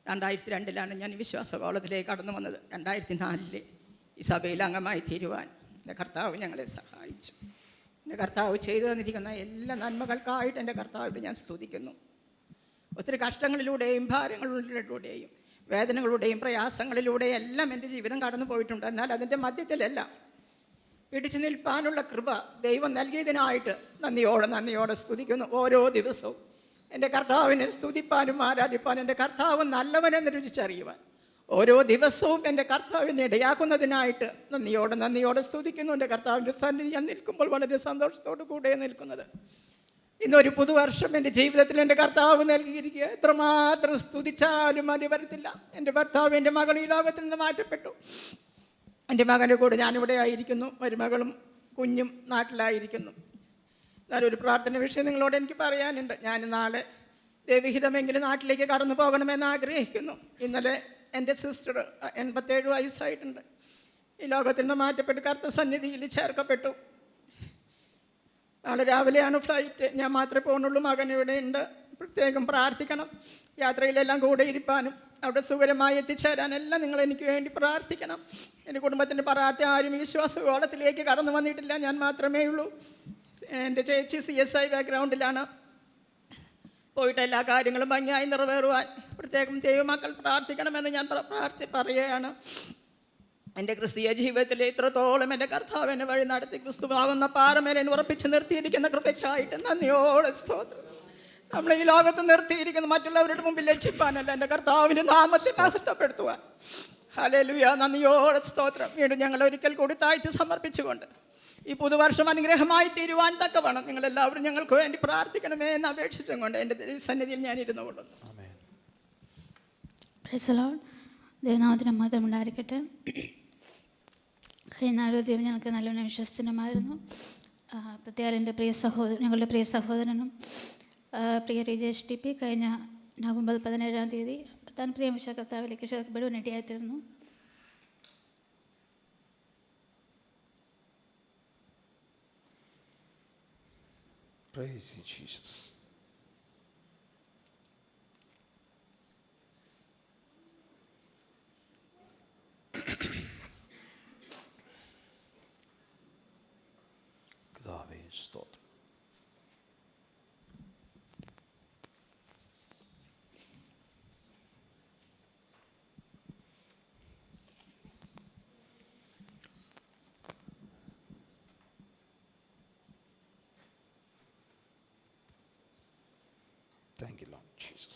2002 ഞാൻ വിശ്വാസകോളത്തിലേക്ക് കടന്നു വന്നത്. 2004 ഈ സഭയിൽ അംഗമായി തീരുവാൻ എൻ്റെ കർത്താവ് ഞങ്ങളെ സഹായിച്ചു. എൻ്റെ കർത്താവ് ചെയ്തു തന്നിരിക്കുന്ന എല്ലാ നന്മകൾക്കായിട്ട് എൻ്റെ കർത്താവിനെ ഞാൻ സ്തുതിക്കുന്നു. ഒത്തിരി കഷ്ടങ്ങളിലൂടെയും ഭാരങ്ങളിലൂടെയും വേദനകളുടെയും പ്രയാസങ്ങളിലൂടെയും എല്ലാം എൻ്റെ ജീവിതം കടന്നു പോയിട്ടുണ്ട്. എന്നാൽ അതിൻ്റെ മധ്യത്തിലെല്ലാം പിടിച്ചു നിൽപ്പാനുള്ള കൃപ ദൈവം നൽകിയതിനായിട്ട് നന്ദിയോടെ സ്തുതിക്കുന്നു. ഓരോ ദിവസവും എൻ്റെ കർത്താവിനെ സ്തുതിപ്പാനും ആരാധിപ്പാനും എൻ്റെ കർത്താവ് നല്ലവനെന്ന് രുചിച്ചറിയുവാൻ ഓരോ ദിവസവും എൻ്റെ കർത്താവിനെ ഇടയാക്കുന്നതിനായിട്ട് നന്ദിയോടെ സ്തുതിക്കുന്നു. എൻ്റെ കർത്താവിൻ്റെ സന്നിധി ഞാൻ നിൽക്കുമ്പോൾ വളരെ സന്തോഷത്തോടു കൂടെ നിൽക്കുന്നത്. ഇന്നൊരു പുതുവർഷം എൻ്റെ ജീവിതത്തിൽ എൻ്റെ കർത്താവ് നൽകിയിരിക്കുക. എത്രമാത്രം സ്തുതിച്ചാലും മതി വരത്തില്ല. എൻ്റെ ഭർത്താവ് എൻ്റെ മകൾ ഈ ലോകത്തിൽ നിന്ന് മാറ്റപ്പെട്ടു. എൻ്റെ മകൻ്റെ കൂടെ ഞാനിവിടെ ആയിരിക്കുന്നു, മരുമകളും കുഞ്ഞും നാട്ടിലായിരിക്കുന്നു. എന്നാലൊരു പ്രാർത്ഥന വിഷയം നിങ്ങളോട് എനിക്ക് പറയാനുണ്ട്. ഞാൻ നാളെ ദൈവഹിതമെങ്കിലും നാട്ടിലേക്ക് കടന്നു പോകണമെന്ന് ആഗ്രഹിക്കുന്നു. ഇന്നലെ എൻ്റെ സിസ്റ്റർ 87 വയസ്സായിട്ടുണ്ട്. ഈ ലോകത്തിൽ നിന്ന് മാറ്റപ്പെട്ട് കർത്ത സന്നിധിയിൽ ചേർക്കപ്പെട്ടു. നാളെ രാവിലെയാണ് ഫ്ലൈറ്റ്. ഞാൻ മാത്രമേ പോകുന്നുള്ളൂ. മകൻ ഇവിടെ ഉണ്ട്. പ്രത്യേകം പ്രാർത്ഥിക്കണം. യാത്രയിലെല്ലാം കൂടെ ഇരിപ്പാനും അവിടെ സുഖകരമായി എത്തിച്ചേരാനെല്ലാം നിങ്ങൾ എനിക്ക് വേണ്ടി പ്രാർത്ഥിക്കണം. എൻ്റെ കുടുംബത്തിൻ്റെ പ്രാർത്ഥന ആരും വിശ്വാസഗോളത്തിലേക്ക് കടന്നു വന്നിട്ടില്ല. ഞാൻ മാത്രമേ ഉള്ളൂ. എൻ്റെ ചേച്ചി CSI ബാക്ക്ഗ്രൗണ്ടിലാണ്. പോയിട്ട് എല്ലാ കാര്യങ്ങളും ഭംഗിയായി നിറവേറുവാൻ പ്രത്യേകം ദൈവമക്കൾ പ്രാർത്ഥിക്കണമെന്ന് ഞാൻ പറയുകയാണ്. എൻ്റെ ക്രിസ്തീയ ജീവിതത്തിൽ ഇത്രത്തോളം എൻ്റെ കർത്താവ് എന്നെ വഴി നടത്തി ക്രിസ്തുവാകുന്ന പാറമേൽ എന്നെ ഉറപ്പിച്ച് നിർത്തിയിരിക്കുന്ന കൃപയ്ക്കായിട്ട് നന്ദിയോടെ സ്തോത്രം. നമ്മൾ ഈ ലോകത്ത് നിർത്തിയിരിക്കുന്ന മറ്റുള്ളവരുടെ മുമ്പിൽ ലജ്ജിപ്പാനല്ല, എൻ്റെ കർത്താവിൻ്റെ നാമത്തെ മഹത്വപ്പെടുത്തുവാൻ. ഹല്ലേലൂയ, നന്ദിയോടെ സ്തോത്രം. വീണ്ടും ഞങ്ങൾ ഒരിക്കൽ കൂടി താഴ്ത്തി സമർപ്പിച്ചുകൊണ്ട് ഈ പുതുവർഷം അനുഗ്രഹമായി തീരുവാൻ തക്കവണ്ണം നിങ്ങളെല്ലാവരും ഞങ്ങൾക്ക് വേണ്ടി പ്രാർത്ഥിക്കണമേ എന്ന് അപേക്ഷിച്ചും കൊണ്ട് എൻ്റെ സന്നിധിയിൽ ഞാൻ ഇരുന്നു കൊള്ളുന്നു. ദൈവനാമത്തിന് മതം ഉണ്ടായിരിക്കട്ടെ. കഴിഞ്ഞ നാളും ദൈവം ഞങ്ങൾക്ക് നല്ലവണ്ണം വിശ്വസ്തനുമായിരുന്നു. പ്രത്യേകം എൻ്റെ ഞങ്ങളുടെ പ്രിയ സഹോദരനും പ്രിയ രജേഷ് TP കഴിഞ്ഞ നവംബർ 17-ാം തീയതി താൻ പ്രിയമിച്ച കർത്താവിലേക്ക് ക്ഷണിക്കപ്പെടുവാൻ ഇടയായിത്തീർന്നു. Praise you, Jesus. കർത്താവേ, സ്തോത്രം. Thank you, Lord Jesus.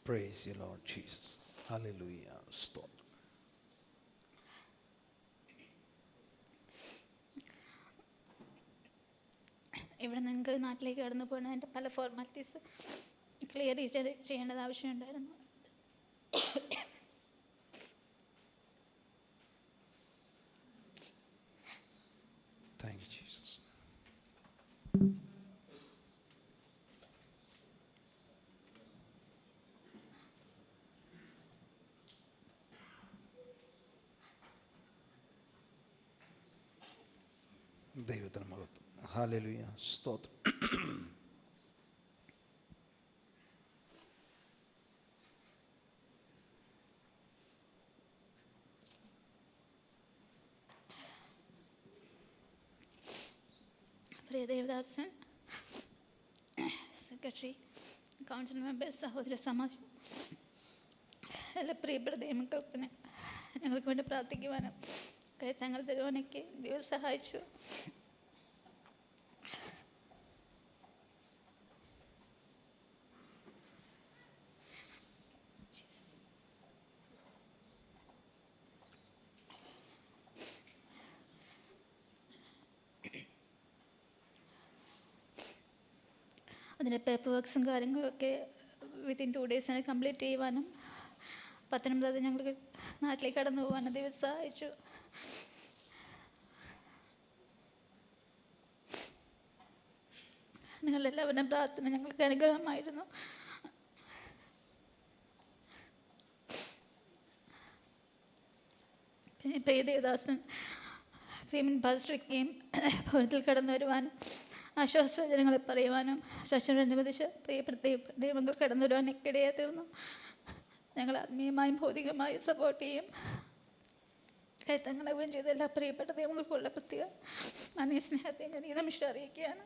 Praise you, Lord Jesus. Hallelujah. Stop. ഇവിടെ നിങ്ങൾക്ക് നാട്ടിലേക്ക് കടന്നു പോകുന്നതിൻ്റെ പല ഫോർമാലിറ്റീസ് ക്ലിയർ ചെയ്യേണ്ടത് ആവശ്യമുണ്ടായിരുന്നു. Thank you, Jesus. ദൈവത്തിന് മഹത്വം. ഹല്ലേലൂയ, സ്തോത്രം. പ്രിയ ദേവദാസൻ, സെക്രട്ടറി, കൗൺസിൽ മെമ്പേഴ്സ്, സഹോദര സമാജം, എല്ലാ പ്രിയപ്പെട്ട ദൈവമക്കൾക്കിന് ഞങ്ങൾക്ക് വേണ്ടി പ്രാർത്ഥിക്കുവാനും കൈത്താങ്ങൾ തരുവാനൊക്കെ ദൈവം സഹായിച്ചു. അതിൻ്റെ പേപ്പർ വർക്ക്സും കാര്യങ്ങളൊക്കെ വിത്തിൻ 2 days കംപ്ലീറ്റ് ചെയ്യുവാനും 19 ഞങ്ങൾക്ക് നാട്ടിലേക്ക് കടന്നു പോകാനും ദൈവം സഹായിച്ചു. നിങ്ങളെല്ലാവരുടെയും പ്രാർത്ഥന ഞങ്ങൾക്ക് അനുഗ്രഹമായിരുന്നു. പിന്നെ പ്രിയ ദേവദാസൻ പ്രിയൻ പാസ്റ്റർക്കെയും ഭവനത്തിൽ കടന്നു വരുവാനും ആശ്വാസവചനങ്ങളെ പറയുവാനും ശാസ്ത്രനുവദിച്ച് പ്രിയപ്പെട്ട ദൈവങ്ങൾ കടന്നു വരുവാനൊക്കെ ഇടയായി തീർന്നു. ഞങ്ങൾ ആത്മീയമായും ഭൗതികമായും സപ്പോർട്ട് ചെയ്യും. കൈത്തങ്ങളെ ചെയ്ത എല്ലാ പ്രിയപ്പെട്ട ദൈവങ്ങൾക്കുള്ള പ്രത്യേക നന്ദി സ്നേഹത്തെ ഞാൻ ഈ നിമിഷം അറിയിക്കുകയാണ്.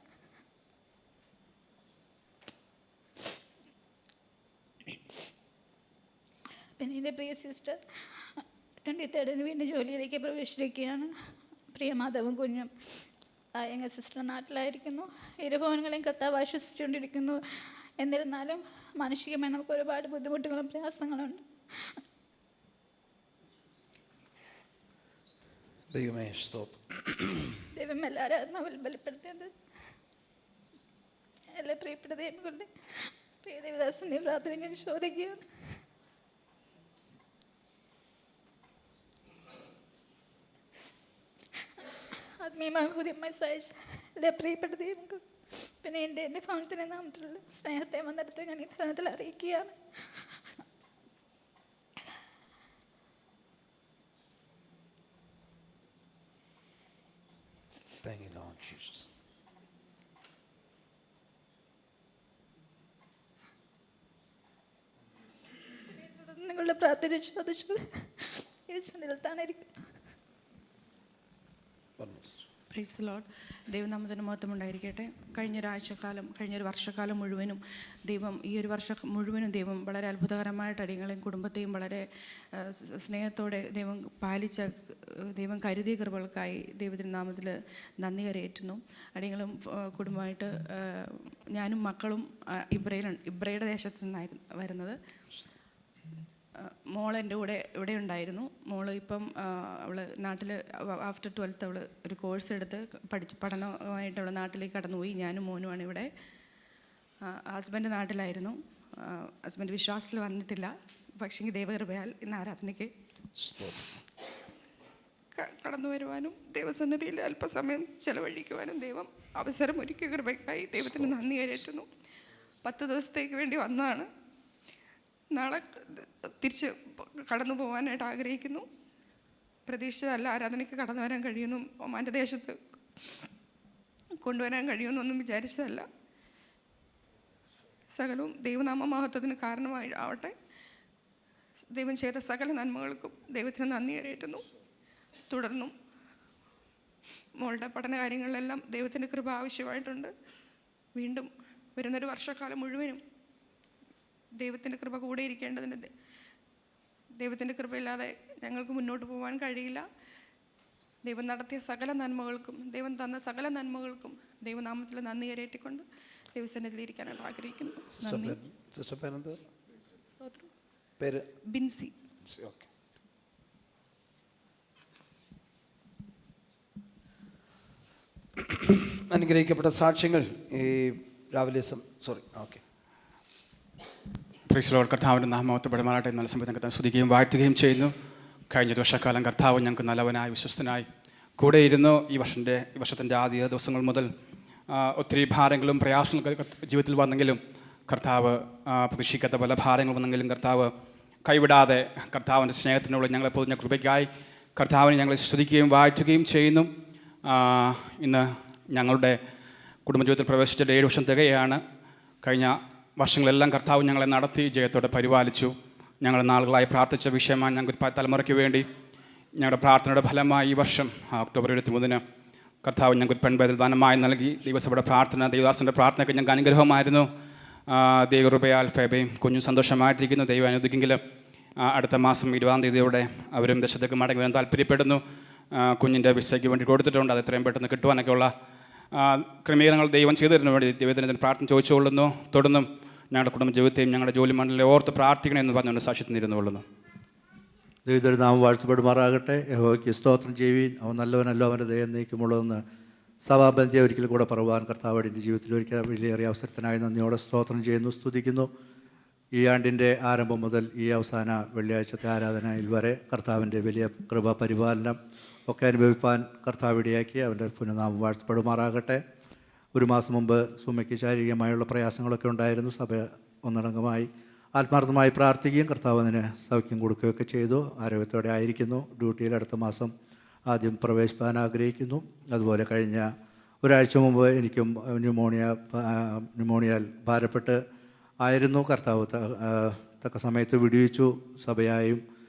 പിന്നെ എൻ്റെ പ്രിയ സിസ്റ്റർ 23rd വീണ്ടും ജോലിയിലേക്ക് പ്രവേശിച്ചിരിക്കുകയാണ്. പ്രിയ മാധവും കുഞ്ഞും ഞങ്ങൾ സിസ്റ്റർ നാട്ടിലായിരിക്കുന്നു. ഇരുഭവനങ്ങളെയും കർത്താവ് ആശ്വസിച്ചുകൊണ്ടിരിക്കുന്നു. എന്നിരുന്നാലും മാനുഷികമായി നമുക്ക് ഒരുപാട് ബുദ്ധിമുട്ടുകളും പ്രയാസങ്ങളുണ്ട്. ദൈവം എല്ലാവരും ആത്മാവിൽ ബലപ്പെടുത്തേണ്ടത് എല്ലാ പ്രിയപ്പെട്ട ദൈവങ്ങളുടെ പ്രിയ ദേവദാസൻ്റെ പ്രാർത്ഥന ഞാൻ ചോദിക്കുകയാണ്. ആത്മീയമായി ഹൃദയമായി സഹായിച്ച എല്ലാ പ്രിയപ്പെട്ട ദൈവങ്ങൾ പിന്നെ എൻ്റെ ഭവനത്തിൻ്റെ നാമത്തിലുള്ള സ്നേഹത്തെ വന്നെടുത്ത് ഞാൻ ഈ ഭരണത്തിൽ അറിയിക്കുകയാണ്. Thank you, Lord Jesus. നിങ്ങളുടെ പ്രാർത്ഥന ചോദിച്ചു താണിരിക്കും. Price the Lord. ദൈവനാമത്തിന് മഹത്വം ഉണ്ടായിരിക്കട്ടെ. കഴിഞ്ഞൊരു വർഷക്കാലം മുഴുവനും ദൈവം ദൈവം വളരെ അത്ഭുതകരമായിട്ട് അടിയങ്ങളെയും കുടുംബത്തെയും വളരെ സ്നേഹത്തോടെ ദൈവം പാലിച്ച ദൈവം കരുതിയ കൃപകൾക്കായി ദൈവത്തിൻ്റെ നാമത്തിൽ നന്ദി കരയേറ്റുന്നു. അടിയങ്ങളും കുടുംബമായിട്ട് ഞാനും മക്കളും ഇബ്രയുടെ ദേശത്ത് നിന്നായിരുന്നു വരുന്നത്. മോൾ എൻ്റെ കൂടെ ഇവിടെ ഉണ്ടായിരുന്നു. മോൾ ഇപ്പം അവൾ നാട്ടിൽ ആഫ്റ്റർ 12th അവൾ ഒരു കോഴ്സ് എടുത്ത് പഠനമായിട്ട് അവൾ നാട്ടിലേക്ക് കടന്നുപോയി. ഞാനും മോനുമാണ് ഇവിടെ. ഹസ്ബൻഡ് നാട്ടിലായിരുന്നു. ഹസ്ബൻഡ് വിശ്വാസത്തിൽ വന്നിട്ടില്ല. പക്ഷേ ദൈവകൃപയാൽ ഇന്ന് ആരാധനയ്ക്ക് കടന്നു വരുവാനും ദൈവസന്നിധിയിൽ അല്പസമയം ചെലവഴിക്കുവാനും ദൈവം അവസരം ഒരുക്കിയ കൃപയ്ക്കായി ദൈവത്തിന് നന്ദി കരയേറ്റുന്നു. 10 ദിവസത്തേക്ക് വേണ്ടി വന്നതാണ്. നാളെ തിരിച്ച് കടന്നു പോകാനായിട്ട് ആഗ്രഹിക്കുന്നു. പ്രതീക്ഷിച്ചതല്ല ആരാധനയ്ക്ക് കടന്നു വരാൻ കഴിയുന്നു, ഒമാൻ്റെ ദേശത്ത് കൊണ്ടുവരാൻ കഴിയുമെന്നൊന്നും വിചാരിച്ചതല്ല. സകലവും ദൈവനാമ മഹത്വത്തിന് കാരണമായി ആവട്ടെ. ദൈവം ചെയ്ത സകല നന്മകൾക്കും ദൈവത്തിന് നന്ദി കരയേറ്റുന്നു. തുടർന്നും മോളുടെ പഠന കാര്യങ്ങളിലെല്ലാം ദൈവത്തിൻ്റെ കൃപ ആവശ്യമായിട്ടുണ്ട്. വീണ്ടും വരുന്നൊരു വർഷക്കാലം മുഴുവനും ദൈവത്തിൻ്റെ കൃപ കൂടെ ഇരിക്കേണ്ടതിന് ദൈവത്തിൻ്റെ കൃപയില്ലാതെ ഞങ്ങൾക്ക് മുന്നോട്ട് പോകാൻ കഴിയില്ല. ദൈവം നടത്തിയ സകല നന്മകൾക്കും ദൈവം തന്ന സകല നന്മകൾക്കും ദൈവനാമത്തിൽ നന്ദി കരയേറ്റിക്കൊണ്ട് ദൈവസന്നിധിയിൽ ഇരിക്കാനായിട്ട് ആഗ്രഹിക്കുന്നു. ബിൻസി. അനുഗ്രഹിക്കപ്പെട്ട സാക്ഷ്യങ്ങൾ ഈ രാവിലെ പ്രൈസ് ദി ലോർഡ്. കർത്താവിൻ്റെ നാമമഹത്വപ്പെടുമാറാകട്ടെ. നല്ല സമയത്ത് ഞങ്ങൾക്ക് സ്തുതിക്കുകയും വാഴ്ത്തുകയും ചെയ്യുന്നു. കഴിഞ്ഞ വർഷക്കാലം കർത്താവ് ഞങ്ങൾക്ക് നല്ലവനായി വിശ്വസ്തനായി കൂടെ ഇരുന്നു. ഈ വർഷത്തിൻ്റെ ആദ്യ ദിവസങ്ങൾ മുതൽ ഒത്തിരി ഭാരങ്ങളും പ്രയാസങ്ങളും ജീവിതത്തിൽ വന്നെങ്കിലും കർത്താവ് പ്രതീക്ഷിക്കാത്ത പല ഭാരങ്ങൾ വന്നെങ്കിലും കർത്താവ് കൈവിടാതെ കർത്താവിൻ്റെ സ്നേഹത്തിനുള്ള ഞങ്ങളെ പൊതുഞ്ഞ കൃപയ്ക്കായി കർത്താവിനെ ഞങ്ങൾ സ്തുതിക്കുകയും വാഴ്ത്തുകയും ചെയ്യുന്നു. ഇന്ന് ഞങ്ങളുടെ കുടുംബജീവിതത്തിൽ പ്രവേശിച്ചിട്ട് 7 വർഷം തികയാണ്. കഴിഞ്ഞ വർഷങ്ങളെല്ലാം കർത്താവ് ഞങ്ങളെ നടത്തി ജയത്തോടെ പരിപാലിച്ചു. ഞങ്ങൾ നാളുകളായി പ്രാർത്ഥിച്ച വിഷയമാണ് ഞങ്ങൾക്ക് തലമുറയ്ക്ക് വേണ്ടി ഞങ്ങളുടെ പ്രാർത്ഥനയുടെ ഫലമായി ഈ വർഷം ഒക്ടോബർ 23 കർത്താവ് ഞങ്ങൾക്ക് പെൺപേരിൽ ദാനമായി നൽകി. ദൈവസഭയുടെ പ്രാർത്ഥന, ദൈവദാസൻ്റെ പ്രാർത്ഥനയ്ക്ക് ഞങ്ങൾക്ക് അനുഗ്രഹമായിരുന്നു. ദൈവകൃപയാൽ ഫേബയും കുഞ്ഞും സന്തോഷമായിട്ടിരിക്കുന്നു. ദൈവം അനുവദിക്കെങ്കിൽ അടുത്ത മാസം 20-ാം തീയതിയോടെ അവരും ദേശത്തേക്ക് മടങ്ങി വരാൻ താല്പര്യപ്പെടുന്നു. കുഞ്ഞിൻ്റെ വിസയ്ക്ക് വേണ്ടി കൊടുത്തിട്ടുണ്ട്. അത് എത്രയും പെട്ടെന്ന് കിട്ടുവാനൊക്കെയുള്ള ക്രമീകരണങ്ങൾ ദൈവം ചെയ്തു തരുന്ന വേണ്ടി ദൈവത്തിന് പ്രാർത്ഥന ചോദിച്ചുകൊള്ളുന്നു. തുടർന്നും ഞങ്ങളുടെ കുടുംബ ജീവിതത്തെയും ഞങ്ങളുടെ ജോലി മണ്ഡലത്തെ ഓർത്ത് പ്രാർത്ഥിക്കണം എന്ന് പറഞ്ഞുകൊണ്ട് സാക്ഷ്യത്തിന് ഇരുന്നുകൊള്ളുന്നു. ദൈവത്തിൻ്റെ നാമം വാഴ്ത്തപ്പെടുമാറാകട്ടെ. യഹോവയ്ക്ക് സ്തോത്രം ചെയ്യുവീൻ. അവൻ നല്ലവനല്ലോ, അവൻ്റെ ദയ എന്നേക്കുമുള്ളതെന്ന് സഭാബന്ധിയെ ഒരിക്കൽ കൂടെ പറയുവാൻ കർത്താവ് എൻ്റെ ജീവിതത്തിൽ ഒരിക്കൽ വലിയേറിയ അവസരത്തിനായി നന്ദിയോടെ സ്തോത്രം ചെയ്യുന്നു, സ്തുതിക്കുന്നു. ഈ ആണ്ടിൻ്റെ ആരംഭം മുതൽ ഈ അവസാന വെള്ളിയാഴ്ചത്തെ ആരാധനയിൽ വരെ കർത്താവിൻ്റെ വലിയ കൃപ പരിപാലനം ഒക്കെ അനുഭവിപ്പാൻ കർത്താവ് ഇടയാക്കി. അവൻ്റെ പുനഃനാമം വാഴ്ത്തപ്പെടുമാറാകട്ടെ. ഒരു മാസം മുമ്പ് സുമയ്ക്ക് ശാരീരികമായുള്ള പ്രയാസങ്ങളൊക്കെ ഉണ്ടായിരുന്നു. സഭ ഒന്നടങ്കമായി ആത്മാർത്ഥമായി പ്രാർത്ഥിക്കുകയും കർത്താവ് അതിന് സൗഖ്യം കൊടുക്കുകയൊക്കെ ചെയ്തു. ആരോഗ്യത്തോടെ ആയിരിക്കുന്നു. ഡ്യൂട്ടിയിൽ അടുത്ത മാസം ആദ്യം പ്രവേശിപ്പാൻ ആഗ്രഹിക്കുന്നു. അതുപോലെ കഴിഞ്ഞ ഒരാഴ്ച മുമ്പ് എനിക്കും ന്യൂമോണിയാൽ ഭാരപ്പെട്ട് ആയിരുന്നു. കർത്താവ് തക്ക സമയത്ത് വിടുവിച്ചു. സഭയായും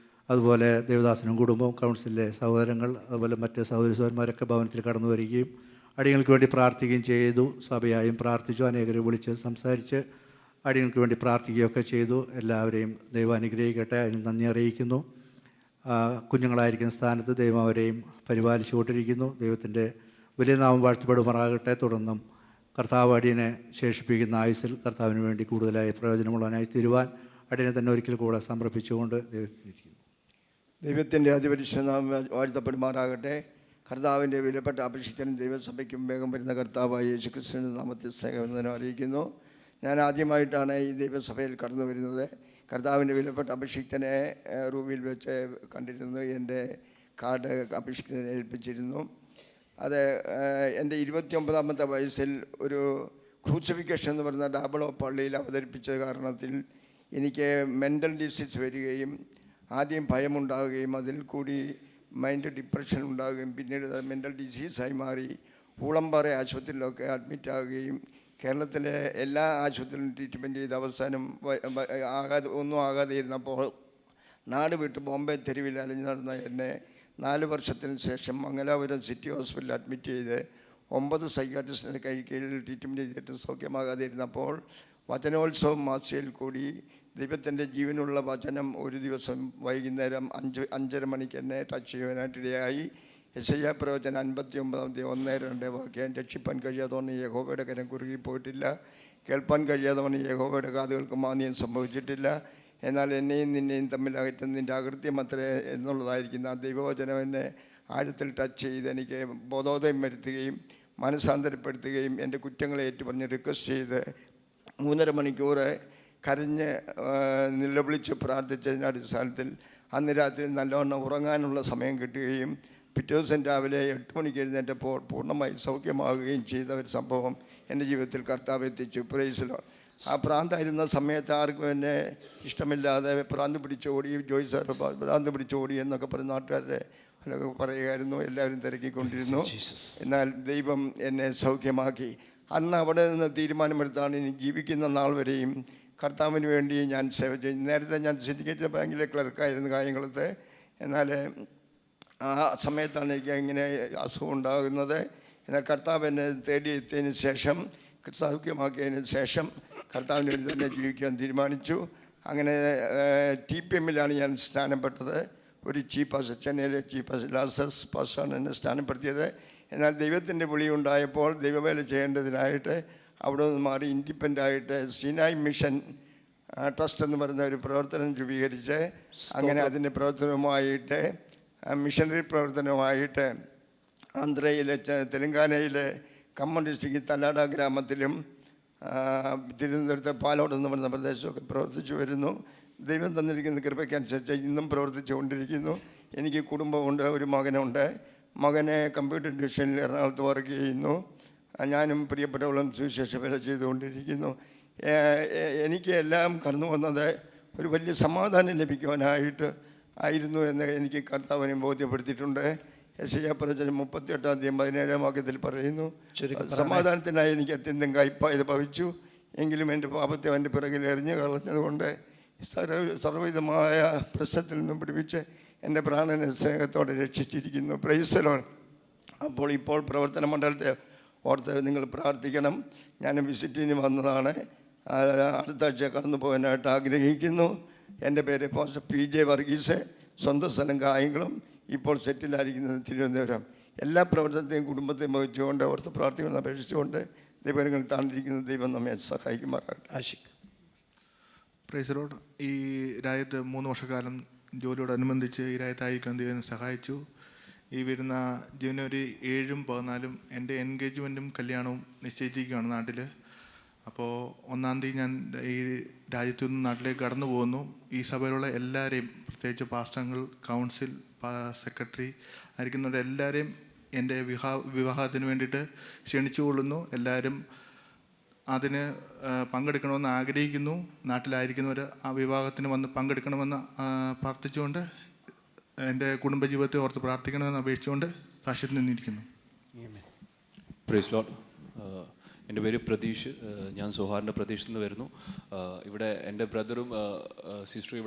അതുപോലെ ദേവദാസനും കുടുംബവും കൗൺസിലിലെ സഹോദരങ്ങൾ അതുപോലെ മറ്റ് സഹോദരന്മാരൊക്കെ ഭവനത്തിൽ കടന്നു വരികയും അടിയങ്ങൾക്ക് വേണ്ടി പ്രാർത്ഥിക്കുകയും ചെയ്തു. സഭയായും പ്രാർത്ഥിച്ചു. അനേകരെ വിളിച്ച് സംസാരിച്ച് അടിയങ്ങൾക്ക് വേണ്ടി പ്രാർത്ഥിക്കുകയൊക്കെ ചെയ്തു. എല്ലാവരെയും ദൈവം അനുഗ്രഹിക്കട്ടെ. അതിന് നന്ദി അറിയിക്കുന്നു. കുഞ്ഞുങ്ങളായിരിക്കുന്ന സ്ഥാനത്ത് ദൈവം അവരെയും പരിപാലിച്ചുകൊണ്ടിരിക്കുന്നു. ദൈവത്തിൻ്റെ വലിയ നാമം വാഴ്ത്തപ്പെടുമാറാകട്ടെ. തുടർന്നും കർത്താവ് അടിയനെ ശേഷിപ്പിക്കുന്ന ആയുസ്സിൽ കർത്താവിന് വേണ്ടി കൂടുതലായി പ്രയോജനമുള്ളവനായി തീരുവാൻ അടിയനെ തന്നെ ഒരിക്കൽ കൂടെ സമർപ്പിച്ചുകൊണ്ട് ദൈവത്തിൻ്റെ അതിപരിശുദ്ധ നാമം വാഴ്ത്തപ്പെടുമാറാകട്ടെ. കർത്താവിൻ്റെ വിലപ്പെട്ട അഭിഷിക്തനും ദൈവസഭയ്ക്കും വേഗം വരുന്ന കർത്താവായ യേശുക്രിസ്തുവിൻ്റെ നാമത്തിൽ സ്നേഹവന്ദനം അറിയിക്കുന്നു. ഞാൻ ആദ്യമായിട്ടാണ് ഈ ദൈവസഭയിൽ കടന്നു വരുന്നത്. കർത്താവിൻ്റെ വിലപ്പെട്ട അഭിഷിക്തനെ റൂമിൽ വെച്ച് കണ്ടിരുന്നു. എൻ്റെ കാർഡ് അഭിഷിക്തനെ ഏൽപ്പിച്ചിരുന്നു. അത് എൻ്റെ 29ാമത്തെ വയസ്സിൽ ഒരു ക്രൂസിഫിക്കേഷൻ എന്ന് പറയുന്ന ഡാബിളോ പള്ളിയിൽ അവതരിപ്പിച്ച കാരണത്തിൽ എനിക്ക് മെൻ്റൽ ഡിസീസ് വരികയും ആദ്യം ഭയമുണ്ടാകുകയും അതിൽ കൂടി മൈൻഡ് ഡിപ്രഷൻ ഉണ്ടാകുകയും പിന്നീട് മെൻ്റൽ ഡിസീസായി മാറി ഊളംപാറ ആശുപത്രിയിലൊക്കെ അഡ്മിറ്റ് ആകുകയും കേരളത്തിലെ എല്ലാ ആശുപത്രിയിലും ട്രീറ്റ്മെൻറ്റ് ചെയ്ത് അവസാനം ഒന്നും ആകാതെ ഇരുന്നപ്പോൾ നാട് വിട്ട് ബോംബെ തെരുവിൽ അലഞ്ഞു നടന്ന എന്നെ 4 വർഷത്തിന് ശേഷം മംഗലാപുരം സിറ്റി ഹോസ്പിറ്റലിൽ അഡ്മിറ്റ് ചെയ്ത് 9 സൈക്കാട്രിസ്റ്റിൻ്റെ കീഴിൽ ട്രീറ്റ്മെൻറ്റ് ചെയ്തിട്ട് സൗഖ്യമാകാതെ ഇരുന്നപ്പോൾ വചനോത്സവം മാസികയിൽ കൂടി ദൈവത്തിൻ്റെ ജീവനുള്ള വചനം ഒരു ദിവസം വൈകുന്നേരം 5:30 മണിക്ക് എന്നെ ടച്ച് ചെയ്യുവാനായിട്ടിടയായി. യെശയ്യാ പ്രവചനം 59:1-2 വാക്യം, രക്ഷിപ്പാൻ കഴിയാത്തവണ്ണം യഹോവയുടെ കരം കുറുകിപ്പോയിട്ടില്ല, കേൾപ്പാൻ കഴിയാത്തവണ്ണം യഹോവയുടെ കാതുകൾക്ക് മാന്യം സംഭവിച്ചിട്ടില്ല. എന്നാൽ എന്നെയും നിന്നെയും തമ്മിൽ അകറ്റുന്നതിൻ്റെ അകൃത്യം അത്രേ എന്നുള്ളതായിരിക്കുന്ന ആ ദൈവവചനം എന്നെ ആഴത്തിൽ ടച്ച് ചെയ്ത് എനിക്ക് ബോധോദയം വരുത്തുകയും മനസ്സാന്തരപ്പെടുത്തുകയും എൻ്റെ കുറ്റങ്ങളെ ഏറ്റുപറഞ്ഞ് റിക്വസ്റ്റ് ചെയ്ത് 3.5 മണിക്കൂർ കരഞ്ഞ് നിലവിളിച്ച് പ്രാർത്ഥിച്ചതിൻ്റെ അടിസ്ഥാനത്തിൽ അന്ന് രാത്രി നല്ലവണ്ണം ഉറങ്ങാനുള്ള സമയം കിട്ടുകയും പിറ്റേ ദിവസം രാവിലെ 8 മണിക്ക് എഴുന്നേറ്റപ്പോൾ പൂർണ്ണമായി സൗഖ്യമാകുകയും ചെയ്ത ഒരു സംഭവം എൻ്റെ ജീവിതത്തിൽ കർത്താവ് എത്തിച്ചു. Praise lord. ആ പ്രാന്തായിരുന്ന സമയത്ത് ആർക്കും എന്നെ ഇഷ്ടമില്ലാതെ പ്രാന്ത് പിടിച്ചോടി, ജോയ് സാർ പ്രാന്ത് പിടിച്ചോടി എന്നൊക്കെ പറഞ്ഞ് നാട്ടുകാരുടെ പറയുമായിരുന്നു. എല്ലാവരും തിരക്കിക്കൊണ്ടിരുന്നു. എന്നാൽ ദൈവം എന്നെ സൗഖ്യമാക്കി. അന്ന് അവിടെ നിന്ന് തീരുമാനമെടുത്താണ് ഇനി ജീവിക്കുന്ന നാൾ വരെയും കർത്താവിന് വേണ്ടി ഞാൻ സേവ ചെയ്യും. നേരത്തെ ഞാൻ സിൻഡിക്കേറ്റ് ബാങ്കിലെ ക്ലർക്കായിരുന്നു കായംകുളത്ത്. എന്നാൽ ആ സമയത്താണ് എനിക്ക് ഇങ്ങനെ അസുഖം ഉണ്ടാകുന്നത്. എന്നാൽ കർത്താവ് എന്നെ തേടിയെത്തിയതിന് ശേഷം, സൗഖ്യമാക്കിയതിന് ശേഷം കർത്താവിന് വേണ്ടി തന്നെ ജീവിക്കാൻ തീരുമാനിച്ചു. അങ്ങനെ TPMലാണ് ഞാൻ സ്ഥാനപ്പെട്ടത്. ഒരു ചീഫ് പാസ്റ്റർ, ചെന്നൈയിലെ ചീഫ് പാസ്റ്റർ ലാസസ് പാസ്റ്ററാണ് എന്നെ സ്ഥാനപ്പെടുത്തിയത്. എന്നാൽ ദൈവത്തിൻ്റെ വിളി ഉണ്ടായപ്പോൾ ദൈവവേല ചെയ്യേണ്ടതിനായിട്ട് അവിടെ നിന്ന് മാറി ഇൻഡിപെൻഡൻ്റായിട്ട് സിനായ് മിഷൻ ട്രസ്റ്റ് എന്ന് പറയുന്ന ഒരു പ്രവർത്തനം രൂപീകരിച്ച് അങ്ങനെ അതിൻ്റെ പ്രവർത്തനവുമായിട്ട് മിഷനറി പ്രവർത്തനവുമായിട്ട് ആന്ധ്രയിലെ തെലങ്കാനയിലെ ഖമ്മം ഡിസ്ട്രിക്റ്റിൽ തലാട ഗ്രാമത്തിലും തിരുവനന്തപുരത്തെ പാലോട് എന്ന് പറയുന്ന പ്രദേശമൊക്കെ പ്രവർത്തിച്ചു വരുന്നു. ദൈവം തന്നിരിക്കുന്ന കൃപയ്ക്കനുസരിച്ച് ഇന്നും പ്രവർത്തിച്ചു കൊണ്ടിരിക്കുന്നു. എനിക്ക് കുടുംബമുണ്ട്, ഒരു മകനുണ്ട്. മകനെ കമ്പ്യൂട്ടർ ഡിവിഷനിൽ എറണാകുളത്ത് വർക്ക് ചെയ്യുന്നു. ഞാനും പ്രിയപ്പെട്ടവളും സുവിശേഷ വേല ചെയ്തുകൊണ്ടിരിക്കുന്നു. എനിക്ക് എല്ലാം കടന്നു വന്നത് ഒരു വലിയ സമാധാനം ലഭിക്കുവാനായിട്ട് ആയിരുന്നു എന്ന് എനിക്ക് കർത്താവിനെ ബോധ്യപ്പെടുത്തിയിട്ടുണ്ട്. യെശയ്യാ പ്രവചനം 38:17 വാക്യത്തിൽ പറയുന്നു, സമാധാനത്തിനായി എനിക്ക് അത്യന്തം കയ്പായത് ഭവിച്ചു, എങ്കിലും എൻ്റെ പാപത്തെ അവൻ്റെ പിറകിൽ എറിഞ്ഞു കളഞ്ഞതുകൊണ്ട് സർവ്വവിധമായ പ്രശ്നത്തിൽ നിന്നും പിടിപ്പിച്ച് എൻ്റെ പ്രാണനെ സ്നേഹത്തോടെ രക്ഷിച്ചിരിക്കുന്നു. Price the Lord. അപ്പോൾ ഇപ്പോൾ പ്രവർത്തന മണ്ഡലത്തെ ഓർത്ത് നിങ്ങൾ പ്രാർത്ഥിക്കണം. ഞാൻ വിസിറ്റിന് വന്നതാണ്. അടുത്ത ആഴ്ച കടന്നു പോകാനായിട്ട് ആഗ്രഹിക്കുന്നു. എൻ്റെ പേര് പാസ്റ്റർ PJ വർഗീസ്, സ്വന്തം സ്ഥലം കായംകുളം, ഇപ്പോൾ സെറ്റിലായിരിക്കുന്നത് തിരുവനന്തപുരം. എല്ലാ പ്രവർത്തനത്തെയും കുടുംബത്തെയും വഹിച്ചുകൊണ്ട് ഓർത്ത് പ്രാർത്ഥിക്കണം അപേക്ഷിച്ചുകൊണ്ട് ദൈവങ്ങൾ താണ്ടിരിക്കുന്ന ദൈവം നമ്മെ സഹായിക്കുമാറാകട്ടെ. ആശിക്. Praise the Lord. ഈ രാജ്യത്ത് 3 വർഷക്കാലം ജോലിയോടനുബന്ധിച്ച് ഈ രാജ്യത്തായിരിക്കാൻ ദൈവം സഹായിച്ചു. ഈ വരുന്ന ജനുവരി 7ഉം 14ഉം എൻ്റെ എൻഗേജ്മെൻറ്റും കല്യാണവും നിശ്ചയിച്ചിരിക്കുകയാണ് നാട്ടിൽ. അപ്പോൾ 1-ാം തീയതി ഞാൻ ഈ രാജ്യത്തു നിന്ന് നാട്ടിലേക്ക് കടന്നു പോകുന്നു. ഈ സഭയിലുള്ള എല്ലാവരെയും, പ്രത്യേകിച്ച് പാസ്റ്റങ്ങൾ, കൗൺസിൽ, സെക്രട്ടറി ആയിരിക്കുന്നവരെല്ലാവരെയും എൻ്റെ വിവാഹത്തിന് വേണ്ടിയിട്ട് ക്ഷണിച്ചു കൊള്ളുന്നു. എല്ലാവരും അതിന് പങ്കെടുക്കണമെന്ന് ആഗ്രഹിക്കുന്നു. നാട്ടിലായിരിക്കുന്നവർ ആ വിവാഹത്തിന് വന്ന് പങ്കെടുക്കണമെന്ന് പ്രാർത്ഥിച്ചുകൊണ്ട് എൻ്റെ കുടുംബജീവിതത്തെ ഓർത്ത് പ്രാർത്ഥിക്കണമെന്ന് അപേക്ഷിച്ചുകൊണ്ട് സാക്ഷ്യത്തിൽ നിന്നിരിക്കുന്നു. Praise Lord. എൻ്റെ പേര് പ്രതീഷ്. ഞാൻ സോഹാറിൻ്റെ പ്രതീഷിൽ നിന്ന് വരുന്നു. ഇവിടെ എൻ്റെ ബ്രദറും സിസ്റ്ററും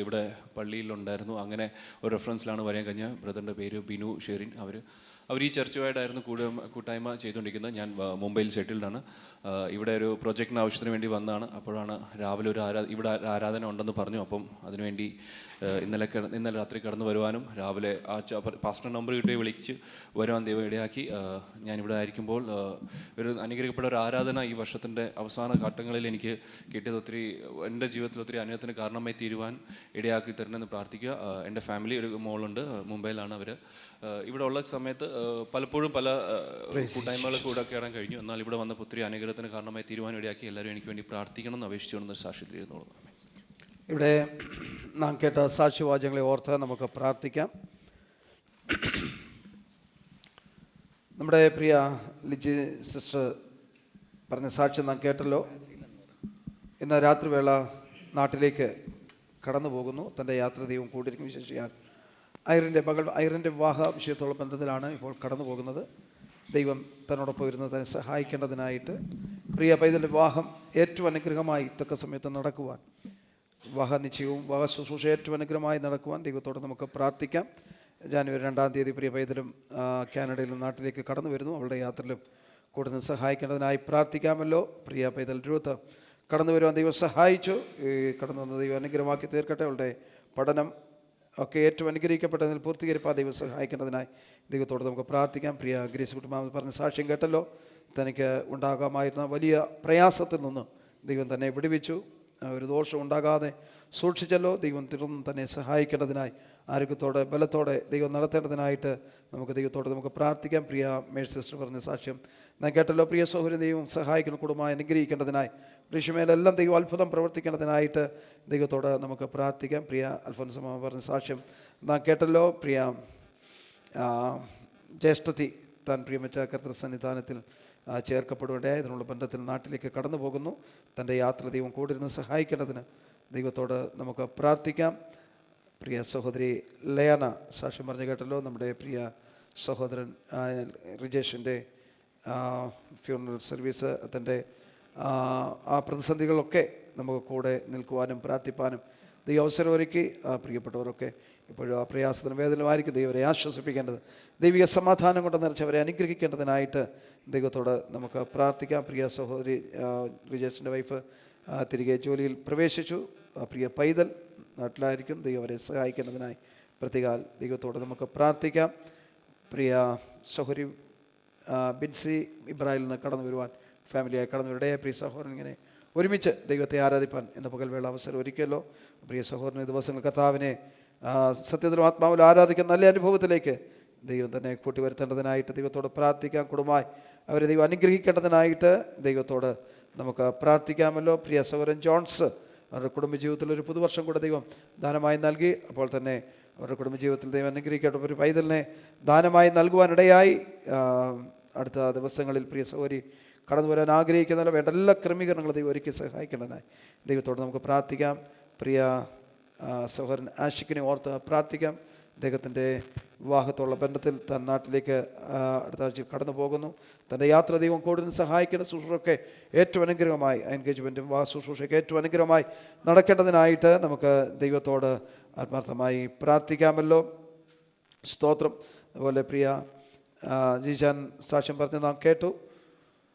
ഇവിടെ പള്ളിയിലുണ്ടായിരുന്നു. അങ്ങനെ ഒരു റെഫറൻസിലാണ് വരാൻ കഴിഞ്ഞ. ബ്രദറിൻ്റെ പേര് ബിനു ഷെറിൻ. അവർ ഈ ചർച്ചയായിട്ടായിരുന്നു കൂട്ടായ്മ ചെയ്തുകൊണ്ടിരിക്കുന്നത്. ഞാൻ മുംബൈയിൽ സെറ്റിൽഡാണ്. ഇവിടെ ഒരു പ്രൊജക്റ്റിന് ആവശ്യത്തിന് വേണ്ടി വന്നതാണ്. അപ്പോഴാണ് രാവിലെ ഇവിടെ ആരാധന ഉണ്ടെന്ന് പറഞ്ഞു. അപ്പം അതിനുവേണ്ടി ഇന്നലെ രാത്രി കടന്നു വരുവാനും രാവിലെ ആ പാസ്റ്റർ നമ്പർ കിട്ടി വിളിച്ച് വരുവാൻ ദൈവം ഇടയാക്കി. ഞാനിവിടെ ആയിരിക്കുമ്പോൾ ഒരു അനുഗ്രഹിക്കപ്പെട്ട ഒരു ആരാധന ഈ വർഷത്തിൻ്റെ അവസാന ഘട്ടങ്ങളിൽ എനിക്ക് കിട്ടിയത് എൻ്റെ ജീവിതത്തിൽ ഒത്തിരി അനുഗ്രഹത്തിന് കാരണമായി തീരുവാൻ ഇടയാക്കി തരണമെന്ന് പ്രാർത്ഥിക്കുക. എൻ്റെ ഫാമിലി, ഒരു മോളുണ്ട്, മുംബൈയിലാണ് അവർ. ഇവിടെ ഉള്ള സമയത്ത് പലപ്പോഴും പല കൂട്ടായ്മകൾ കൂടെ കയറാൻ കഴിഞ്ഞു. എന്നാൽ ഇവിടെ വന്നപ്പോൾ ഒത്തിരി അനുഗ്രഹത്തിന് കാരണമായി തീരുവാൻ ഇടയാക്കി. എല്ലാവരും എനിക്ക് വേണ്ടി പ്രാർത്ഥിക്കണം എന്ന് അപേക്ഷിച്ചുകൊണ്ടെന്ന് സാക്ഷ്യത്തിൽ ഇരുന്നോളൂ. ഇവിടെ നാം കേട്ട സാക്ഷ്യവാചകങ്ങളെ ഓർത്ത് നമുക്ക് പ്രാർത്ഥിക്കാം. നമ്മുടെ പ്രിയ ലിജി സിസ്റ്റർ പറഞ്ഞ സാക്ഷ്യം നാം കേട്ടല്ലോ. ഇന്ന് രാത്രിവേള നാട്ടിലേക്ക് കടന്നു പോകുന്നു. തൻ്റെ യാത്ര ദൈവം കൂടിയിരിക്കും. വിശേഷിക്കാൻ ഐറിൻ്റെ വിവാഹ വിഷയത്തോളം ബന്ധത്തിലാണ് ഇപ്പോൾ കടന്നു പോകുന്നത്. ദൈവം തന്നോടൊപ്പം ഇരുന്ന് തന്നെ സഹായിക്കേണ്ടതിനായിട്ട് പ്രിയ പൈതലിൻ്റെ വിവാഹം ഏറ്റവും അനുഗ്രഹമായി തക്ക സമയത്ത് നടക്കുവാൻ, വിവാഹ നിശ്ചയവും വിവാഹ ശുശ്രൂഷ ഏറ്റവും അനുഗ്രഹമായി നടക്കുവാൻ ദൈവത്തോട് നമുക്ക് പ്രാർത്ഥിക്കാം. ജാനുവരി 2-ാം തീയതി പ്രിയ പൈതലും കാനഡയിൽ നിന്ന് നാട്ടിലേക്ക് കടന്നു വരുന്നു. അവളുടെ യാത്രയിലും കൂടുതൽ സഹായിക്കേണ്ടതിനായി പ്രാർത്ഥിക്കാമല്ലോ. പ്രിയ പൈതൽ രൂത്ത് കടന്നു വരുവാൻ ദൈവം സഹായിച്ചു. കടന്നു വന്ന ദൈവം അനുഗ്രഹമാക്കി തീർക്കട്ടെ. അവളുടെ പഠനം ഒക്കെ ഏറ്റവും അനുഗ്രഹിക്കപ്പെട്ടതിൽ പൂർത്തീകരിപ്പാൻ ദൈവം സഹായിക്കേണ്ടതിനായി ദൈവത്തോട് നമുക്ക് പ്രാർത്ഥിക്കാം. പ്രിയ ഗ്രേസ് കുട്ടുമാമ പറഞ്ഞ സാക്ഷ്യം കേട്ടല്ലോ. തനിക്ക് ഉണ്ടാകാമായിരുന്ന വലിയ പ്രയാസത്തിൽ നിന്ന് ദൈവം തന്നെ വിടുവിച്ചു. ഒരു ദോഷം ഉണ്ടാകാതെ സൂക്ഷിച്ചല്ലോ. ദൈവം തിരുന്ന് തന്നെ സഹായിക്കേണ്ടതിനായി ആരോഗ്യത്തോടെ ബലത്തോടെ ദൈവം നടത്തേണ്ടതിനായിട്ട് നമുക്ക് ദൈവത്തോട് നമുക്ക് പ്രാർത്ഥിക്കാം. പ്രിയ മേഴ്സി സിസ്റ്റർ പറഞ്ഞ സാക്ഷ്യം ഞാൻ കേട്ടല്ലോ. പ്രിയ സഹോദരൻ ദൈവം സഹായിക്കുന്ന കുടുംബമായി അനുഗ്രഹിക്കേണ്ടതിനായി ഋഷിമേലെല്ലാം ദൈവം അത്ഭുതം പ്രവർത്തിക്കേണ്ടതിനായിട്ട് ദൈവത്തോട് നമുക്ക് പ്രാർത്ഥിക്കാം. പ്രിയ അൽഫോൻസമ്മ പറഞ്ഞ സാക്ഷ്യം നാം കേട്ടല്ലോ. പ്രിയ ജ്യേഷ്ഠത്തി താൻ പ്രിയമിച്ച കർത്തൃ സന്നിധാനത്തിൽ ചേർക്കപ്പെടുകയുണ്ടായി. അതിനുള്ള ബന്ധത്തിൽ നാട്ടിലേക്ക് കടന്നു പോകുന്നു. തൻ്റെ യാത്ര ദൈവം കൂടിരുന്ന് സഹായിക്കേണ്ടതിന് ദൈവത്തോട് നമുക്ക് പ്രാർത്ഥിക്കാം. പ്രിയ സഹോദരി ലയാന സാക്ഷ്യം പറഞ്ഞു കേട്ടല്ലോ. നമ്മുടെ പ്രിയ സഹോദരൻ റിജേഷിൻ്റെ ഫ്യൂണറൽ സർവീസ്, തൻ്റെ ആ പ്രതിസന്ധികളൊക്കെ നമുക്ക് കൂടെ നിൽക്കുവാനും പ്രാർത്ഥിപ്പാനും ദൈവം അവസരമൊരുക്കി. പ്രിയപ്പെട്ടവരൊക്കെ ഇപ്പോഴും ആ പ്രയാസത്തിനും വേദനമായിരിക്കും. ദൈവരെ ആശ്വസിപ്പിക്കേണ്ടത്, ദൈവിക സമാധാനം കൊണ്ട് നിറച്ചവരെ അനുഗ്രഹിക്കേണ്ടതിനായിട്ട് ദൈവത്തോട് നമുക്ക് പ്രാർത്ഥിക്കാം. പ്രിയ സഹോദരി റിജേഷിൻ്റെ വൈഫ് തിരികെ ജോലിയിൽ പ്രവേശിച്ചു. പ്രിയ പൈതൽ നാട്ടിലായിരിക്കും. ദൈവം അവരെ സഹായിക്കേണ്ടതിനായി പ്രത്യേകാൽ ദൈവത്തോട് നമുക്ക് പ്രാർത്ഥിക്കാം. പ്രിയ സഹോദരി ബിൻസി ഇബ്രാഹിൽ നിന്ന് കടന്നു വരുവാൻ ഫാമിലിയായി കടന്നു വരുടെ പ്രിയ സഹോദരൻ ഇങ്ങനെ ഒരുമിച്ച് ദൈവത്തെ ആരാധിപ്പാൻ എന്ന പകൽവേള അവസരം ഒരുക്കിയല്ലോ. പ്രിയ സഹോദരൻ ദിവസങ്ങൾ കർത്താവിനെ സത്യത്തിലും ആത്മാവിലും ആരാധിക്കുന്ന നല്ല അനുഭവത്തിലേക്ക് ദൈവം തന്നെ കൂട്ടിവരുത്തേണ്ടതിനായിട്ട് ദൈവത്തോട് പ്രാർത്ഥിക്കാം. കുടുംബമായി അവരെ ദൈവം അനുഗ്രഹിക്കേണ്ടതിനായിട്ട് ദൈവത്തോട് നമുക്ക് പ്രാർത്ഥിക്കാമല്ലോ. പ്രിയ സഹോദരൻ ജോൺസ് അവരുടെ കുടുംബജീവിതത്തിൽ ഒരു പുതുവർഷം കൂടെ ദൈവം ദാനമായി നൽകി. അപ്പോൾ തന്നെ അവരുടെ കുടുംബജീവിതത്തിൽ ദൈവം അനുഗ്രഹിക്കട്ടെ. ഒരു പൈതലിനെ ദാനമായി നൽകുവാനിടയായി. അടുത്ത ദിവസങ്ങളിൽ പ്രിയ സഹോദരി കടന്നു വരാൻ ആഗ്രഹിക്കുന്നതിന് വേണ്ട എല്ലാ ക്രമീകരണങ്ങളും ദൈവം ഒരുക്കി സഹായിക്കേണ്ടതിനായി ദൈവത്തോട് നമുക്ക് പ്രാർത്ഥിക്കാം. പ്രിയ സഹോദരൻ ആഷിഖിനെ ഓർത്ത് പ്രാർത്ഥിക്കാം. അദ്ദേഹത്തിൻ്റെ വിവാഹത്തോടുള്ള ബന്ധത്തിൽ താൻ നാട്ടിലേക്ക് അടുത്ത ആഴ്ച കടന്നു പോകുന്നു. തൻ്റെ യാത്ര ദൈവം കൂടുതൽ സഹായിക്കുന്ന ശുശ്രൂഷയൊക്കെ ഏറ്റവും അനുഗ്രഹമായി, എൻഗേജ്മെൻറ്റും വിവാഹ ശുശ്രൂഷയൊക്കെ ഏറ്റവും അനുഗ്രഹമായി നടക്കേണ്ടതിനായിട്ട് നമുക്ക് ദൈവത്തോട് ആത്മാർത്ഥമായി പ്രാർത്ഥിക്കാമല്ലോ. സ്തോത്രം. അതുപോലെ പ്രിയ ജീജാൻ സാക്ഷ്യം പറഞ്ഞ് നാം കേട്ടു.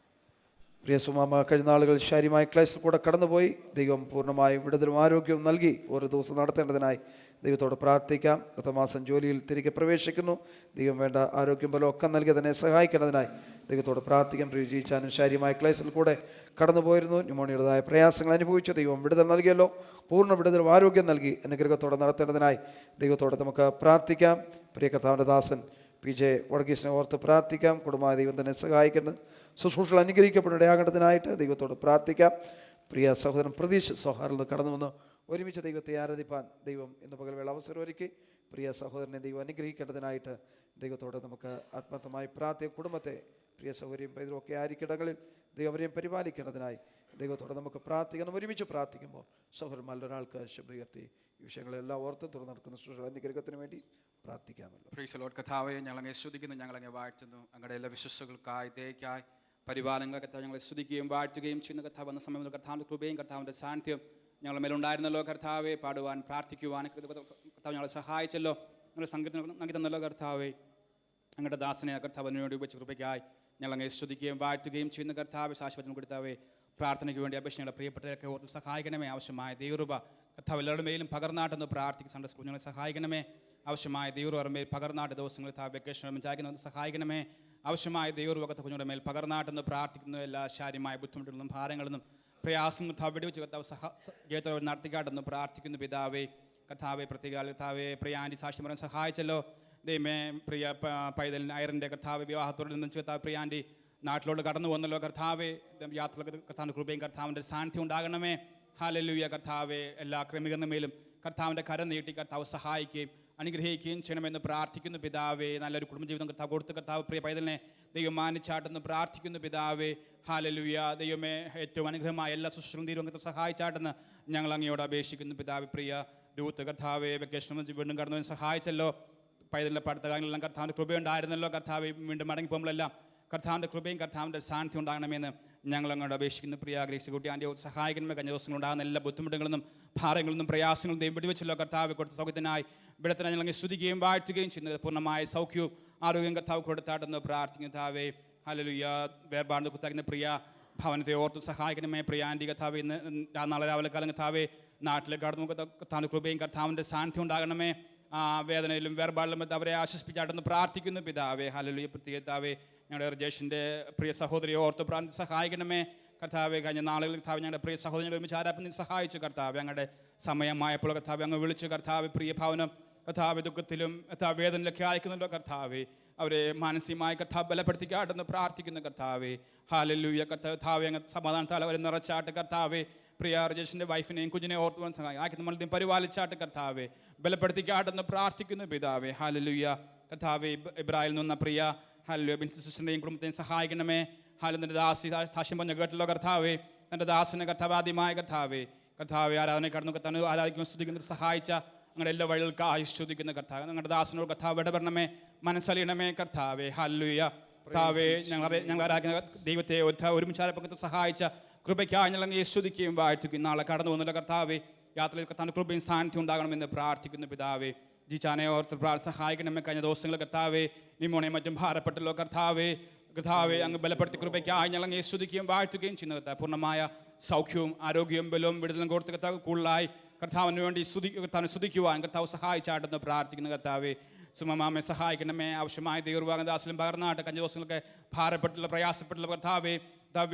പ്രിയ സുമാമ കഴിഞ്ഞ നാളുകൾ ശാരീരമായ ക്ലേശത്തിൽ കൂടെ കടന്നുപോയി. ദൈവം പൂർണ്ണമായും വിടുതലും ആരോഗ്യവും നൽകി ഓരോ ദിവസം നടത്തേണ്ടതിനായി ദൈവത്തോട് പ്രാർത്ഥിക്കാം. അടുത്ത മാസം ജോലിയിൽ തിരികെ പ്രവേശിക്കുന്നു. ദൈവം വേണ്ട ആരോഗ്യം ബലം ഒക്കെ നൽകി തന്നെ സഹായിക്കേണ്ടതിനായി ദൈവത്തോട് പ്രാർത്ഥിക്കാം. പ്രിയ ജീവിച്ചാനും ശാരീരമായ ക്ലേശത്തിൽ കൂടെ കടന്നുപോയിരുന്നു. ന്യൂമോണിയുടേതായ പ്രയാസങ്ങൾ അനുഭവിച്ചു. ദൈവം വിടുതൽ നൽകിയല്ലോ. പൂർണ്ണ വിടുതലും ആരോഗ്യം നൽകി അനുഗ്രഹത്തോടെ നടത്തേണ്ടതിനായി ദൈവത്തോട് നമുക്ക് പ്രാർത്ഥിക്കാം. പ്രിയ കർത്താവിൻ്റെ ദാസൻ PJ വർഗീസിനെ ഓർത്ത് പ്രാർത്ഥിക്കാം. കുടുംബമായ ദൈവം തന്നെ സഹായിക്കേണ്ടത് ശുശ്രൂഷകൾ അനുഗ്രഹിക്കപ്പെടേണ്ടതിനായിട്ട് ദൈവത്തോട് പ്രാർത്ഥിക്കാം. പ്രിയ സഹോദരൻ പ്രതീഷ് സൗഹാറിൽ നിന്ന് കടന്നു വന്ന് ഒരുമിച്ച് ദൈവത്തെ ആരാധിപ്പാൻ ദൈവം ഇന്ന് പകൽവേള അവസരം ഒരുക്കി. പ്രിയ സഹോദരനെ ദൈവം അനുഗ്രഹിക്കേണ്ടതിനായിട്ട് ദൈവത്തോട് നമുക്ക് ആത്മാർത്ഥമായി പ്രാർത്ഥിക്കും. കുടുംബത്തെ പ്രിയ സൗകര്യം പൈതലും ഒക്കെ ആയിരിക്കിടങ്ങളിൽ ദൈവം അവരെയും പരിപാലിക്കേണ്ടതിനായി ദൈവത്തോട് നമുക്ക് പ്രാർത്ഥിക്കണം. ഒരുമിച്ച് പ്രാർത്ഥിക്കുമ്പോൾ സഹോദരന്മാരുടെ ഒരാൾക്ക് ശബ്ദുയർത്തി ഈ വിഷയങ്ങളെല്ലാം ഓർത്ത് തുറന്നു നടക്കുന്ന ശുശ്രൂഷ അനുഗ്രഹത്തിന് വേണ്ടി പ്രാർത്ഥിക്കാമല്ലോ. Praise Lord. കർത്താവേ, ഞങ്ങളങ്ങെ സ്തുതിക്കുന്നു, ഞങ്ങളങ്ങെ വാഴ്ത്തുന്നു. അങ്ങയുടെ എല്ലാ വിശ്വസ്തകൾക്കായി ദയക്കായി പരിപാലന കർത്താവ് ഞങ്ങളെ സ്തുതിക്കുകയും വാഴ്ത്തുകയും ചെയ്യുന്ന കർത്താവ് എന്ന സമയത്ത് കർത്താവിൻ്റെ കൃപയും കർത്താവിൻ്റെ സാന്നിധ്യം ഞങ്ങളുടെ മേലുണ്ടായിരുന്നല്ലോ. കർത്താവെ, പാടുവാൻ പ്രാർത്ഥിക്കുവാൻ കർത്താവ് ഞങ്ങളെ സഹായിച്ചല്ലോ. ഞങ്ങളുടെ സംഘടന നൽകി തന്നല്ലോ. കർത്താവെ, ഞങ്ങളുടെ ദാസനെ കർത്താവിന് വേണ്ടി ഉപയോഗിച്ച കൃപയ്ക്കായി ഞങ്ങളങ്ങെ സ്തുതിക്കുകയും വാഴ്ത്തുകയും ചെയ്യുന്ന കർത്താവ് ശാശ്വതം കൊടുത്താവേ, പ്രാർത്ഥനയ്ക്ക് വേണ്ടി അപേക്ഷയുടെ പ്രിയപ്പെട്ടവരൊക്കെ ഓർത്ത് സഹായിക്കണമേ. ആവശ്യമായ ദൈവകൃപ കർത്താവ് എല്ലാവരുടെ മേലും പകർന്നാട്ടെന്ന് പ്രാർത്ഥിക്കും. സൺഡേ സ്കൂൾ ഞങ്ങളെ സഹായിക്കണമേ. ആവശ്യമായ ദൈവകൃപ മേൽ പകർന്നാട്ട് ദിവസങ്ങളിൽ വെക്കേഷൻ വിചാരിക്കുന്നത് സഹായിക്കണമേ. ആവശ്യമായ ദൈവകൃപ കുഞ്ഞുങ്ങളുടെ മേൽ പകർന്നാട്ടെന്ന് പ്രാർത്ഥിക്കുന്നു. എല്ലാ ശാരീരമായ ബുദ്ധിമുട്ടുകളും ഭാരങ്ങളും പ്രയാസം കർത്താവ് വെടിവെച്ച് കർത്താവ് ജയത്തോടെ നടത്തിക്കാട്ടെന്ന് പ്രാർത്ഥിക്കുന്നു. പിതാവേ, കർത്താവെ, കർത്താവെ, പ്രിയ ആൻറ്റി സാക്ഷി പറയാൻ സഹായിച്ചല്ലോ. ദൈവമേ, പ്രിയ പൈതലിന് ഐറിൻ്റെ കർത്താവ് വിവാഹത്തോടെ നിന്ന് കർത്താവ് പ്രിയ ആൻറ്റി നാട്ടിലോട്ട് കടന്നു വന്നല്ലോ. കർത്താവെ, യാത്രകൾക്ക് കർത്താവിൻ്റെ കൃപയും കർത്താവിൻ്റെ സാന്നിധ്യം ഉണ്ടാകണമേ. ഹല്ലേലൂയ. കർത്താവെ, എല്ലാ ക്രമീകരണമേലും കർത്താവിൻ്റെ കരം നീട്ടി കർത്താവ് സഹായിക്കുകയും അനുഗ്രഹിക്കുകയും ചെയ്യണമെന്ന് പ്രാർത്ഥിക്കുന്നു പിതാവേ. നല്ലൊരു കുടുംബജീവിതം കർത്താവ് കൊടുത്ത് കർത്താവ് പ്രിയ പൈതലിനെ ദൈവം മാനിച്ചാട്ടെന്ന് പ്രാർത്ഥിക്കുന്നു പിതാവേ. ഹല്ലേലൂയ. ദൈവമേ, ഏറ്റവും അനുഗ്രഹമായ എല്ലാ ശുശ്രൂഷകളും തീരുവം സഹായിച്ചാട്ടെന്ന് ഞങ്ങൾ അങ്ങയോട് അപേക്ഷിക്കുന്നു പിതാവേ. പ്രിയ രൂത്ത് കർത്താവെ വെക്കേഷൻ വീണ്ടും കടന്നു സഹായിച്ചല്ലോ. പൈതലിൻ്റെ പഠിത്ത കാര്യങ്ങളെല്ലാം കർത്താവിൻ്റെ കൃപയുണ്ടായിരുന്നല്ലോ കർത്താവെ. വീണ്ടും മടങ്ങിപ്പോകുമ്പോഴെല്ലാം കർത്താവിൻ്റെ കൃപയും കർത്താവിൻ്റെ സാന്നിധ്യം ഉണ്ടാകണമെന്ന് ഞങ്ങൾ അങ്ങോട്ട് അപേക്ഷിക്കുന്നു. പ്രിയ ഗ്രേസ് കുട്ടി ആൻ്റെ സഹായിക്കണമേ. കഴിഞ്ഞ ദിവസങ്ങളുണ്ടാകുന്ന എല്ലാ ബുദ്ധിമുട്ടുകളൊന്നും ഭാരങ്ങളൊന്നും പ്രയാസങ്ങളും ദൈവം വെടിവെച്ചല്ലോ കർത്താവ്. കൊടുത്ത സൗഖ്യത്തിനായി ഇവിടത്തിനായി ഞങ്ങൾ സ്തുതിക്കുകയും വാഴ്ത്തുകയും ചെയ്യുന്നത് പൂർണ്ണമായ സൗഖ്യവും ആരോഗ്യം കർത്താവ് കൊടുത്താട്ടെന്ന് പ്രാർത്ഥിക്കുന്നു കർത്താവേ. ഹല്ലേലൂയ. വേർപാട് കുത്താക്കുന്ന പ്രിയ ഭവനത്തെ ഓർത്ത് സഹായിക്കണമേ. പ്രിയ ആൻറ്റി കർത്താവ് ഇന്ന് നാളെ രാവിലെ കാലം കർത്താവേ നാട്ടിലേക്ക് കടന്നു കർത്താവിൻ്റെ കൃപയും കർത്താവിൻ്റെ സാന്നിധ്യം ഉണ്ടാകണമേ. വേദനയിലും വേർപാടിലും അവരെ ആശ്വസിപ്പിച്ചാട്ടെന്ന് പ്രാർത്ഥിക്കുന്നു പിതാവേ. ഹല്ലേലൂയ. പ്രത്യേകതാവേ ഞങ്ങളുടെ രജേഷിൻ്റെ പ്രിയ സഹോദരിയെ ഓർത്ത് പ്രാർത്ഥി സഹായിക്കണമേ കർത്താവെ. കഴിഞ്ഞ നാളുകളിൽ കർത്താവ് ഞങ്ങളുടെ പ്രിയ സഹോദരങ്ങളെ ഒരുമിച്ച് ആരാപ്പനി സഹായിച്ചു കർത്താവ്. ഞങ്ങളുടെ സമയമായപ്പോൾ കർത്താവ് അങ്ങ് വിളിച്ചു കർത്താവ്. പ്രിയ ഭവനം കർത്താവ് ദുഃഖത്തിലും കർത്താവ് വേദനയിലൊക്കെ അയക്കുന്നുണ്ടോ കർത്താവെ. അവരെ മാനസികമായി കർത്താവ് ബലപ്പെടുത്തിക്കാട്ടെന്ന് പ്രാർത്ഥിക്കുന്നു കർത്താവെ. ഹല്ലേലൂയ. കർത്താവെ അങ്ങ് സമാധാനത്താൽ അവരെ നിറച്ചാട്ട് കർത്താവെ. പ്രിയ രജേഷിൻ്റെ വൈഫിനെയും കുഞ്ഞിനെ ഓർത്തുവാൻ സഹായിക്കും. ആക്കി നമ്മൾ പരിപാലിച്ചാട്ട് കർത്താവെ. ബലപ്പെടുത്തിക്കാട്ടെന്ന് പ്രാർത്ഥിക്കുന്നു പിതാവെ. ഹല്ലേലൂയ. കർത്താവെ ഇബ്രാഹിൽ നിന്ന പ്രിയ ഹല്ലേലൂയ ബിൻസി സിസ്റ്ററിനെയും കുടുംബത്തെയും സഹായിക്കണമേ. തൻ്റെ ദാസി സാക്ഷ്യം പറഞ്ഞ കേട്ടല്ലോ കർത്താവെ. തൻ്റെ ദാസിനെ കർത്താവ് ആദ്യമായ കർത്താവെ ആരാധന കടന്നു കർത്താവ് ആരാധിക്കുമ്പോൾ സ്തുതിക്കുന്നത് സഹായിച്ച അങ്ങനെ എല്ലാ വഴികൾക്ക് ആശ്വദിക്കുന്ന കർത്താവ്. ഞങ്ങളുടെ ദാസനോട് കർത്താവ് ഇടപെടണമേ, മനസ്സലിയണമേ കർത്താവെ. ഹല്ലേലൂയ. കർത്താവെ ഞങ്ങൾ ആരാധിക്കുന്ന ദൈവത്തെ ഒരുമിച്ച് ആരാധനയ്ക്ക് സഹായിച്ച കൃപയ്ക്കായി ഞങ്ങൾ സ്തുതിക്കുകയും വാഴ്ത്തുകയും നാളെ കടന്നു വന്നില്ല കർത്താവെ. യാത്രയിൽ കർത്താവിൻ്റെ കൃപയും സാന്നിധ്യം ഉണ്ടാകണമെന്ന് പ്രാർത്ഥിക്കുന്നു പിതാവെ. ജിച്ചാനെ ഓർത്ത് സഹായിക്കണമേ. കഴിഞ്ഞ ദിവസങ്ങൾ കർത്താവെ നിമോണയും മറ്റും ഭാരപ്പെട്ടല്ലോ കർത്താവെ. അങ്ങ് ബലപ്പെടുത്തി കൃപയ്ക്കായി ഞങ്ങൾ അങ്ങ് സ്തുതിക്കുകയും വാഴ്ത്തുകയും ചെയ്യുന്ന കർത്താവ് പൂർണ്ണമായ സൗഖ്യവും ആരോഗ്യവും ബലവും വിടുതലും കൊടുത്ത് കർത്താവ് കൂടുതലായി കർത്താവിന് വേണ്ടി കർത്താവിനെ സ്തുതിക്കുവാൻ കർത്താവ് സഹായിച്ചാട്ടെന്ന് പ്രാർത്ഥിക്കുന്ന കർത്താവെ. സുമമാമെ സഹായിക്കണമേ. ആവശ്യമായ ദൈവഭാഗദാസിലും പകർന്നാട്ട് കഴിഞ്ഞ ദിവസങ്ങളൊക്കെ ഭാരപ്പെട്ടുള്ള പ്രയാസപ്പെട്ടുള്ള കർത്താവെ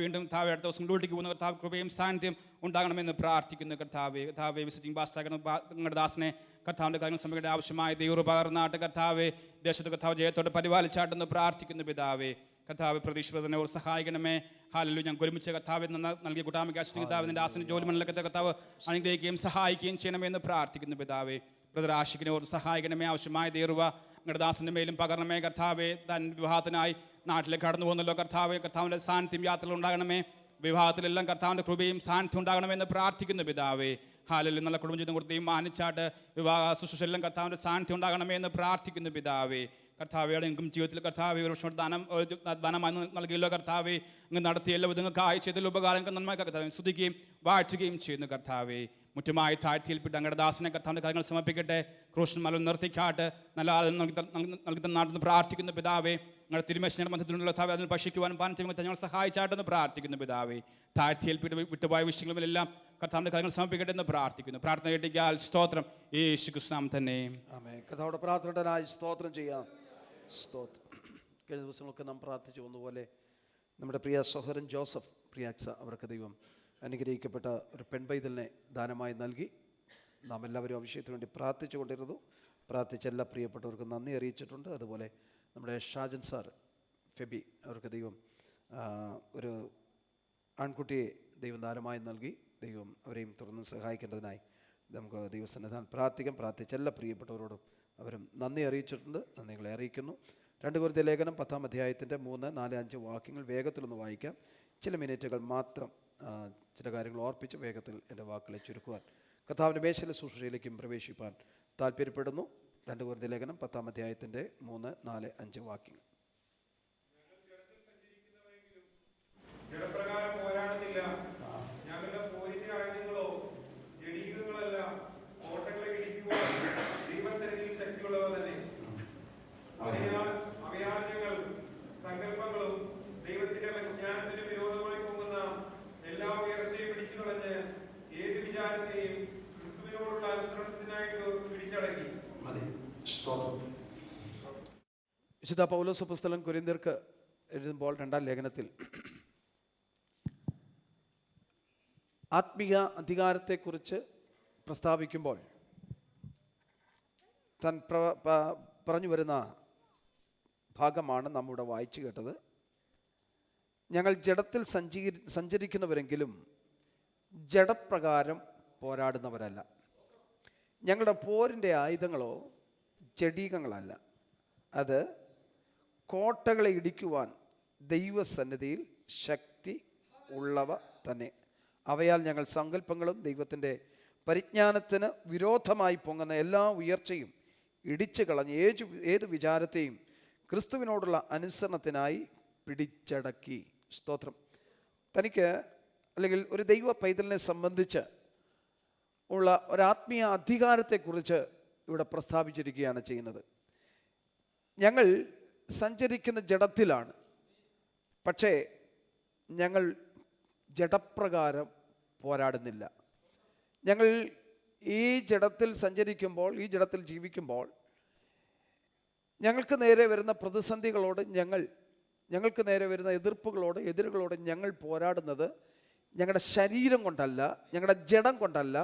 വീണ്ടും താവെ അടുത്ത ദിവസം ഡ്യൂട്ടിക്ക് പോകുന്ന കർത്താവ് കൃപയും സാന്നിധ്യം ഉണ്ടാകണമെന്ന് പ്രാർത്ഥിക്കുന്നു കർത്താവെ. വിസിറ്റിംഗ് പാസ്റ്റാക്കുന്ന നിങ്ങളുടെ ദാസനെ കർത്താവിൻ്റെ കാര്യങ്ങൾ സമയങ്ങളുടെ ആവശ്യമായ ദൈവ പകർന്നാട്ട് കർത്താവെ ദേശത്ത് കർത്താവ് ജയത്തോടെ പരിപാലിച്ചാട്ടെന്ന് പ്രാർത്ഥിക്കുന്നു പിതാവെ. കർത്താവ് പ്രതീക്ഷിതനോട് സഹായിക്കണമേ. ഹല്ലേലൂയ. ഞങ്ങൾക്ക് ഒരുമിച്ച് കർത്താവ് നൽകിയ കൂട്ടായ്മയ്ക്ക് കർത്താവിൻ്റെ ദാസൻ്റെ ജോലി മണ്ഡലത്തെ കർത്താവ് അനുഗ്രഹിക്കുകയും സഹായിക്കുകയും ചെയ്യണമെന്ന് പ്രാർത്ഥിക്കുന്നു പിതാവെ. ബ്രദർ ആഷിഖിനോട് സഹായിക്കണമേ. ആവശ്യമായ ദൈവ നിങ്ങളുടെ ദാസൻ്റെ മേലും പകരണമേ കർത്താവെ. താൻ വിവാഹത്തിനായി നാട്ടിലേക്ക് കടന്നു പോകുന്നല്ലോ കർത്താവെ. കർത്താവിൻ്റെ സാന്നിധ്യം യാത്രകൾ ഉണ്ടാകണമേ. വിവാഹത്തിലെല്ലാം കർത്താവിൻ്റെ കൃപയും സാന്നിധ്യം ഉണ്ടാകണമെന്ന് പ്രാർത്ഥിക്കുന്നു പിതാവേ. ഹല്ലേലൂയ. നല്ല കുടുംബജീവിതം കൊടുത്തേയും മാനിച്ചാട്ട് വിവാഹ ശുശ്രൂഷയെല്ലാം കർത്താവിൻ്റെ സാന്നിധ്യം ഉണ്ടാകണമേ എന്ന് പ്രാർത്ഥിക്കുന്നു പിതാവേ. കർത്താവയുടെ എങ്കും ജീവിതത്തിൽ കർത്താവ് ഒരു വർഷം ദാനമായി നൽകിയല്ലോ കർത്താവെ. അങ്ങ് നടത്തിയ എല്ലാ വിധങ്ങൾക്കായി ചെയ്തല്ലോ ഉപകാരങ്ങൾ നന്മ കർത്താവെ സ്തുതിക്കുകയും വാഴ്ത്തുകയും ചെയ്യുന്നു കർത്താവെ. മുറ്റുമായി താഴ്ത്തിയിൽപ്പെട്ട് അങ്ങയുടെ ദാസനെ കർത്താവിൻ്റെ കാര്യങ്ങൾ സമർപ്പിക്കട്ടെ. ക്രൂശൻ മല നിർത്തിക്കാട്ട് നല്ല നൽകി തന്നാട്ടെന്ന് പ്രാർത്ഥിക്കുന്നു പിതാവെ. ഞങ്ങളുടെ തിരുമേശയുടെ മധ്യത്തിലുള്ള കർത്താവെ അതിൽ ഭക്ഷിക്കുവാനും പാനത്തിനും ഞങ്ങൾ സഹായിച്ചാട്ടെന്ന് പ്രാർത്ഥിക്കുന്നു പിതാവെ. താഴ്ത്തിയേൽപ്പിട്ട് വിട്ടുപോയ വിഷയങ്ങളിലെല്ലാം കർത്താവിൻ്റെ കാര്യങ്ങൾ സമർപ്പിക്കട്ടെ എന്ന് പ്രാർത്ഥിക്കുന്നു. പ്രാർത്ഥന കേട്ടിക്കാൽ സ്തോത്രം. യേശുക്രിസ്തുനാമം തന്നെ. ആമേൻ. കർത്താവോട് പ്രാർത്ഥനയായി സ്തോത്രം ചെയ്യാം. സ്തോത്രം. കഴിഞ്ഞ ദിവസങ്ങളൊക്കെ നാം പ്രാർത്ഥിച്ചു ഒന്നുപോലെ നമ്മുടെ പ്രിയ സഹോദരൻ ജോസഫ് പ്രിയാക്സ അവർക്ക് ദൈവം അനുഗ്രഹിക്കപ്പെട്ട ഒരു പെൺപൈതലിനെ ദാനമായി നൽകി. നാം എല്ലാവരും ആ വിഷയത്തിന് വേണ്ടി പ്രാർത്ഥിച്ചു കൊണ്ടിരുന്നു. പ്രാർത്ഥിച്ച എല്ലാ പ്രിയപ്പെട്ടവർക്കും നന്ദി അറിയിച്ചിട്ടുണ്ട്. അതുപോലെ നമ്മുടെ ഷാജൻ സാർ ഫെബി അവർക്ക് ദൈവം ഒരു ആൺകുട്ടിയെ ദൈവം ദാനമായി നൽകി. ദൈവം അവരെയും തുറന്ന് സഹായിക്കേണ്ടതിനായി നമുക്ക് ദൈവസന്നിധാനം പ്രാർത്ഥിക്കാം. പ്രാർത്ഥിച്ച എല്ലാ പ്രിയപ്പെട്ടവരോടും അവരും നന്ദി അറിയിച്ചിട്ടുണ്ട്. നന്ദികളെ അറിയിക്കുന്നു. 2 കൊരിന്ത്യർ ലേഖനം 10-ാം അധ്യായത്തിൻ്റെ 3, 4, 5 വാക്യങ്ങൾ വേഗത്തിലൊന്ന് വായിക്കാം. ചില മിനിറ്റുകൾ മാത്രം ചില കാര്യങ്ങൾ ഓർപ്പിച്ച് വേഗത്തിൽ എൻ്റെ വാക്കുകളെ ചുരുക്കുവാൻ കർത്താവിൻ്റെ മേശയിലെ ശുശ്രൂഷയിലേക്കും പ്രവേശിപ്പാൻ താല്പര്യപ്പെടുന്നു. 2 കൊരിന്ത്യർ ലേഖനം 10-ാം അധ്യായത്തിൻ്റെ 3, 4, 5 വാക്യങ്ങൾ. ജഡപ്രകാരം പോരാടുന്നില്ല. ഞങ്ങളുടെ പോരിന്റെ ആയുധങ്ങളോ ജഡീകങ്ങളല്ല, കോട്ടകളെ ഇടിക്കുവാൻ ദൈവസന്നിധിയിൽ ശക്തിയുള്ളവ തന്നെ. അവയാചങ്ങൾ സങ്കല്പങ്ങളും ദൈവത്തിന്റെ ജ്ഞാനത്തിന് വിരോധമായി പോകുന്ന എല്ലാ ഉയർച്ചയും പിടിച്ചു കളഞ്ഞ് ഏത് വിചാരത്തെയും ക്രിസ്തുവിനോടുള്ള അനുസരണത്തിനായിട്ട് പിടിച്ചടക്കി. വിശുദ്ധ പൗലോസ് പുസ്തകം കൊരിന്ത്യർക്ക് എഴുതുമ്പോൾ 2-ാം ലേഖനത്തിൽ ആത്മീയ അധികാരത്തെക്കുറിച്ച് പ്രസ്താവിക്കുമ്പോൾ താൻ പറഞ്ഞു വരുന്ന ഭാഗമാണ് നാം ഇവിടെ വായിച്ചു കേട്ടത്. ഞങ്ങൾ ജഡത്തിൽ സഞ്ചരിക്കുന്നവരെങ്കിലും ജഡപ്രകാരം പോരാടുന്നവരല്ല. ഞങ്ങളുടെ പോരിൻ്റെ ആയുധങ്ങളോ ചെടീകങ്ങളല്ല, അത് കോട്ടകളെ ഇടിക്കുവാൻ ദൈവസന്നിധിയിൽ ശക്തി ഉള്ളവ തന്നെ. അവയാൽ ഞങ്ങൾ സങ്കല്പങ്ങളും ദൈവത്തിൻ്റെ പരിജ്ഞാനത്തിന് വിരോധമായി പൊങ്ങുന്ന എല്ലാ ഉയർച്ചയും ഇടിച്ചു കളഞ്ഞ് ഏതു വിചാരത്തെയും ക്രിസ്തുവിനോടുള്ള അനുസരണത്തിനായി പിടിച്ചടക്കി. സ്തോത്രം. തനിക്ക് അല്ലെങ്കിൽ ഒരു ദൈവ പൈതലിനെ സംബന്ധിച്ച് ഉള്ള ഒരാത്മീയ അധികാരത്തെക്കുറിച്ച് ഇവിടെ പ്രസ്താവിച്ചിരിക്കുകയാണ് ചെയ്യുന്നത്. ഞങ്ങൾ സഞ്ചരിക്കുന്ന ജഡത്തിലാണ്, പക്ഷേ ഞങ്ങൾ ജഡപ്രകാരം പോരാടുന്നില്ല. ഞങ്ങൾ ഈ ജഡത്തിൽ സഞ്ചരിക്കുമ്പോൾ, ഈ ജഡത്തിൽ ജീവിക്കുമ്പോൾ ഞങ്ങൾക്ക് നേരെ വരുന്ന പ്രതിസന്ധികളോട്, ഞങ്ങൾക്ക് നേരെ വരുന്ന എതിരുകളോട് ഞങ്ങൾ പോരാടുന്നത് ഞങ്ങളുടെ ശരീരം കൊണ്ടല്ല, ഞങ്ങളുടെ ജഡം കൊണ്ടല്ല,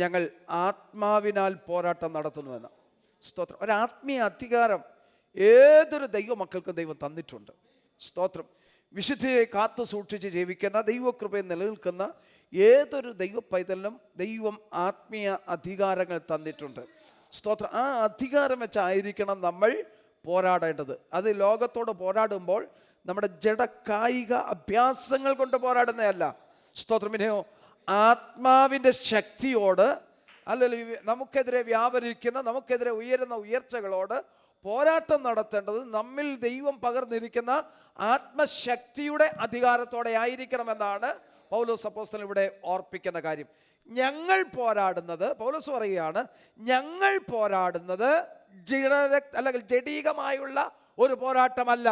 ഞങ്ങൾ ആത്മാവിനാൽ പോരാട്ടം നടത്തുന്നുവെന്ന്. സ്തോത്രം. ഒരാത്മീയ അധികാരം ഏതൊരു ദൈവമക്കൾക്കും ദൈവം തന്നിട്ടുണ്ട്. സ്തോത്രം. വിശുദ്ധിയെ കാത്തു സൂക്ഷിച്ച് ജീവിക്കുന്ന, ദൈവകൃപയെ നിലനിൽക്കുന്ന ഏതൊരു ദൈവ പൈതലിനും ദൈവം ആത്മീയ അധികാരങ്ങൾ തന്നിട്ടുണ്ട്. സ്തോത്രം. ആ അധികാരം വെച്ചായിരിക്കണം നമ്മൾ പോരാടേണ്ടത്. അത് ലോകത്തോട് പോരാടുമ്പോൾ നമ്മുടെ ജഡകായിക അഭ്യാസങ്ങൾ കൊണ്ട് പോരാടുന്നതല്ല. സ്തോത്രം. പിന്നെയോ ആത്മാവിൻ്റെ ശക്തിയോട്, അല്ലെങ്കിൽ നമുക്കെതിരെ വ്യാപരിക്കുന്ന, നമുക്കെതിരെ ഉയരുന്ന ഉയർച്ചകളോട് പോരാട്ടം നടത്തേണ്ടത് നമ്മിൽ ദൈവം പകർന്നിരിക്കുന്ന ആത്മശക്തിയുടെ അധികാരത്തോടെ ആയിരിക്കണമെന്നാണ് പൗലോസ് അപ്പോസ്തലൻ ഇവിടെ ഓർപ്പിക്കുന്ന കാര്യം. ഞങ്ങൾ പോരാടുന്നത്, പൗലോസ് പറയുകയാണ്, ഞങ്ങൾ പോരാടുന്നത് അല്ലെങ്കിൽ ജഡീകമായുള്ള ഒരു പോരാട്ടമല്ല.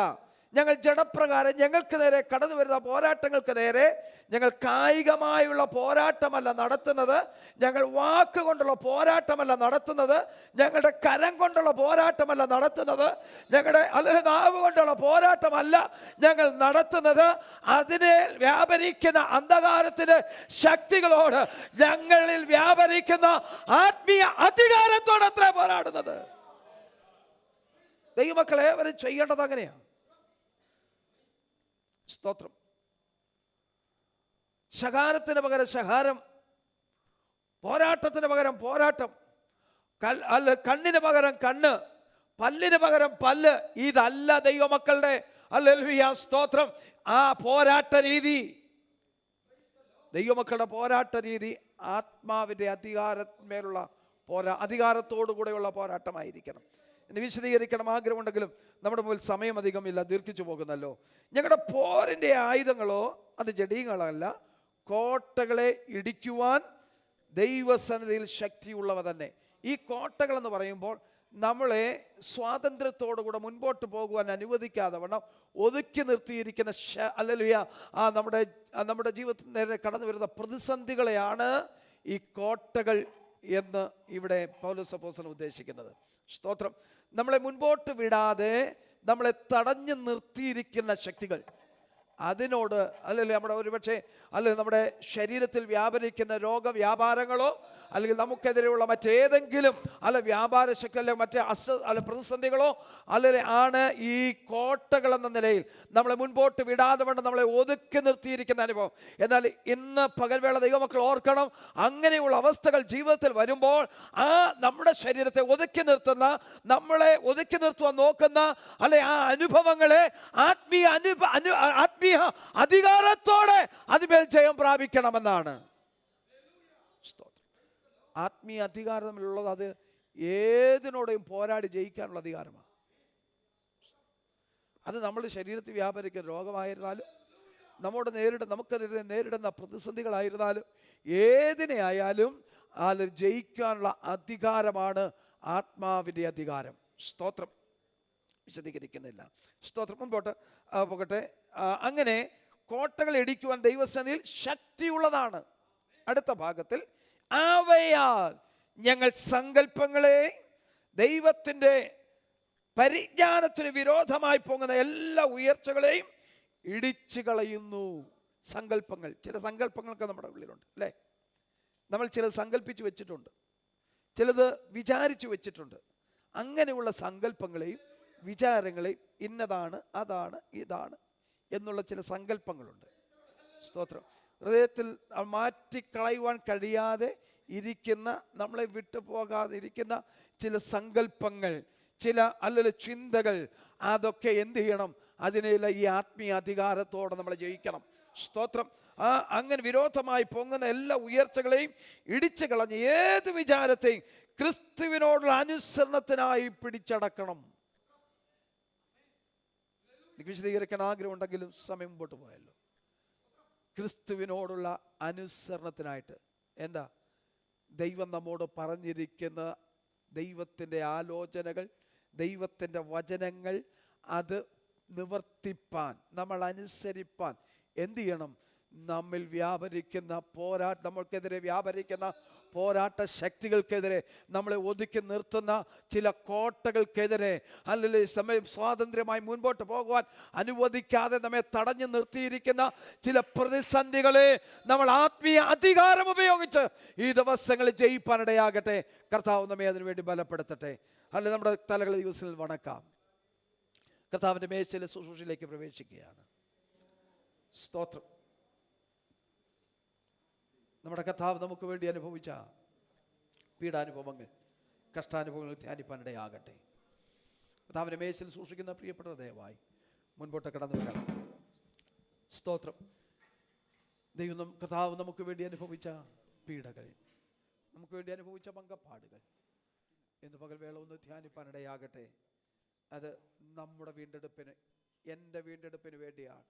ഞങ്ങൾ ജഡപ്രകാരം ഞങ്ങൾക്ക് നേരെ കടന്നു വരുന്ന പോരാട്ടങ്ങൾക്ക് നേരെ ഞങ്ങൾ കായികമായുള്ള പോരാട്ടമല്ല നടത്തുന്നത്, ഞങ്ങൾ വാക്കുകൊണ്ടുള്ള പോരാട്ടമല്ല നടത്തുന്നത്, ഞങ്ങളുടെ കരം കൊണ്ടുള്ള പോരാട്ടമല്ല നടത്തുന്നത്, ഞങ്ങളുടെ നാവ് കൊണ്ടുള്ള പോരാട്ടമല്ല ഞങ്ങൾ നടത്തുന്നത്. അതിനെ വ്യാപരിക്കുന്ന അന്ധകാരത്തിന് ശക്തികളോട്, ഞങ്ങളിൽ വ്യാപരിക്കുന്ന ആത്മീയ അധികാരത്തോട് അത്ര പോരാടുന്നത്. ദൈവമക്കളെ അവർ ചെയ്യേണ്ടത് അങ്ങനെയാണ്. സ്തോത്രം. ശകാരത്തിന് പകരം ശകാരം, പോരാട്ടത്തിന് പകരം പോരാട്ടം, കണ്ണിന് പകരം കണ്ണ്, പല്ലിന് പകരം പല്ല്. ഇതല്ല ദൈവമക്കളുടെ ഹല്ലേലൂയ സ്തോത്രം ആ പോരാട്ട രീതി. ദൈവമക്കളുടെ പോരാട്ട രീതി ആത്മാവിൻ്റെ അധികാരമേലുള്ള അധികാരത്തോടു കൂടെയുള്ള പോരാട്ടമായിരിക്കണം. എന്നെ വിശദീകരിക്കണം ആഗ്രഹമുണ്ടെങ്കിലും നമ്മുടെ മുമ്പിൽ സമയം അധികമില്ല, ദീർഘിച്ചു പോകുന്നല്ലോ. ഞങ്ങളുടെ പോരിൻ്റെ ആയുധങ്ങളോ അത് ജഡീകളല്ല, കോട്ടകളെ ഇടിക്കുവാൻ ദൈവസന്നിധിയിൽ ശക്തിയുള്ളവ തന്നെ. ഈ കോട്ടകളെന്ന് പറയുമ്പോൾ നമ്മളെ സ്വാതന്ത്ര്യത്തോടുകൂടെ മുൻപോട്ട് പോകുവാൻ അനുവദിക്കാതെ വണ്ണം ഒതുക്കി നിർത്തിയിരിക്കുന്ന ഹല്ലേലൂയ നമ്മുടെ ജീവിതത്തിൽ നേരെ കടന്നു വരുന്ന പ്രതിസന്ധികളെയാണ് ഈ കോട്ടകൾ എന്ന് ഇവിടെ പൗലോസ് അപ്പോസ്തലൻ ഉദ്ദേശിക്കുന്നത്. സ്തോത്രം. നമ്മളെ മുൻപോട്ട് വിടാതെ നമ്മളെ തടഞ്ഞു നിർത്തിയിരിക്കുന്ന ശക്തികൾ, അതിനോട് അല്ലെങ്കിൽ നമ്മുടെ ഒരുപക്ഷെ അല്ലെങ്കിൽ നമ്മുടെ ശരീരത്തിൽ വ്യാപരിക്കുന്ന രോഗവ്യാപാരങ്ങളോ അല്ലെങ്കിൽ നമുക്കെതിരെയുള്ള മറ്റേതെങ്കിലും വ്യാപാര ശക്തി മറ്റേ പ്രതിസന്ധികളോ അല്ലെങ്കിൽ ആണ് ഈ കോട്ടകൾ എന്ന നിലയിൽ നമ്മളെ മുൻപോട്ട് വിടാതെ വേണം നമ്മളെ ഒതുക്കി നിർത്തിയിരിക്കുന്ന അനുഭവം. എന്നാൽ ഇന്ന് പകൽവേള ദൈവമക്കൾ ഓർക്കണം, അങ്ങനെയുള്ള അവസ്ഥകൾ ജീവിതത്തിൽ വരുമ്പോൾ ആ നമ്മുടെ ശരീരത്തെ ഒതുക്കി നിർത്തുന്ന, നമ്മളെ ഒതുക്കി നിർത്തുവാൻ നോക്കുന്ന ആ അനുഭവങ്ങളെ ആത്മീയ അധികാരത്തോടെ അതിമേൽ ജയം പ്രാപിക്കണമെന്നാണ്. ആത്മീയ അധികാരം തമ്മിലുള്ളത് അത് ഏതിനോടെയും പോരാടി ജയിക്കാനുള്ള അധികാരമാണ്. അത് നമ്മുടെ ശരീരത്തിൽ വ്യാപരിക്കുന്ന രോഗമായിരുന്നാലും നമുക്കെതിരെ നേരിടുന്ന പ്രതിസന്ധികളായിരുന്നാലും ഏതിനെ ആയാലും അത് ജയിക്കാനുള്ള അധികാരമാണ് ആത്മാവിൻ്റെ അധികാരം. സ്തോത്രം. വിശദീകരിക്കുന്നില്ല. സ്തോത്രം. മുൻപോട്ട് പോകട്ടെ. അങ്ങനെ കോട്ടകൾ ഇടിക്കുവാൻ ദൈവസന്നിധിയിൽ ശക്തിയുള്ളതാണ്. അടുത്ത ഭാഗത്തിൽ അവയാൽ ഞങ്ങൾ സങ്കല്പങ്ങളെ ദൈവത്തിൻ്റെ പരിജ്ഞാനത്തിന് വിരോധമായി പോകുന്ന എല്ലാ ഉയർച്ചകളെയും ഇടിച്ചു കളയുന്നു. സങ്കല്പങ്ങൾ, ചില സങ്കല്പങ്ങളൊക്കെ നമ്മുടെ ഉള്ളിലുണ്ട് അല്ലേ? നമ്മൾ ചിലത് സങ്കല്പിച്ച് വെച്ചിട്ടുണ്ട്, ചിലത് വിചാരിച്ചു വെച്ചിട്ടുണ്ട്. അങ്ങനെയുള്ള സങ്കല്പങ്ങളെയും വിചാരങ്ങളെയും ഇന്നതാണ്, അതാണ്, ഇതാണ് എന്നുള്ള ചില സങ്കല്പങ്ങളുണ്ട്. സ്തോത്രം. ഹൃദയത്തിൽ മാറ്റിക്കളയുവാൻ കഴിയാതെ ഇരിക്കുന്ന, നമ്മളെ വിട്ടു പോകാതിരിക്കുന്ന ചില സങ്കല്പങ്ങൾ, ചില അല്ലെങ്കിൽ ചിന്തകൾ, അതൊക്കെ എന്ത് ചെയ്യണം? അതിനെല്ലാം ഈ ആത്മീയ അധികാരത്തോടെ നമ്മൾ ജയിക്കണം. സ്തോത്രം. അങ്ങനെ വിരോധമായി പൊങ്ങുന്ന എല്ലാ ഉയർച്ചകളെയും ഇടിച്ചു കളഞ്ഞ് ഏത് വിചാരത്തെയും ക്രിസ്തുവിനോടുള്ള അനുസരണത്തിനായി പിടിച്ചടക്കണം. എനിക്ക് വിശദീകരിക്കാൻ ആഗ്രഹമുണ്ടെങ്കിലും സമയം മുമ്പോട്ട് പോയല്ലോ. ക്രിസ്തുവിനോടുള്ള അനുസരണത്തിനായിട്ട് എന്താ ദൈവം നമ്മോട് പറഞ്ഞിരിക്കുന്ന ദൈവത്തിൻ്റെ ആലോചനകൾ, ദൈവത്തിൻ്റെ വചനങ്ങൾ, അത് നിവർത്തിപ്പാൻ, നമ്മൾ അനുസരിപ്പാൻ എന്ത് ചെയ്യണം? നമ്മിൽ വ്യാപരിക്കുന്ന നമ്മൾക്കെതിരെ വ്യാപരിക്കുന്ന പോരാട്ട ശക്തികൾക്കെതിരെ, നമ്മളെ ഒതുക്കി നിർത്തുന്ന ചില കോട്ടകൾക്കെതിരെ, അല്ലെങ്കിൽ സ്വാതന്ത്ര്യമായി മുൻപോട്ട് പോകുവാൻ അനുവദിക്കാതെ നമ്മെ തടഞ്ഞു നിർത്തിയിരിക്കുന്ന ചില പ്രതിസന്ധികളെ നമ്മൾ ആത്മീയ അധികാരം ഉപയോഗിച്ച് ഈ ദിവസങ്ങളിൽ ജയിപ്പാനിടയാകട്ടെ. കർത്താവ് നമ്മെ അതിനുവേണ്ടി ബലപ്പെടുത്തട്ടെ. അല്ലെ, നമ്മുടെ തലകൾ ദിവസങ്ങളിൽ വണക്കാം. കർത്താവിൻ്റെ മേശയിലെ ശുശ്രൂഷയിലേക്ക് പ്രവേശിക്കുകയാണ്. സ്തോത്രം. നമ്മുടെ കർത്താവ് നമുക്ക് വേണ്ടി അനുഭവിച്ച പീഡാനുഭവങ്ങൾ, കഷ്ടാനുഭവങ്ങൾ ധ്യാനിപ്പാനിടയാകട്ടെ. കർത്താവിൻ്റെ മേശയിൽ സൂക്ഷിക്കുന്ന പ്രിയപ്പെട്ട ദയവായി മുൻപോട്ട് കടന്നു വരാം. സ്തോത്രം. ദൈവം കർത്താവ് നമുക്ക് വേണ്ടി അനുഭവിച്ച പീഡകൾ, നമുക്ക് വേണ്ടി അനുഭവിച്ച പങ്കപ്പാടുകൾ ഇന്ന് പകൽവേള ഒന്ന് ധ്യാനിപ്പാനിടയാകട്ടെ. അത് നമ്മുടെ വീണ്ടെടുപ്പിന്, എൻ്റെ വീണ്ടെടുപ്പിന് വേണ്ടിയാണ്.